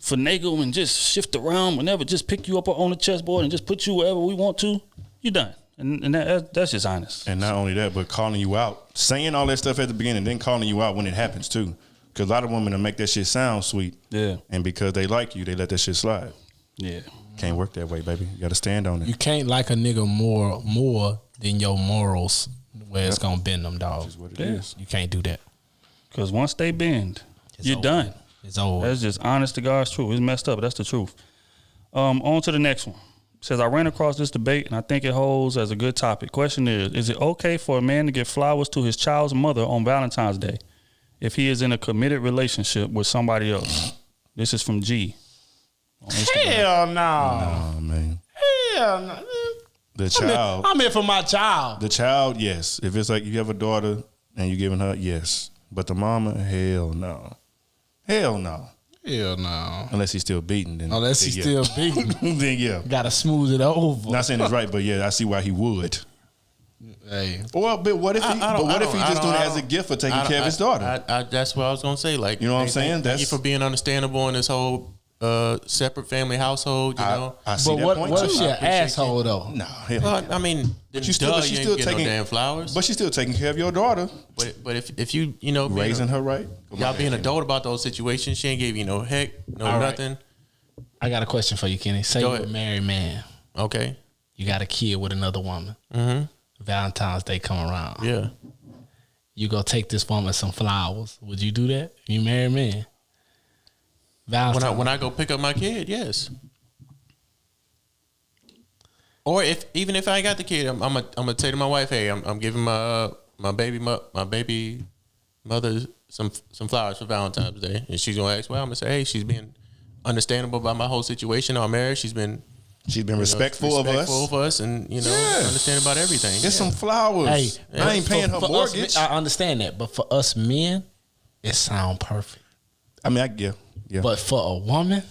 finagle and just shift around whenever, just pick you up on the chessboard and just put you wherever we want to, you done. And that's just honest. And not only that, but calling you out, saying all that stuff at the beginning, then calling you out when it happens too. Because a lot of women will make that shit sound sweet. Yeah. And because they like you, they let that shit slide. Yeah. Can't work that way, baby. You got to stand on it. You can't like a nigga more than your morals, where it's going to bend them, dog. That's what it is. You can't do that. Because once they bend, you're done. It's over. That's just honest to God's truth. It's messed up, but that's the truth. On to the next one. It says, I ran across this debate, and I think it holds as a good topic. Question is it okay for a man to give flowers to his child's mother on Valentine's Day if he is in a committed relationship with somebody else? This is from G. Hell no. No, man. Hell no. The child. I'm here for my child. The child, yes. If it's like you have a daughter and you're giving her, yes. But the mama, hell no. Hell no. Hell no. Unless he's still beating. Then, unless he's still beating. Then yeah. Gotta smooth it over. Not saying it's right, but yeah, I see why he would. Hey. Well, but what if he just doing it as a gift for taking care of his daughter? That's what I was gonna say. Like, you know what I'm saying? Thank you for being understandable in this whole separate family household. You know. I see but that what point what too. if she an asshole though? No. I mean, but she's still taking no damn flowers. But she's still taking care of your daughter. But if you raising her right, y'all being adult about those situations, she ain't gave you no heck, nothing. I got a question for you, Kenny. Say you're a married man. Okay. You got a kid with another woman. Mm-hmm. Valentine's Day come around. Yeah. You go take this woman some flowers. Would you do that? You married man. Valentine's. When I go pick up my kid, yes. Or even if I ain't got the kid, I'm gonna say to my wife, hey, I'm giving my baby mother some flowers for Valentine's Day, and she's gonna ask, well, I'm gonna say, hey, she's being understandable about my whole situation, our marriage. She's been respectful of us, and understand about everything. Get some flowers. Hey, I ain't paying her mortgage. I understand that, but for us men, it sound perfect. I mean, yeah. But for a woman,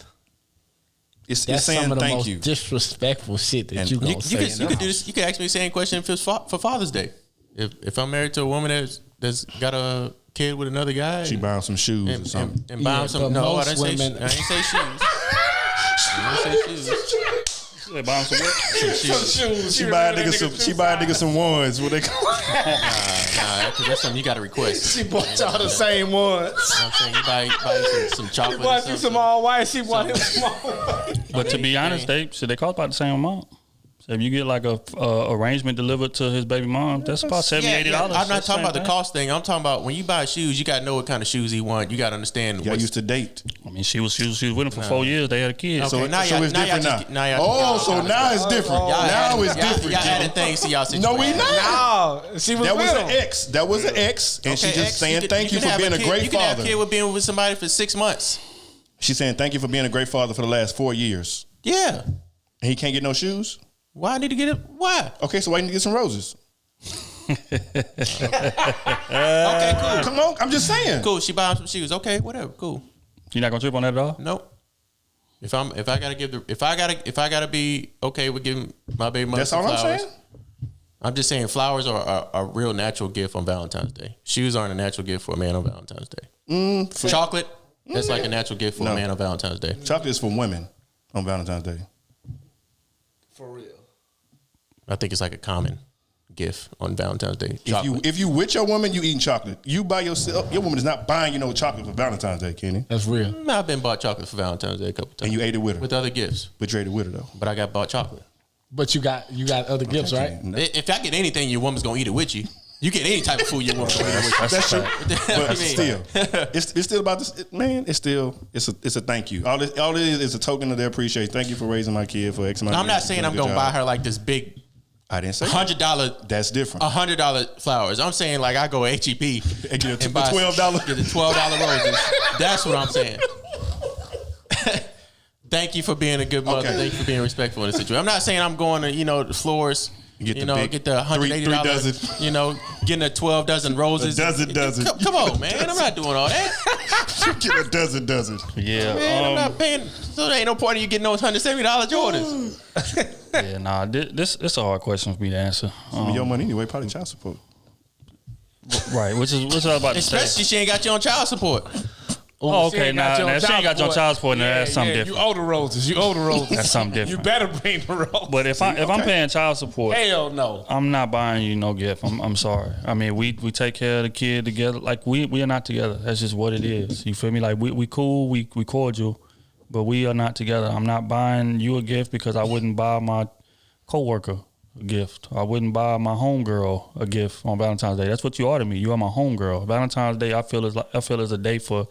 It's that's saying some of the thank most you. disrespectful shit that And you gonna You say. could do this. You could ask me the same question if it's for Father's Day. If I'm married to a woman that's got a kid with another guy, She buying some shoes or something. and buy him some. but No, I most didn't say. women- I didn't say shoes. I didn't say shoes. They buy him some what? Some shoes. She buy a nigga some ones. What they call Nah, because that's something you got to request. She bought y'all the same ones. I'm saying you buy some chocolate. Bought or you something. some all white. She bought him some all white. But to be honest, they cost about the same amount. So if you get like a arrangement delivered to his baby mom, that's about $70, $80. I'm not talking about the cost thing. I'm talking about when you buy shoes, you got to know what kind of shoes he want. You got to understand. y'all used to date. I mean, she was with him for 4 years. They had a kid. Okay. So, now so y'all- it's now different y'all now. just- now y'all- So now it's different. Now it's different. Y'all adding things to y'all situation. No, we not. No, she was That was with an him. ex. That was an ex, and she Okay, just X, saying thank you can for have being a kid- great You can have father. a kid with being with somebody for 6 months. She's saying thank you for being a great father for the last 4 years. Yeah. And he can't get no shoes. Why I need to get it? Why? Okay, so why you need to get some roses? Okay, cool. Come on, I'm just saying. Cool. She buy him some shoes. Okay, whatever. Cool. You're not gonna trip on that at all? Nope. If I gotta be okay with giving my baby mother That's some all I'm flowers. saying. I'm just saying flowers are a real natural gift on Valentine's Day. Shoes aren't a natural gift for a man on Valentine's Day. Chocolate, that's like a natural gift for No. a man on Valentine's Day. Chocolate is for women on Valentine's Day. For real. I think it's like a common gift on Valentine's Day. If you with your woman, you eating chocolate. You by yourself, your woman is not buying you no chocolate for Valentine's Day, Kenny. That's real. I've been bought chocolate for Valentine's Day a couple times. And you ate it with her. with other gifts, But you ate it with her though. but I got bought chocolate. But you got other gifts, right? If I get anything, your woman's gonna eat it with you. You get any type of food, your woman's gonna eat it with you. That's true. What But do you mean? still, it's still about this. Man, it's a thank you. All it is a token of their appreciation. Thank you for raising my kid for X amount. I'm not saying I'm gonna buy her like this big I didn't say $100. That's different. $100 flowers. I'm saying like I go HEB And get the buy $12. Get the $12 roses. That's what I'm saying. Thank you for being a good mother. Okay. Thank you for being respectful in the situation. I'm not saying I'm going to the floors. Get Get the big get the $180. three dozen. Getting a 12 dozen roses. A dozen. Come on, man. I'm not doing all that. Get a dozen. Yeah. Man, I'm not paying. So there ain't no point in you getting those $170 Jordans. Yeah, nah. This it's a hard question for me to answer. Your money anyway, probably child support. Right, which I was about to say. Especially she ain't got you on child support. Oh, okay, now she ain't got your child support, now that's something You different. owe the roses. That's something different. You better bring the roses. But if I'm paying child support, Hell no. I'm not buying you no gift. I'm sorry. I mean, we take care of the kid together. Like we are not together. That's just what it is. You feel me? Like we cool, we cordial, but we are not together. I'm not buying you a gift because I wouldn't buy my coworker a gift. I wouldn't buy my homegirl a gift on Valentine's Day. That's what you are to me. You are my homegirl. Valentine's Day, I feel is a day for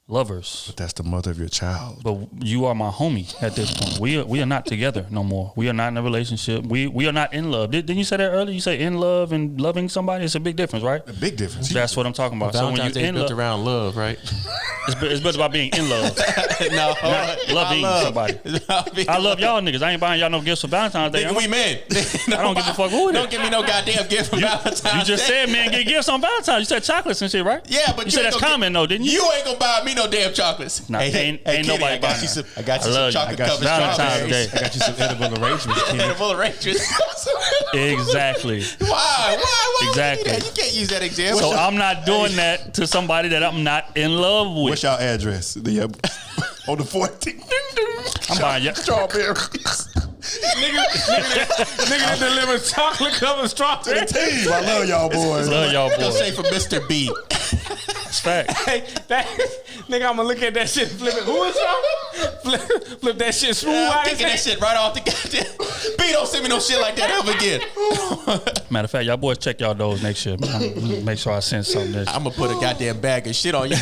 lovers. But that's the mother of your child. But you are my homie at this point. We are not together no more. We are not in a relationship. We are not in love. Didn't you say that earlier? You say in love and loving somebody. It's a big difference, right? A big difference. That's what I'm talking about. So when Valentine's you're Day in built love, around love, right? it's built about being in love, No, not loving somebody. I love y'all niggas. I ain't buying y'all no gifts for Valentine's Day. Nigga, we men. I don't give a fuck who it is. Don't give me no goddamn gift for Valentine's You just Day. said men get gifts on Valentine's. You said chocolates and shit, right? Yeah, but you said ain't that's gonna common though, didn't you? You ain't gonna buy me no damn chocolates. Nah, ain't Kitty, nobody I got buying you that. some. I got you I love some you. chocolate covered Valentine's Day. strawberries. I got you some edible arrangements. Edible arrangements. Exactly. Why? Exactly. You can't use that example. So I'm not doing that to somebody that I'm not in love with. What's your address? On the 14th. I'm buying you. Strawberries. Nigga that delivers chocolate covered strawberries. Team, I love y'all boys. Love y'all Go boys. say for Mr. B. It's fact. Hey, nigga, I'm gonna look at that shit and flip it. Who is that? Flip that shit smooth I'm out. kicking that shit right off the goddamn. B, don't send me no shit like that ever again. Matter of fact, y'all boys check y'all doors next year. Make sure I send something. I'm gonna put a goddamn bag of shit on you.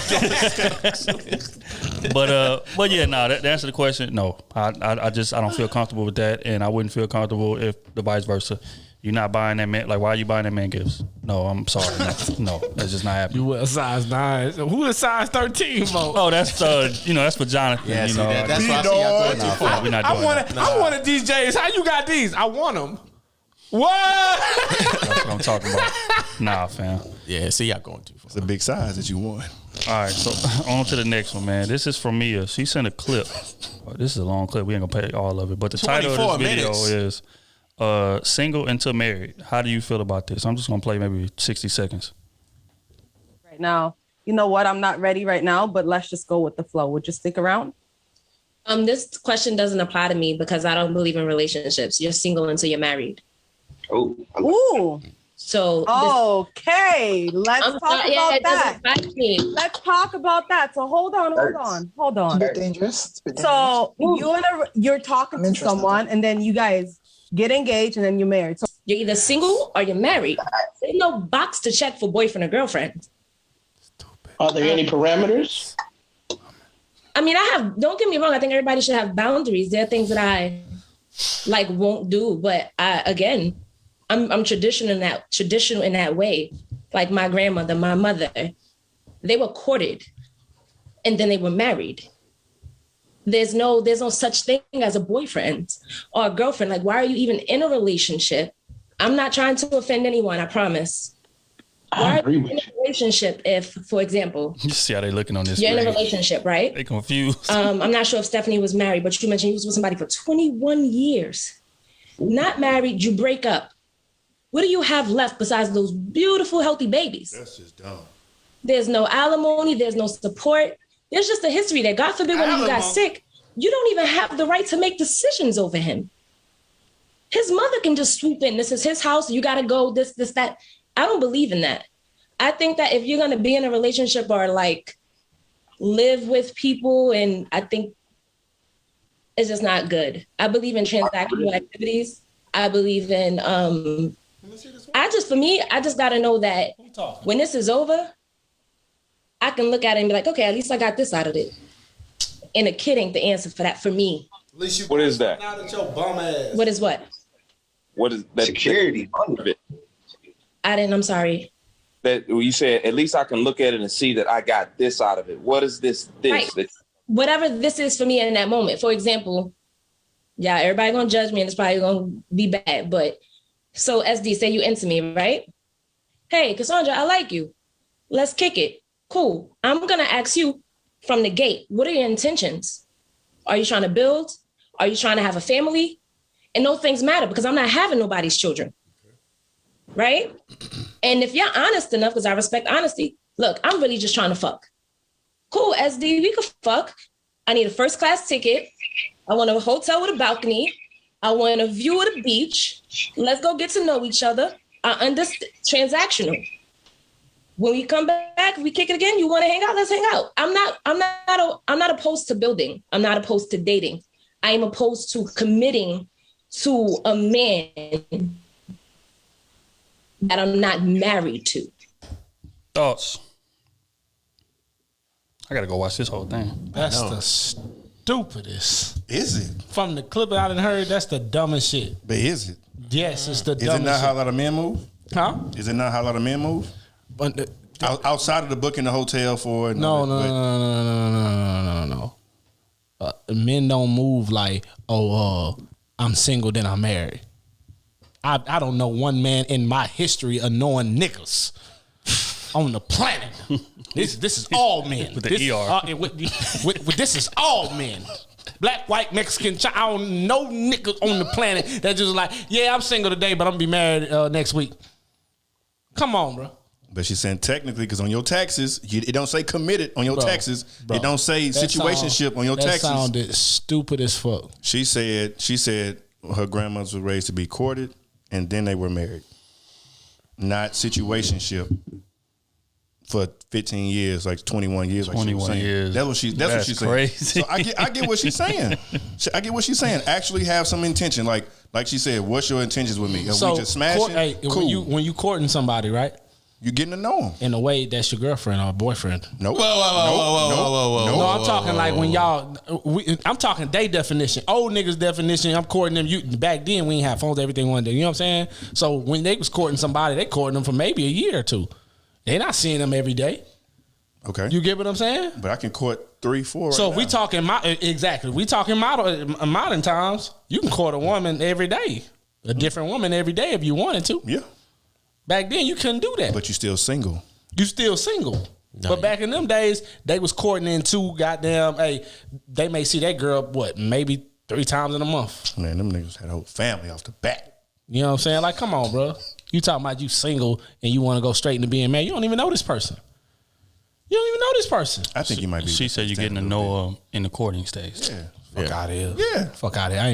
But yeah, no. To answer the question, no. I don't feel comfortable with that, and I wouldn't feel comfortable if the vice versa. You're not buying that man. Like, why are you buying that man gifts? No, I'm sorry. No, that's just not happening. You wear a size 9. Who is size 13, bro? Oh, that's that's for Jonathan. Yeah, you see, know, that's why I see y'all going too far. we're not doing that. I want a DJs. How you got these? I want them. What? That's what I'm talking about. Nah, fam. Yeah, see, y'all going too far. It's a big size that you want. All right, so on to the next one, man. This is from Mia. She sent a clip. This is a long clip. We ain't gonna play all of it, but the title of this video is "Single Until Married." How do you feel about this? I'm just gonna play maybe 60 seconds. Right now, you know what? I'm not ready right now, but let's just go with the flow. Would you stick around? This question doesn't apply to me because I don't believe in relationships. You're single until you're married. Oh. Ooh. So okay, let's talk about that. Let's talk about that. So hold on. It's a bit dangerous. So you're talking to someone, and then you guys get engaged, and then you're married. So you're either single or you're married. There's no box to check for boyfriend or girlfriend. Are there any parameters? I mean, don't get me wrong. I think everybody should have boundaries. There are things that I won't do, but I'm traditional in that way. Like my grandmother, my mother, they were courted and then they were married. There's no such thing as a boyfriend or a girlfriend. Like, why are you even in a relationship? I'm not trying to offend anyone, I promise. Why are you in a relationship if, for example, you see how they looking on this? You're in a relationship, right? They confused. I'm not sure if Stephanie was married, but you mentioned you was with somebody for 21 years. Not married, you break up. What do you have left besides those beautiful, healthy babies? That's just dumb. There's no alimony. There's no support. There's just a history that, God forbid, when he got sick, you don't even have the right to make decisions over him. His mother can just swoop in. This is his house. You got to go this, that. I don't believe in that. I think that if you're going to be in a relationship or live with people, and I think it's just not good. I believe in transactional activities. I believe in, I just got to know that when this is over, I can look at it and be like, okay, at least I got this out of it. And a kid ain't the answer for that for me. What is that? What is what? What is that? Security. I'm sorry. That you said, at least I can look at it and see that I got this out of it. What is this? Right. Whatever this is for me in that moment. For example, yeah, everybody gonna judge me and it's probably gonna be bad. But so SD, say you into me, right? Hey, Cassandra, I like you. Let's kick it. Cool. I'm gonna ask you from the gate, what are your intentions? Are you trying to build? Are you trying to have a family? And those things matter because I'm not having nobody's children. Right? And if you're honest enough, because I respect honesty, look, I'm really just trying to fuck. Cool, SD, we could fuck. I need a first class ticket. I want a hotel with a balcony. I want a view of the beach. Let's go get to know each other. I understand transactional. When we come back, we kick it again. You want to hang out? Let's hang out. I'm not opposed to building. I'm not opposed to dating. I am opposed to committing to a man that I'm not married to. Thoughts? I gotta go watch this whole thing. That's the stupidest. Is it? From the clip I done heard, that's the dumbest shit. But is it? Yes, it's the Is dumbest it not shit. how a lot of men move? Huh? Is it not how a lot of men move? But outside of the booking the hotel for it? No. Men don't move like, I'm single, then I'm married. I don't know one man in my history of knowing niggas on the planet. This is all men. With the this, ER. This is all men. Black, white, Mexican, I don't know niggas on the planet that just like, yeah, I'm single today, but I'm gonna be married next week. Come on, bro. But she's saying technically, because on your taxes, it don't say committed on your taxes. Bro, it don't say situationship on your taxes. That sounded stupid as fuck. She said her grandmothers were raised to be courted, and then they were married. Not situationship for 15 years, like 21 years. 21 years. That's what she's saying. Crazy. So I get what she's saying. I get what she's saying. Actually have some intention. Like she said, what's your intentions with me? Are we just smashing? Cool. When you courting somebody, right? You getting to know them. In a way that's your girlfriend or boyfriend. Nope. Whoa. No, I'm talking like when y'all, I'm talking they definition. Old niggas definition, I'm courting them. Back then, we ain't have phones, everything one day. You know what I'm saying? So when they was courting somebody, they courting them for maybe a year or two. They not seeing them every day. Okay. You get what I'm saying? But I can court 3, 4 So right if we now. talking, exactly. We talking modern times, you can court a woman every day. a different woman every day if you wanted to. Yeah. Back then, you couldn't do that. But you still single. You still single. But back in them days, they was courting into goddamn, hey, they may see that girl, maybe 3 times in a month. Man, them niggas had a whole family off the bat. You know what I'm saying? Like, come on, bro. You talking about you single and you want to go straight into being married. You don't even know this person. I think you might be. She said you're getting to know her in the courting stage. Yeah. Fuck out of here. Yeah. Fuck out of here. I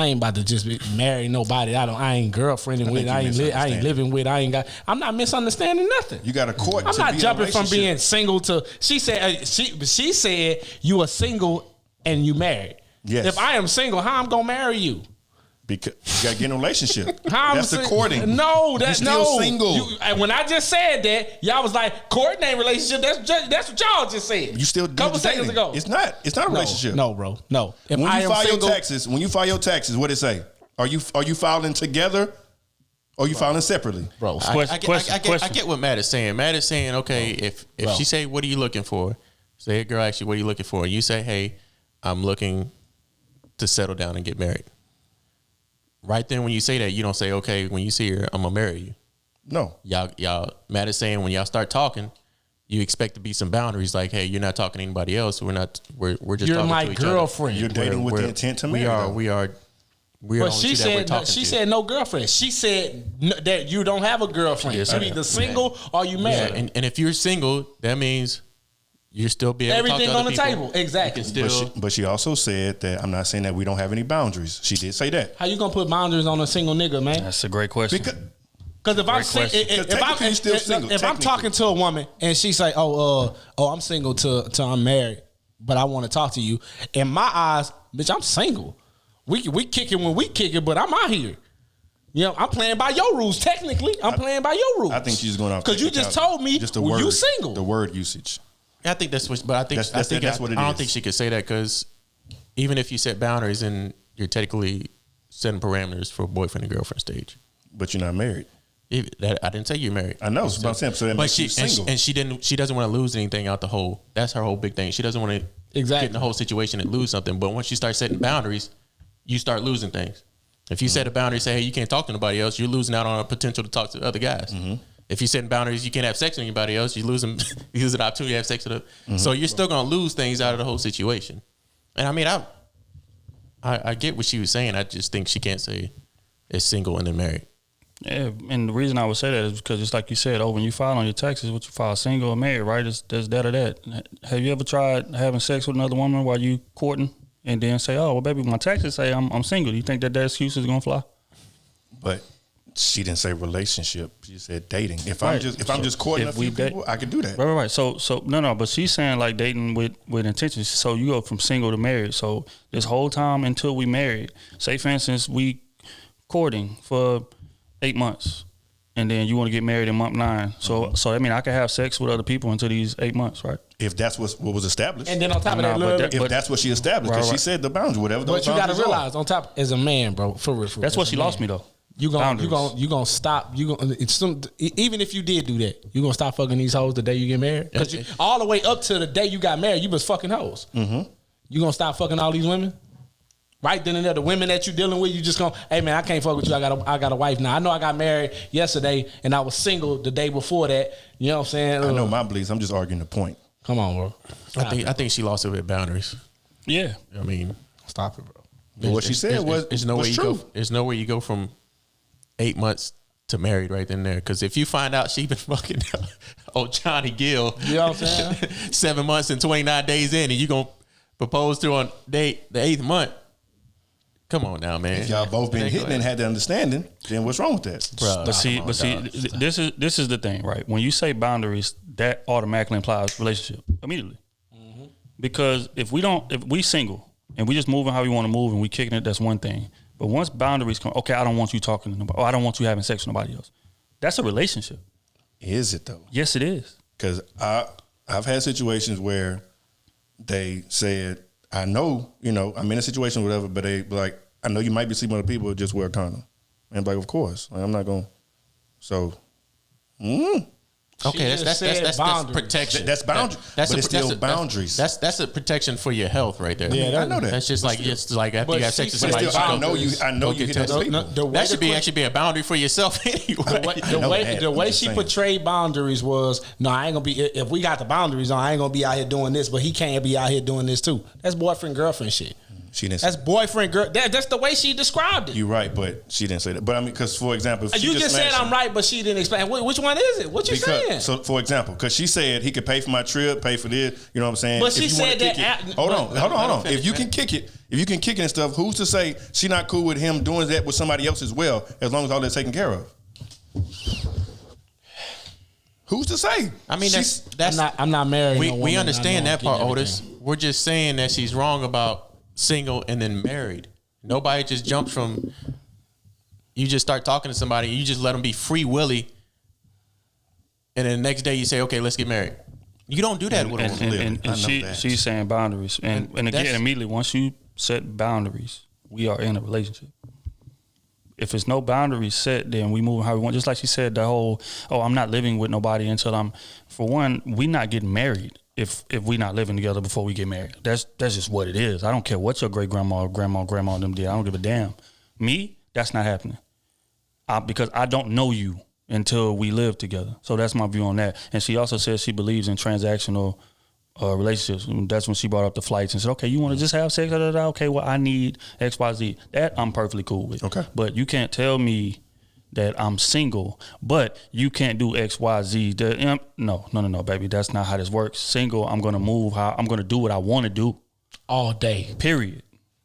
ain't about to just marry nobody. I ain't girlfriending with. I ain't living with. I'm not misunderstanding nothing. You got a court. I'm not jumping from being single to. She said you are single and you married. Yes. If I am single, how I'm gonna marry you? Because you got to get in a relationship. How That's the courting. No, You're still single. When I just said that, y'all was like, courting ain't relationship. That's what y'all just said. You still couple seconds ago. It's not a relationship. No, bro. No. When you file your taxes, what it say? Are you filing together or are you filing separately? Bro, I get what Matt is saying. Matt is saying, okay, if she say, what are you looking for? Say a girl asks you, what are you looking for? And you say, hey, I'm looking to settle down and get married. Right then when you say that, you don't say, okay, when you see her, I'm gonna marry you. No. Y'all Matt is saying when y'all start talking, you expect to be some boundaries like, hey, you're not talking to anybody else. We're just you're talking my to each girlfriend. You're dating with the intent to marry. We are but she said no girlfriend. She said that you don't have a girlfriend. You're either single or you married. Yeah, and if you're single, that means you're still be able everything to talk to on the people. table. Exactly. But she also said that I'm not saying that we don't have any boundaries. She did say that. How you gonna put boundaries on a single nigga, man? That's a great question. Because if I'm talking to a woman and she say, I'm single till I'm married, but I want to talk to you. In my eyes, bitch, I'm single. We kick it when we kick it, but I'm out here. You know, I'm playing by your rules. Technically, I'm playing by your rules. I think she's going off because you just told me you single. The word usage. I think that's what, but I think that's what it is. I don't think she could say that because even if you set boundaries, and you're technically setting parameters for boyfriend and girlfriend stage, but you're not married. I didn't say you're married. I know, but I'm saying, so that makes you single. And she doesn't want to lose anything out the whole. That's her whole big thing. She doesn't want to get in the whole situation and lose something. But once you start setting boundaries, you start losing things. If you set a boundary, say, hey, you can't talk to nobody else, you're losing out on a potential to talk to other guys. Mm-hmm. If you're setting boundaries, you can't have sex with anybody else, you're losing an opportunity to have sex with them. Mm-hmm. So you're still going to lose things out of the whole situation. And I mean, I get what she was saying. I just think she can't say it's single and then married. Yeah, and the reason I would say that is because it's like you said, when you file on your taxes, what you file, single or married, right? There's that or that. Have you ever tried having sex with another woman while you courting and then say, oh, well, baby, my taxes say I'm single. Do you think that excuse is going to fly? But she didn't say relationship. She said dating. If I'm just courting a few people, I could do that. Right. So no. But she's saying like dating with intentions. So you go from single to married. So this whole time until we married, say for instance we courting for 8 months, and then you want to get married in month 9. So I mean I can have sex with other people until these 8 months, right? If that's what was established. And then on top of that, if that's what she established, because she said the boundary, whatever. But you got to realize, on top, as a man, bro, for real. That's what she lost me though. You gonna stop. Even if you did do that, you gonna stop fucking these hoes the day you get married. Because all the way up to the day you got married, you was fucking hoes. Mm-hmm. You gonna stop fucking all these women? Right then and there, the women that you dealing with, you just gonna, hey man, I can't fuck with you. I got a wife now. I know I got married yesterday and I was single the day before that. You know what I'm saying? I know my beliefs. I'm just arguing the point. Come on, bro. I think she lost it with boundaries. Yeah. I mean, stop it, bro. But what she said was true. There's no way you go from 8 months to married right then and there. Because if you find out she been fucking old Johnny Gill, you know what I'm saying? 7 months and 29 days in, and you gonna propose to her on the 8th month. Come on now, man. If y'all both been hitting and had the understanding, then what's wrong with that? Bruh, this is the thing, right? When you say boundaries, that automatically implies relationship immediately. Mm-hmm. Because if we single and we just moving how we want to move and we kicking it, that's one thing. But once boundaries come, okay, I don't want you talking to nobody, or I don't want you having sex with nobody else. That's a relationship. Is it though? Yes, it is. Because I've had situations where they said, I know, I'm in a situation or whatever, but they like, I know you might be sleeping with other people, just wear a condom. And I'm like, of course. I'm not going to. So, Okay, that's protection. That's boundary. But it's still boundaries. That's a protection for your health right there. Yeah, I know that. That's just like after you have sex with somebody. I know you hit those people. That should actually be a boundary for yourself anyway. The way she portrayed boundaries was, no, I ain't gonna be. If we got the boundaries on, I ain't gonna be out here doing this, but he can't be out here doing this too. That's boyfriend girlfriend shit. She didn't. That's boyfriend girl. That's the way she described it. You're right, but she didn't say that. But I mean, because for example, if you just said I'm right, but she didn't explain. Which one is it? What you saying? So for example, because she said he could pay for my trip, pay for this. You know what I'm saying? But she said that. Hold on. If you can kick it, and stuff, who's to say she not cool with him doing that with somebody else as well? As long as all that's taken care of. Who's to say? I mean, I'm not married. We understand that part, Otis. We're just saying that she's wrong about single and then married. Nobody just jumps from. You just start talking to somebody, you just let them be free willy, and then the next day you say, "Okay, let's get married." You don't do that with a woman. And she's saying boundaries, and again, immediately once you set boundaries, we are in a relationship. If it's no boundaries set, then we move how we want. Just like she said, the whole, I'm not living with nobody until I'm. For one, we not getting married if we not living together before we get married. That's just what it is. I don't care what your great grandma, grandma them did. I don't give a damn. Me, that's not happening. Because I don't know you until we live together. So that's my view on that. And she also says she believes in transactional relationships. And that's when she brought up the flights and said, okay, you want to just have sex? Okay, well, I need X, Y, Z. That I'm perfectly cool with. Okay. But you can't tell me that I'm single, but you can't do X, Y, Z. No, baby. That's not how this works. Single, I'm going to move I'm going to do what I want to do. All day. Period.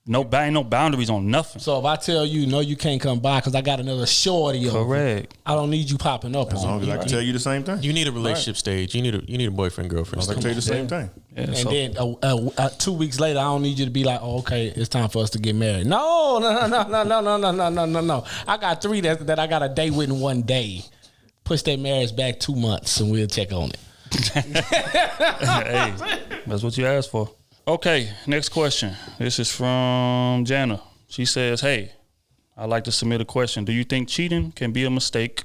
No boundaries on nothing. So if I tell you, no, you can't come by because I got another shorty. Correct. I don't need you popping up. As long as I can tell you the same thing. You need a relationship stage. You need a boyfriend, girlfriend. I can tell you the same thing. Yeah, and then 2 weeks later, I don't need you to be like, oh, okay, it's time for us to get married. No. I got 3 that I got a date with in one day. Push that marriage back 2 months and we'll check on it. Hey, that's what you asked for. Okay, next question. This is from Jana. She says, hey, I'd like to submit a question. Do you think cheating can be a mistake?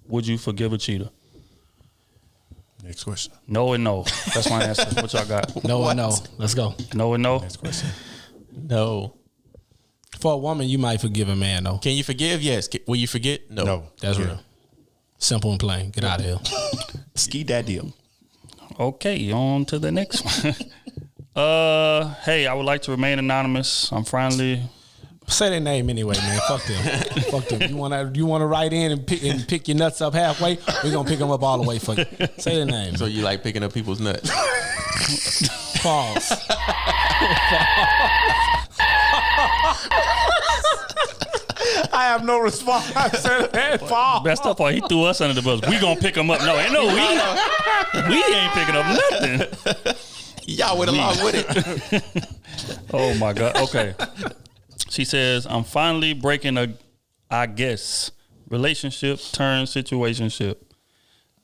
Would you forgive a cheater? Next question. No and no. That's my answer. What y'all got? No and no. Let's go. No and no? Next question. No. For a woman, you might forgive a man, though. Can you forgive? Yes. Will you forget? No. No. That's real. Simple and plain. Get out of here. Ski that deal. Okay, on to the next one. Hey, I would like to remain anonymous. I'm finally. Say their name anyway, man. Fuck them. Fuck them. You wanna write in and pick your nuts up halfway? We're gonna pick them up all the way for you. Say their name. So you like picking up people's nuts? Pause. I have no response. I said that. Pause. Best of all, he threw us under the bus. We gonna pick him up. No, we ain't picking up nothing. Y'all went along with it. Oh my God. Okay. She says, I'm finally breaking I guess, relationship turn situationship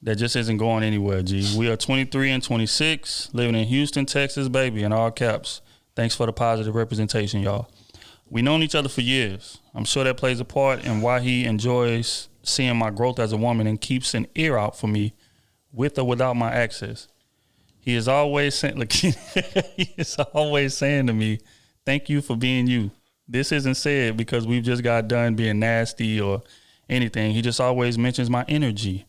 that just isn't going anywhere, G. We are 23 and 26, living in Houston, Texas, baby, in all caps. Thanks for the positive representation, y'all. We known each other for years. I'm sure that plays a part in why he enjoys seeing my growth as a woman and keeps an ear out for me with or without my access. He is always saying, to me, thank you for being you. This isn't said because we've just got done being nasty or anything. He just always mentions my energy.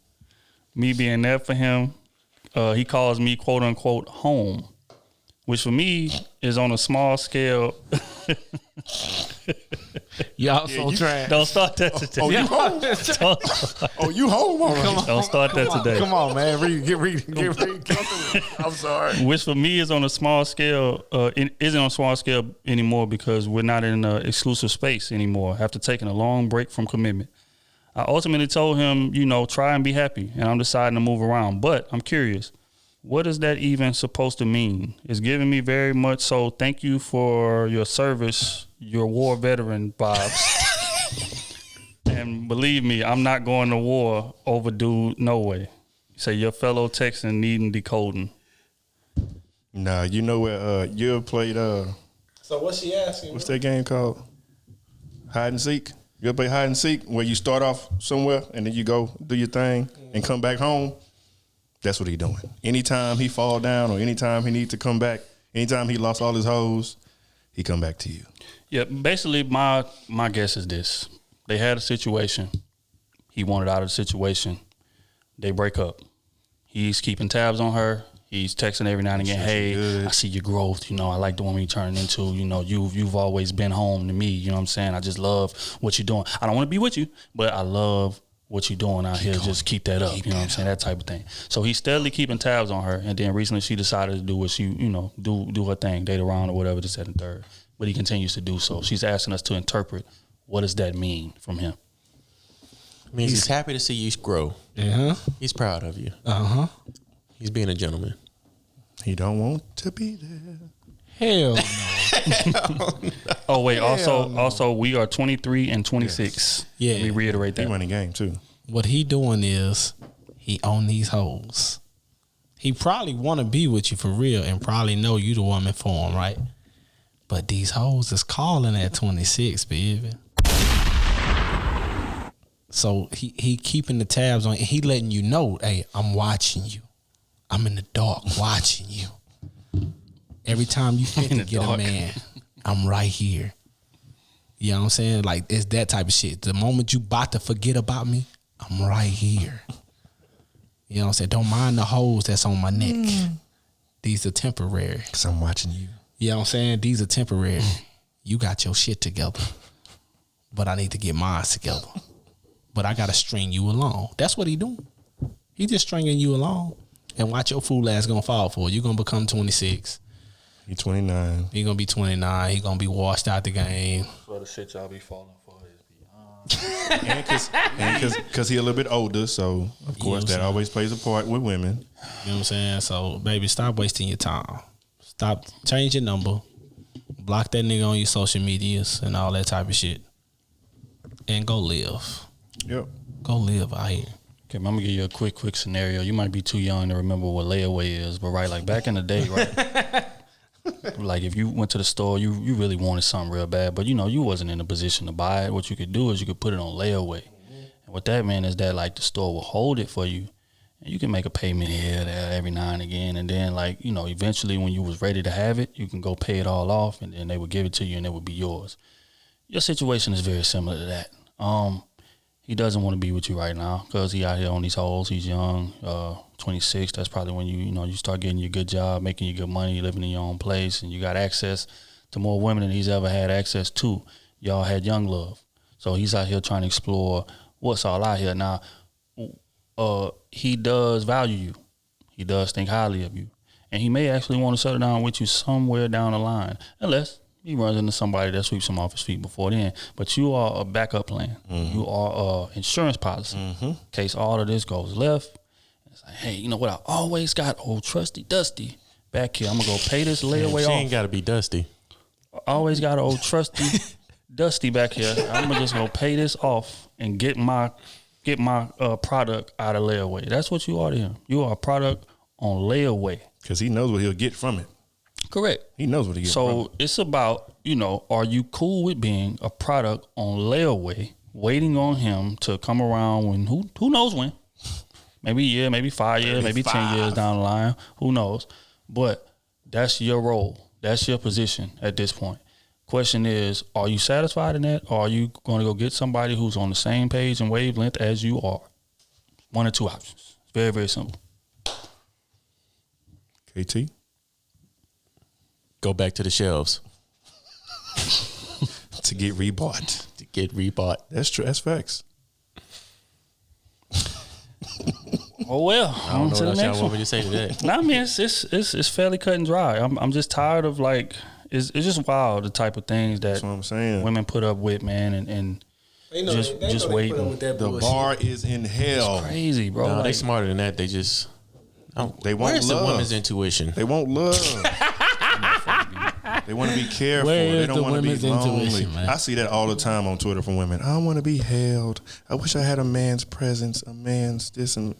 Me being there for him. He calls me, quote unquote, home, which for me is on a small scale. Y'all so trash. Don't start that today. Oh, you home? You home? Don't start that today. Come on, man. Read. I'm sorry. Which for me is on a small scale. It isn't on a small scale anymore because we're not in an exclusive space anymore after taking a long break from commitment. I ultimately told him, try and be happy, and I'm deciding to move around. But I'm curious, what is that even supposed to mean? It's giving me very much so thank you for your service, your war veteran vibes. And believe me, I'm not going to war over dude, no way. Say your fellow Texan needing decoding. Nah, you know where you ever played So what's she asking? What's that game called? Hide and seek? You ever play hide and seek where you start off somewhere and then you go do your thing and come back home? That's what he doing. Anytime he fall down or anytime he need to come back, anytime he lost all his hoes, he come back to you. Yeah, basically my guess is this. They had a situation. He wanted out of the situation. They break up. He's keeping tabs on her. He's texting every now and again, hey, I see your growth. You know, I like the woman you turn into. You know, you've always been home to me. You know what I'm saying? I just love what you're doing. I don't want to be with you, but I love what you're doing out here. Just keep that up. You know what I'm saying? That type of thing. So he's steadily keeping tabs on her. And then recently she decided to do what she, you know, do her thing, date around or whatever, this, that, and third. But he continues to do so. She's asking us to interpret what does that mean from him. It means he's happy to see you grow. Uh-huh. He's proud of you. Uh-huh. He's being a gentleman. He don't want to be there. Hell no. Oh wait, also we are 23 and 26. Yeah. Let me reiterate that. He running game too. What he doing is he own these hoes. He probably want to be with you for real and probably know you the woman for him, right? But these hoes is calling at 26, baby. So he keeping the tabs on. He letting you know, hey, I'm watching you. I'm in the dark watching you. Every time you think to get a man, I'm right here. You know what I'm saying? Like, it's that type of shit. The moment you about to forget about me, I'm right here. You know what I'm saying? Don't mind the hoes that's on my neck. These are temporary. Because I'm watching you. You know what I'm saying? These are temporary. You got your shit together. But I need to get mine together. But I got to string you along. That's what he doing. He just stringing you along. And watch your fool ass gonna fall for it. You're gonna become 26. He 29. He gonna be 29. He gonna be washed out the game. So the shit y'all be falling for is beyond. And because he a little bit older, so of course that always plays a part with women. You know what I'm saying? So baby, stop wasting your time. Stop. Change your number. Block that nigga on your social medias and all that type of shit. And go live. Yep. Go live out here. Okay, I'm gonna give you a quick scenario. You might be too young to remember what layaway is, but right, like back in the day, right? Like if you went to the store, you really wanted something real bad, but you know you wasn't in a position to buy it. What you could do is you could put it on layaway, and what that meant is that like the store will hold it for you, and you can make a payment here, there, every now and again, and then like you know eventually when you was ready to have it, you can go pay it all off, and then they would give it to you, and it would be yours. Your situation is very similar to that. He doesn't want to be with you right now because he out here on these hoes. He's young, 26. That's probably when you start getting your good job, making your good money, living in your own place, and you got access to more women than he's ever had access to. Y'all had young love. So he's out here trying to explore what's all out here. Now, he does value you. He does think highly of you. And he may actually want to settle down with you somewhere down the line, unless he runs into somebody that sweeps him off his feet before then. But you are a backup plan. Mm-hmm. You are an insurance policy. Mm-hmm. In case all of this goes left. It's like, hey, you know what? I always got old trusty Dusty back here. I'm going to go pay this layaway off. She ain't got to be Dusty. I always got old trusty Dusty back here. I'm going to just go pay this off and get my product out of layaway. That's what you are to him. You are a product on layaway. Because he knows what he'll get from it. Correct. He knows what he gets. So it's about, are you cool with being a product on layaway, waiting on him to come around when who knows when? Maybe a year, maybe 5 years, maybe 10 years down the line. Who knows? But that's your role. That's your position at this point. Question is, are you satisfied in that, or are you going to go get somebody who's on the same page and wavelength as you are? One or two options. It's very, very simple. KT? Go back to the shelves. To get rebought. To get rebought. That's true. That's facts. Oh well, I don't know what y'all want me to say to that. Nah, I mean it's fairly cut and dry. I'm just tired of like it's just wild the type of things that That's what I'm saying. women put up with, man, and just waiting. The bar is in hell. It's crazy, bro. No, like, they smarter than that. They just they want where's love. the woman's intuition? They want love. They want to be careful. Where They is don't the want to be women's lonely. intuition, man? I see that all the time on Twitter from women. I want to be held. I wish I had a man's presence, a man's this and.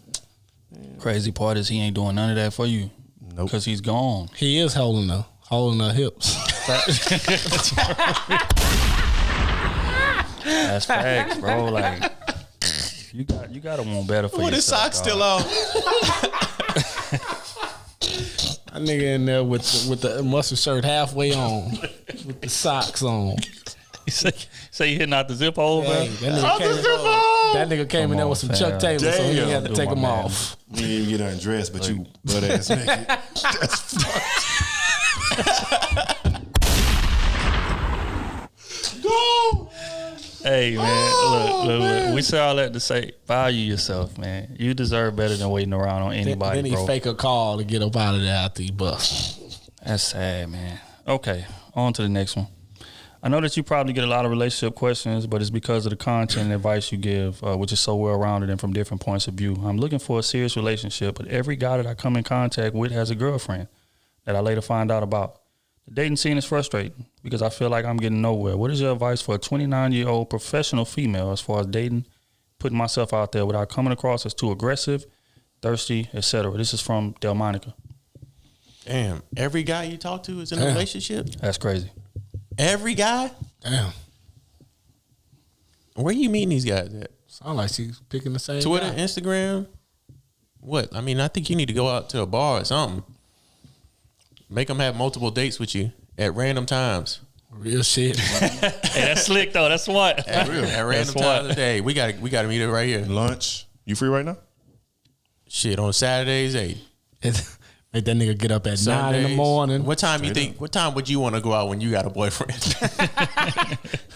Crazy part is he ain't doing none of that for you. Nope. Because he's gone. He is holding her hips. That's facts, bro. Like you gotta want better for yourself. His socks still on. A nigga in there with the mustard shirt halfway on, with the socks on. You say you hitting out the zip hole, man? That nigga came in there with some Chuck Taylors, so he had to take them off. You didn't even get undressed, but you butt ass naked. That's fucked. Go! Hey, man, look. We say all that to say, value yourself, man. You deserve better than waiting around on anybody, then he fake a call to get up out of there after he bust. That's sad, man. Okay, on to the next one. I know that you probably get a lot of relationship questions, but it's because of the content and advice you give, which is so well-rounded and from different points of view. I'm looking for a serious relationship, but every guy that I come in contact with has a girlfriend that I later find out about. The dating scene is frustrating because I feel like I'm getting nowhere. What is your advice for a 29-year-old professional female as far as dating, putting myself out there without coming across as too aggressive, thirsty, etc.? This is from Delmonica. Damn, every guy you talk to is in a relationship? That's crazy. Every guy? Damn. Where you meeting these guys at? Sound like she's picking the same Twitter, guy. Instagram? What? I mean, I think you need to go out to a bar or something. Make them have multiple dates with you at random times. Real shit. Hey, that's slick though. That's what. At random times of the day. We got to meet it right here. Lunch. You free right now? Shit, on Saturdays, 8. Make that nigga get up at Sundays. 9 in the morning. What time you think? What time would you want to go out when you got a boyfriend?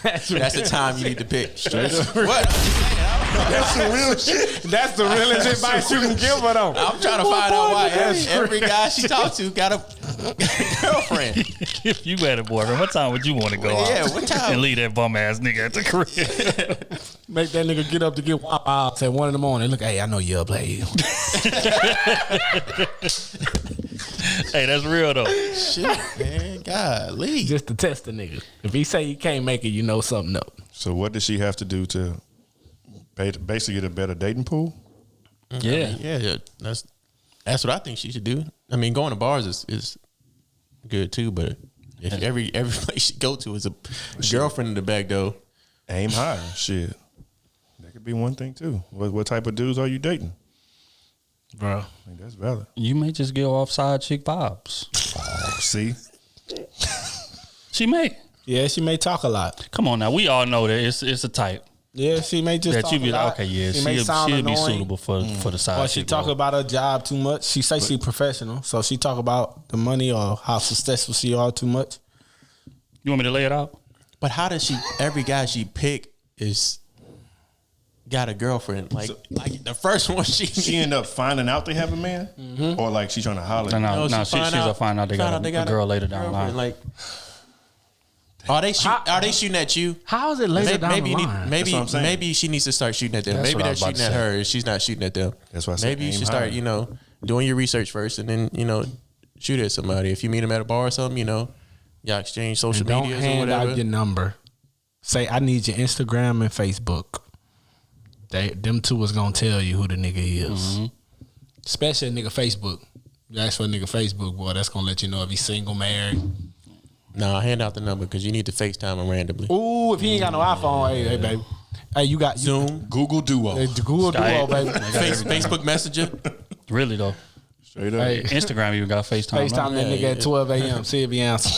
That's the time you need to pick. What? That's the real shit. That's the realest advice you can give her, though. I'm trying to find out why every guy she talked to got a girlfriend. If you had a boyfriend, what time would you want to go out? Yeah, what time? And leave that bum ass nigga at the crib. Make that nigga get up to get out at 1 in the morning. Look, hey, I know you're a player. Hey, that's real though. Shit, man. Golly. Just to test the nigga. If he say he can't make it, you know something up. So what does she have to do to basically get a better dating pool? Yeah. Yeah. That's what I think she should do. I mean, going to bars is good too, but if every place you go to is a girlfriend in the back door. Aim higher. Shit. That could be one thing too. What type of dudes are you dating? Bro. I think that's valid. You may just give off side chick vibes. Oh, see? She may. Yeah, she may talk a lot. Come on now. We all know that it's a type. Yeah, she may just That talk you be a lot. like, okay, yeah, She may sound she'll be annoying. suitable for the side Or she chick talk role. about her job too much. She say she professional, so she talk about the money or how successful she are too much. You want me to lay it out? But how does she? Every guy she pick is got a girlfriend. Like the first one She end up finding out they have a man, or like she's trying to holler. No, she's gonna find out they got a girl later down the line. Like, are they shooting at you? How is it later down the line? Maybe she needs to start shooting at them. That's Maybe what I they're was about shooting to at say. her. She's not shooting at them. That's why I said maybe you aim should start, higher. doing your research first, and then shoot at somebody. If you meet them at a bar or something, y'all exchange social Don't medias or hand whatever. out your number. Say, I need your Instagram and Facebook. Them two is gonna tell you who the nigga is. Mm-hmm. Especially a nigga Facebook. You ask for a nigga Facebook, boy, that's gonna let you know if he's single, married. No, hand out the number because you need to FaceTime him randomly. Ooh, if he ain't got no iPhone, hey baby. Hey, you got Zoom, Google Duo. Google Duo, baby. Facebook Messenger. Really though. Straight up. Hey, Instagram even got FaceTime. FaceTime that nigga at 12 a.m. See if he answers.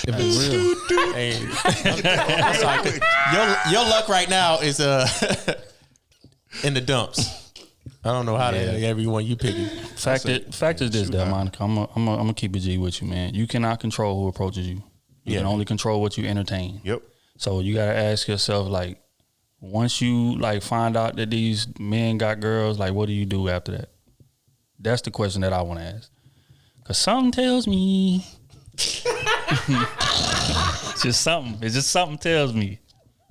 If it's real. Hey, I'm sorry, 'cause your luck right now is in the dumps. I don't know how everyone you picking. Fact is this, Delmonica. I'm gonna keep it G with you, man. You cannot control who approaches you. You can only control what you entertain. Yep. So you gotta ask yourself, like, once you find out that these men got girls, like, what do you do after that? That's the question that I want to ask. Cause something tells me, it's just something tells me.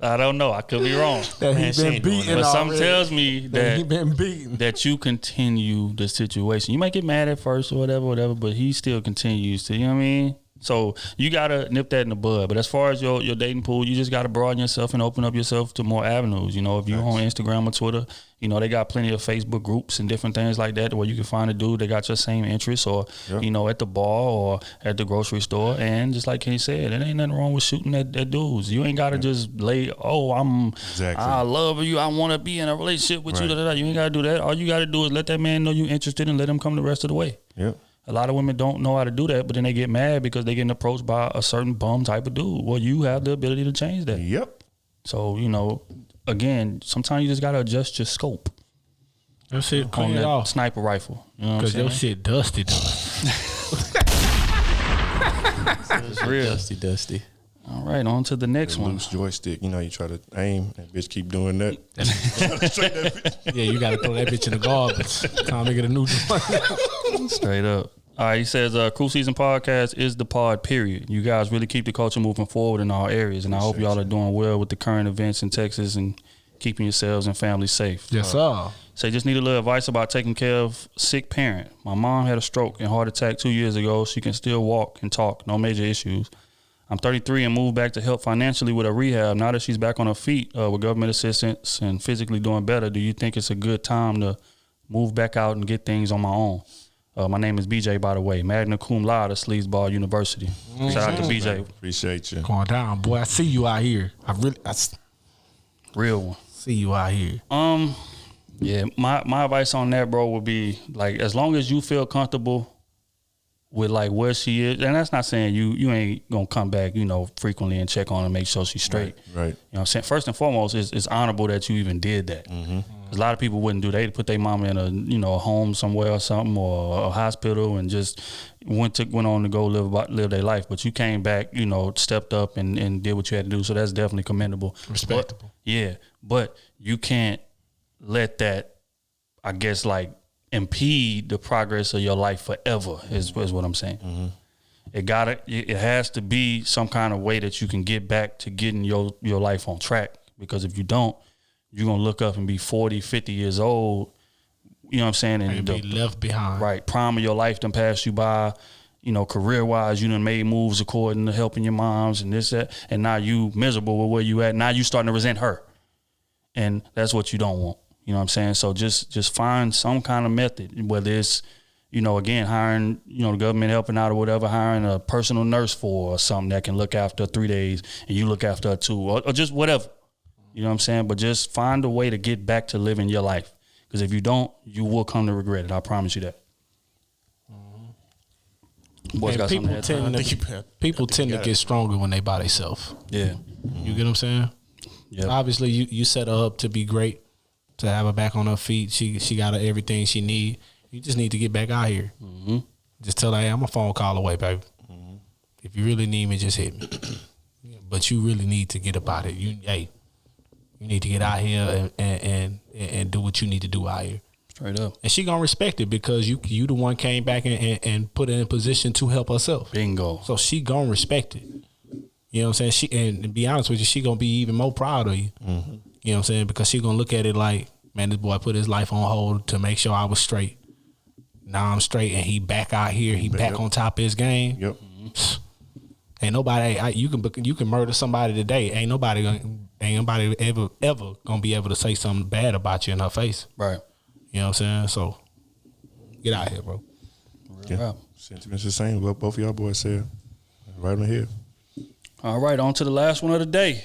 I don't know. I could be wrong. That he been beaten But something already. tells me that he been beaten. that you continue the situation. You might get mad at first or whatever, but he still continues to, you know what I mean? So you gotta nip that in the bud. But as far as your dating pool, you just gotta broaden yourself and open up yourself to more avenues. You know, if you're on Instagram or Twitter, you know, they got plenty of Facebook groups and different things like that where you can find a dude that got your same interests, or you know, at the bar or at the grocery store. And just like Kenny said, it ain't nothing wrong with shooting at dudes. You ain't gotta just lay, I love you, I wanna be in a relationship with you. You ain't gotta do that. All you gotta do is let that man know you interested and let him come the rest of the way. Yep. A lot of women don't know how to do that, but then they get mad because they getting approached by a certain bum type of dude. Well, you have the ability to change that. Yep. So, you know, again, sometimes you just got to adjust your scope. That shit on clean it that off. sniper rifle. You know what I'm Because saying? your shit dusty, though. It's real. Dusty. All right, on to the next one. Loose joystick. You know, you try to aim, and bitch keep doing that. Yeah, you got to throw that bitch in the garbage. Time to get a new one. Straight up. All right, he says, Crew Season Podcast is the pod, period. You guys really keep the culture moving forward in all areas, and I hope y'all are doing well with the current events in Texas and keeping yourselves and families safe. Yes, sir. So just need a little advice about taking care of sick parent. My mom had a stroke and heart attack 2 years ago. She can still walk and talk, no major issues. I'm 33 and moved back to help financially with her rehab. Now that she's back on her feet with government assistance and physically doing better, do you think it's a good time to move back out and get things on my own? My name is BJ, by the way. Magna cum laude, Sleazeball University. Shout out to BJ. Appreciate you. Going down, boy. I see you out here. Real one. See you out here. Yeah, my advice on that, bro, would be like, as long as you feel comfortable with like where she is, and that's not saying you ain't gonna come back, you know, frequently and check on her and make sure she's straight. Right. You know what I'm saying? First and foremost, it's honorable that you even did that. Mm-hmm. A lot of people wouldn't do that. They'd put their mama in a home somewhere or something, or a hospital, and just went on to go live their life. But you came back, you know, stepped up and did what you had to do. So that's definitely commendable. Respectable. But you can't let that, I guess, like, impede the progress of your life forever is what I'm saying. Mm-hmm. It has to be some kind of way that you can get back to getting your life on track, because if you don't, you're going to look up and be 40, 50 years old, you know what I'm saying? And be left behind. Right. Prime of your life done passed you by, you know, career-wise, you done made moves according to helping your moms and this, that, and now you miserable with where you at. Now you starting to resent her. And that's what you don't want. You know what I'm saying? So just find some kind of method, whether it's, you know, again, hiring, you know, the government helping out or whatever, hiring a personal nurse or something that can look after 3 days and you look after her 2, or just whatever. You know what I'm saying? But just find a way to get back to living your life. Because if you don't, you will come to regret it. I promise you that. Boys got people something to tend to get stronger when they by themselves. Yeah. You get what I'm saying? Yeah. Obviously, you set her up to be great, to have her back on her feet. She got everything she need. You just need to get back out here. Mm-hmm. Just tell her, hey, I'm a phone call away, baby. Mm-hmm. If you really need me, just hit me. But you really need to get up out here. You need to get out here and do what you need to do out here. Straight up. And she gonna respect it because you the one came back and put her in a position to help herself. Bingo. So she gonna respect it. You know what I'm saying? And to be honest with you, she gonna be even more proud of you. Mm-hmm. You know what I'm saying? Because she gonna look at it like, man, this boy put his life on hold to make sure I was straight. Now I'm straight, and he back out here. He back on top of his game. Yep. Ain't nobody. You can murder somebody today. Ain't nobody ever gonna be able to say something bad about you in her face. Right. You know what I'm saying? So get out here, bro. Yeah. Sentiments the same. What both of y'all boys said. Right on here. All right, on to the last one of the day.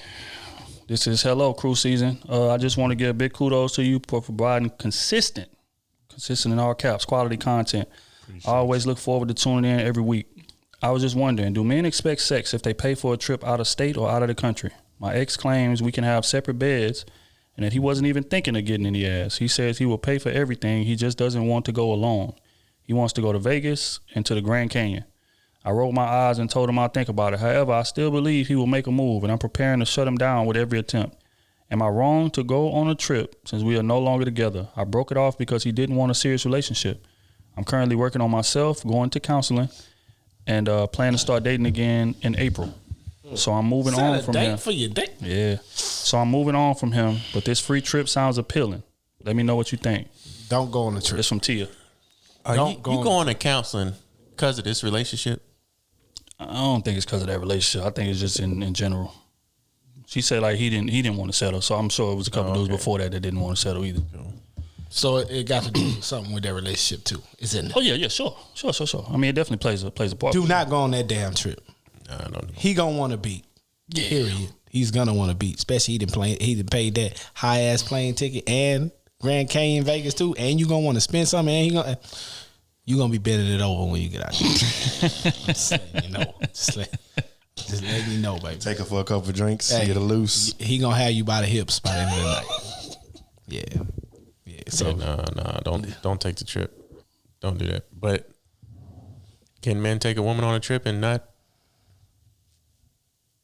This is Hello Crew Season. I just want to give a big kudos to you for providing consistent in all caps, quality content. I always look forward to tuning in every week. I was just wondering, do men expect sex if they pay for a trip out of state or out of the country? My ex claims we can have separate beds and that he wasn't even thinking of getting any ass. He says he will pay for everything. He just doesn't want to go alone. He wants to go to Vegas and to the Grand Canyon. I rolled my eyes and told him I'll think about it. However, I still believe he will make a move, and I'm preparing to shut him down with every attempt. Am I wrong to go on a trip since we are no longer together? I broke it off because he didn't want a serious relationship. I'm currently working on myself, going to counseling, and plan to start dating again in April. So I'm moving on from him. For your date? Yeah. So I'm moving on from him, but this free trip sounds appealing. Let me know what you think. Don't go on the trip. It's from Tia. You going to counseling because of this relationship? I don't think it's because of that relationship. I think it's just in general. She said like he didn't want to settle, so I'm sure it was a couple dudes before that didn't want to settle either. So it got to do with something with their relationship too, isn't it? Oh yeah, sure. I mean, it definitely plays a part. Do not go on that damn trip. Nah, I don't know. He gonna want to beat. Yeah. Period. He's gonna want to beat. Especially he done paid that high ass plane ticket and Grand Canyon Vegas too, and you gonna want to spend something, and you gonna be bending it over when you get out there. Just letting you know. Just let me know, baby. Take her for a couple of drinks, get her loose. He gonna have you by the hips by the end of the night. Yeah. So no, don't take the trip. Don't do that. But can men take a woman on a trip and not?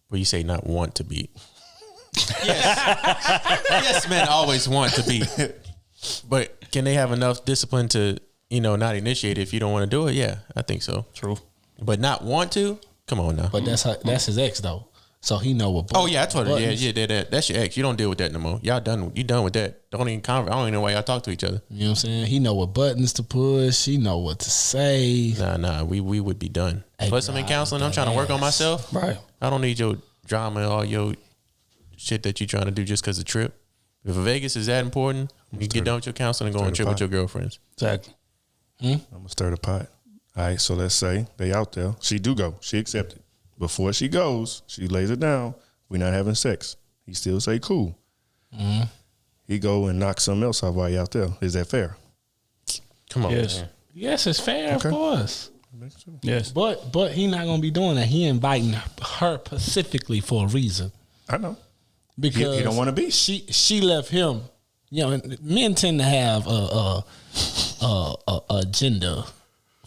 Well, you say not want to beat. Yes, men always want to beat. But can they have enough discipline to, not initiate it if you don't want to do it? Yeah, I think so. True. But not want to? Come on now. But that's his ex though. So he know what. Oh yeah, I told her. Yeah. That's your ex. You don't deal with that no more. Y'all done. You done with that. Don't even. I don't even know why y'all talk to each other. You know what I'm saying? He know what buttons to push. He know what to say. Nah. We would be done. Hey, plus, I'm in counseling. I'm trying to work on myself. Right. I don't need your drama and all your shit that you trying to do just because of the trip. If Vegas is that important, you get done with your counseling and go on a trip with your girlfriends. Exactly. I'm gonna stir the pot. All right. So let's say they out there. She do go. She accepted. Before she goes, she lays it down. We're not having sex. He still say cool. Mm-hmm. He go and knock something else off while you out there. Is that fair? Come on. Yes. Man. Yes, it's fair, Okay. of course. Yes. But he not gonna be doing that. He inviting her specifically for a reason. I know. Because he don't want to be. She left him. Men tend to have a agenda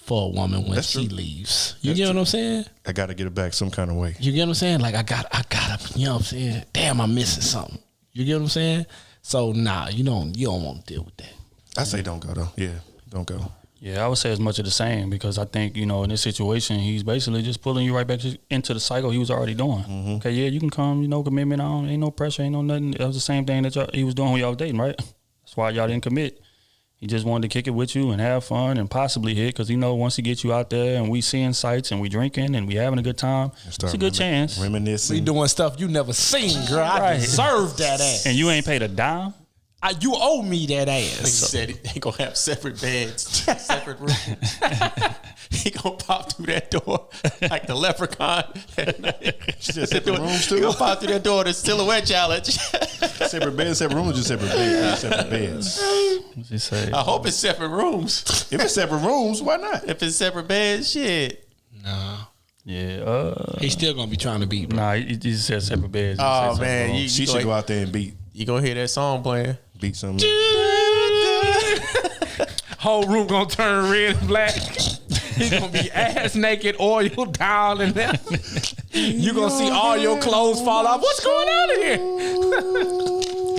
for a woman when That's she true. leaves. You get what I'm saying? I got to get it back some kind of way. You get what I'm saying? Like I gotta, you know what I'm saying? Damn, I'm missing something. You get what I'm saying? So nah, you don't want to deal with that. I say don't go though. Yeah, don't go. Yeah, I would say as much of the same because I think, in this situation, he's basically just pulling you right back into the cycle he was already doing. Mm-hmm. Okay, yeah, you can come, commitment on, ain't no pressure, ain't no nothing. That was the same thing that he was doing when y'all was dating, right? That's why y'all didn't commit. He just wanted to kick it with you and have fun and possibly hit because once he gets you out there and we seeing sights and we drinking and we having a good time, it's a good chance. Reminiscing. We doing stuff you never seen, girl. I Right. deserve that ass. And you ain't paid a dime? You owe me that He ass. said they gonna have separate beds, separate rooms. He gonna pop through that door like the leprechaun. She said separate rooms too. He gonna pop through that door. The silhouette challenge. Separate beds, separate rooms, or just separate beds? Separate beds. What's he say? I hope it's separate rooms. If it's separate rooms, why not? If it's separate beds, shit. Nah. Yeah. He's still gonna be trying to beat, bro. Nah, he just said separate beds. Oh man, She should go out there and beat gonna hear that song playing. some. Whole room gonna turn red and black. He gonna be ass naked, oil down, and then you gonna see all your clothes fall off. What's going on in here?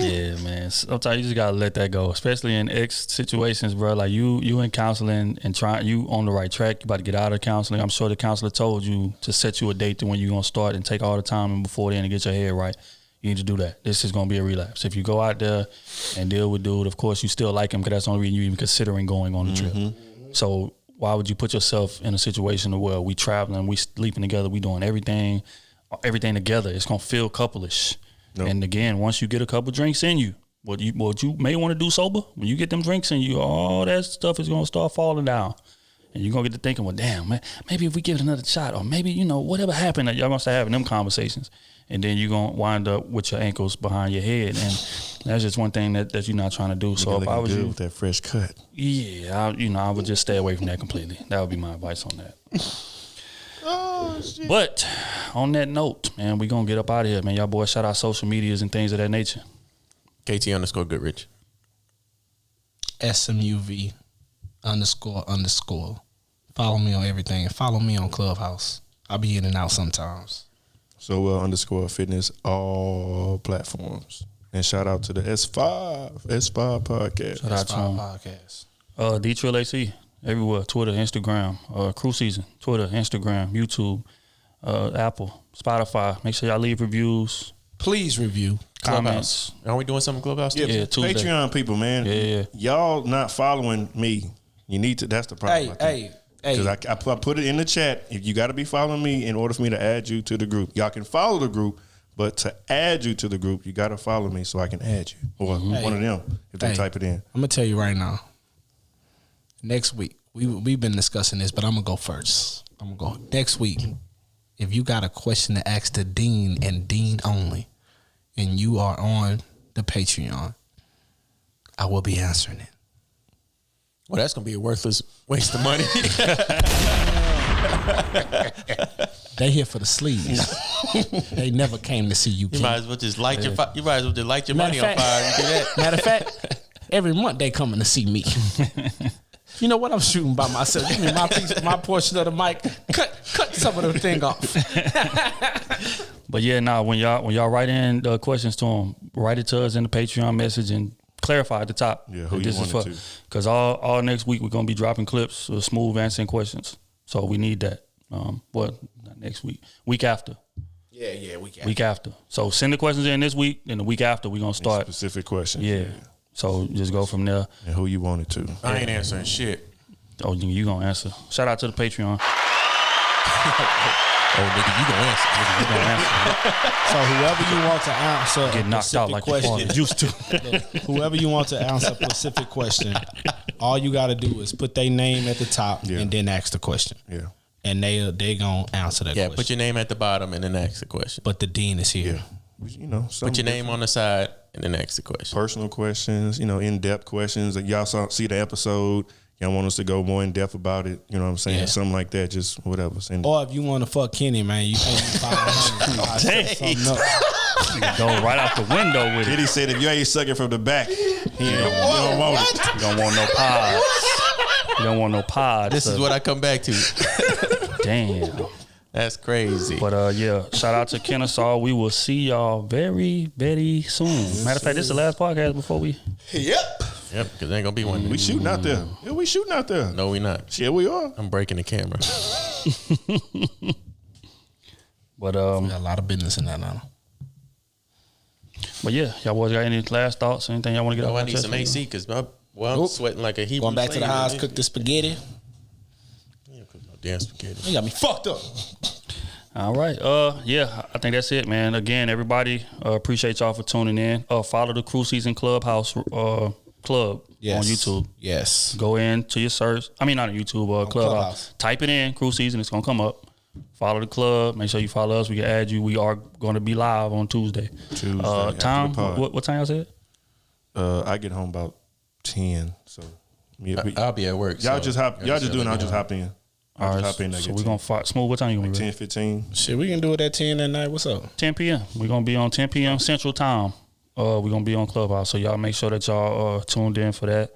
Yeah, man. Sometimes you just gotta let that go, especially in ex situations, bro. Like you in counseling and you on the right track. You about to get out of counseling. I'm sure the counselor told you to set you a date to when you gonna start and take all the time and before then to get your head right. You need to do that. This is gonna be a relapse. If you go out there and deal with dude, of course you still like him because that's the only reason you even considering going on the trip. So why would you put yourself in a situation where we traveling, we sleeping together, we doing everything together? It's gonna feel couple-ish. Nope. And again, once you get a couple drinks in you, what you may want to do sober, when you get them drinks in you, all that stuff is gonna start falling down. And you're gonna get to thinking, well, damn, man, maybe if we give it another shot, or maybe, whatever happened, that y'all gonna start having them conversations. And then you're gonna wind up with your ankles behind your head. And that's just one thing that you're not trying to do. So if I was you, with that fresh cut. Yeah, I would just stay away from that completely. That would be my advice on that. Oh, shit. But on that note, man, we gonna get up out of here, man. Y'all boys shout out social medias and things of that nature. KT_Goodrich. SMUV__. Follow me on everything. And follow me on Clubhouse. I'll be in and out sometimes. So _fitness, all platforms. And shout out to the S5 podcast. Shout out to S5 him. podcast. D-Trill-AC, everywhere. Twitter, Instagram, Krew Season, Twitter, Instagram, YouTube, Apple, Spotify. Make sure y'all leave reviews. Please review. Comments. Are we doing something Clubhouse? Yeah, Tuesday. Patreon people, man. Yeah. Y'all not following me. You need to. That's the problem. Hey, Because I put it in the chat. You got to be following me in order for me to add you to the group. Y'all can follow the group, but to add you to the group, you got to follow me so I can add you. Or one of them, if they type it in. I'm going to tell you right now. Next week, we've been discussing this, but I'm going to go first. I'm going to go. Next week, if you got a question to ask the Dean and Dean only, and you are on the Patreon, I will be answering it. Well, that's going to be a worthless waste of money. They here for the sleeves. They never came to see you. You might as well just light your you might as well just light your money on fire. You do that. Matter of fact, every month they coming to see me. You know what? I'm shooting by myself. Give me my piece, my portion of the mic. Cut some of the thing off. But yeah, when y'all write in the questions to them, write it to us in the Patreon message and clarify at the top. Yeah, who you want to. Because all next week we're gonna be dropping clips of Smooth answering questions. So we need that. Not next week. Week after. Yeah, week after. So send the questions in this week, and the week after we're gonna start specific questions. Yeah. So just go from there. And who you want it to. I ain't answering shit. Oh, you gonna answer. Shout out to the Patreon. Oh, nigga, you gonna answer. So whoever you want to answer get knocked out like question, used to. Whoever you want to answer a specific question, all you got to do is put their name at the top and then ask the question. Yeah. And they gonna answer that question. Yeah, put your name at the bottom and then ask the question. But the dean is here. You know, put your name on the side and then ask the question. Personal questions, in-depth questions. Like y'all see the episode, y'all want us to go more in-depth about it. You know what I'm saying? Yeah. Something like that, just whatever. Send it. Or if you want to fuck Kenny, man, you pay me $500. Go right out the window with it. Kitty said if you ain't sucking from the back, you don't want it. You don't want no pods. You don't want no pods. This is what I come back to. Damn. That's crazy. But yeah, shout out to Kennesaw. We will see y'all very, very soon. Matter of fact, this is the last podcast before we. Yep, because there ain't gonna be one. We shooting out there. Yeah, we shooting out there. No, we not. Yeah, we are. I'm breaking the camera. But we got a lot of business in that now. But yeah, y'all boys got any last thoughts? Anything y'all want to get off? I need some AC because I'm sweating like a Hebrew. Going back to the house, cook the spaghetti. Damn spaghetti. You got me fucked up. All right. Yeah, I think that's it, man. Again, everybody, appreciate y'all for tuning in. Follow the Krew Season Clubhouse Club on YouTube. Yes. Go in to your search. I mean, not on YouTube, Clubhouse. Type it in, Krew Season. It's going to come up. Follow the club. Make sure you follow us. We can add you. We are going to be live on Tuesday. Time? What time y'all said? I get home about 10. So I'll be at work. Y'all just hop. Y'all just doing. I'll just hop in. All right, so we're going to fight. Smooth, what time you going to be? 10, 15. Shit, we can do it at 10 at night. What's up? 10 p.m. We're going to be on 10 p.m. Central Time. We're going to be on Clubhouse. So y'all make sure that y'all tuned in for that.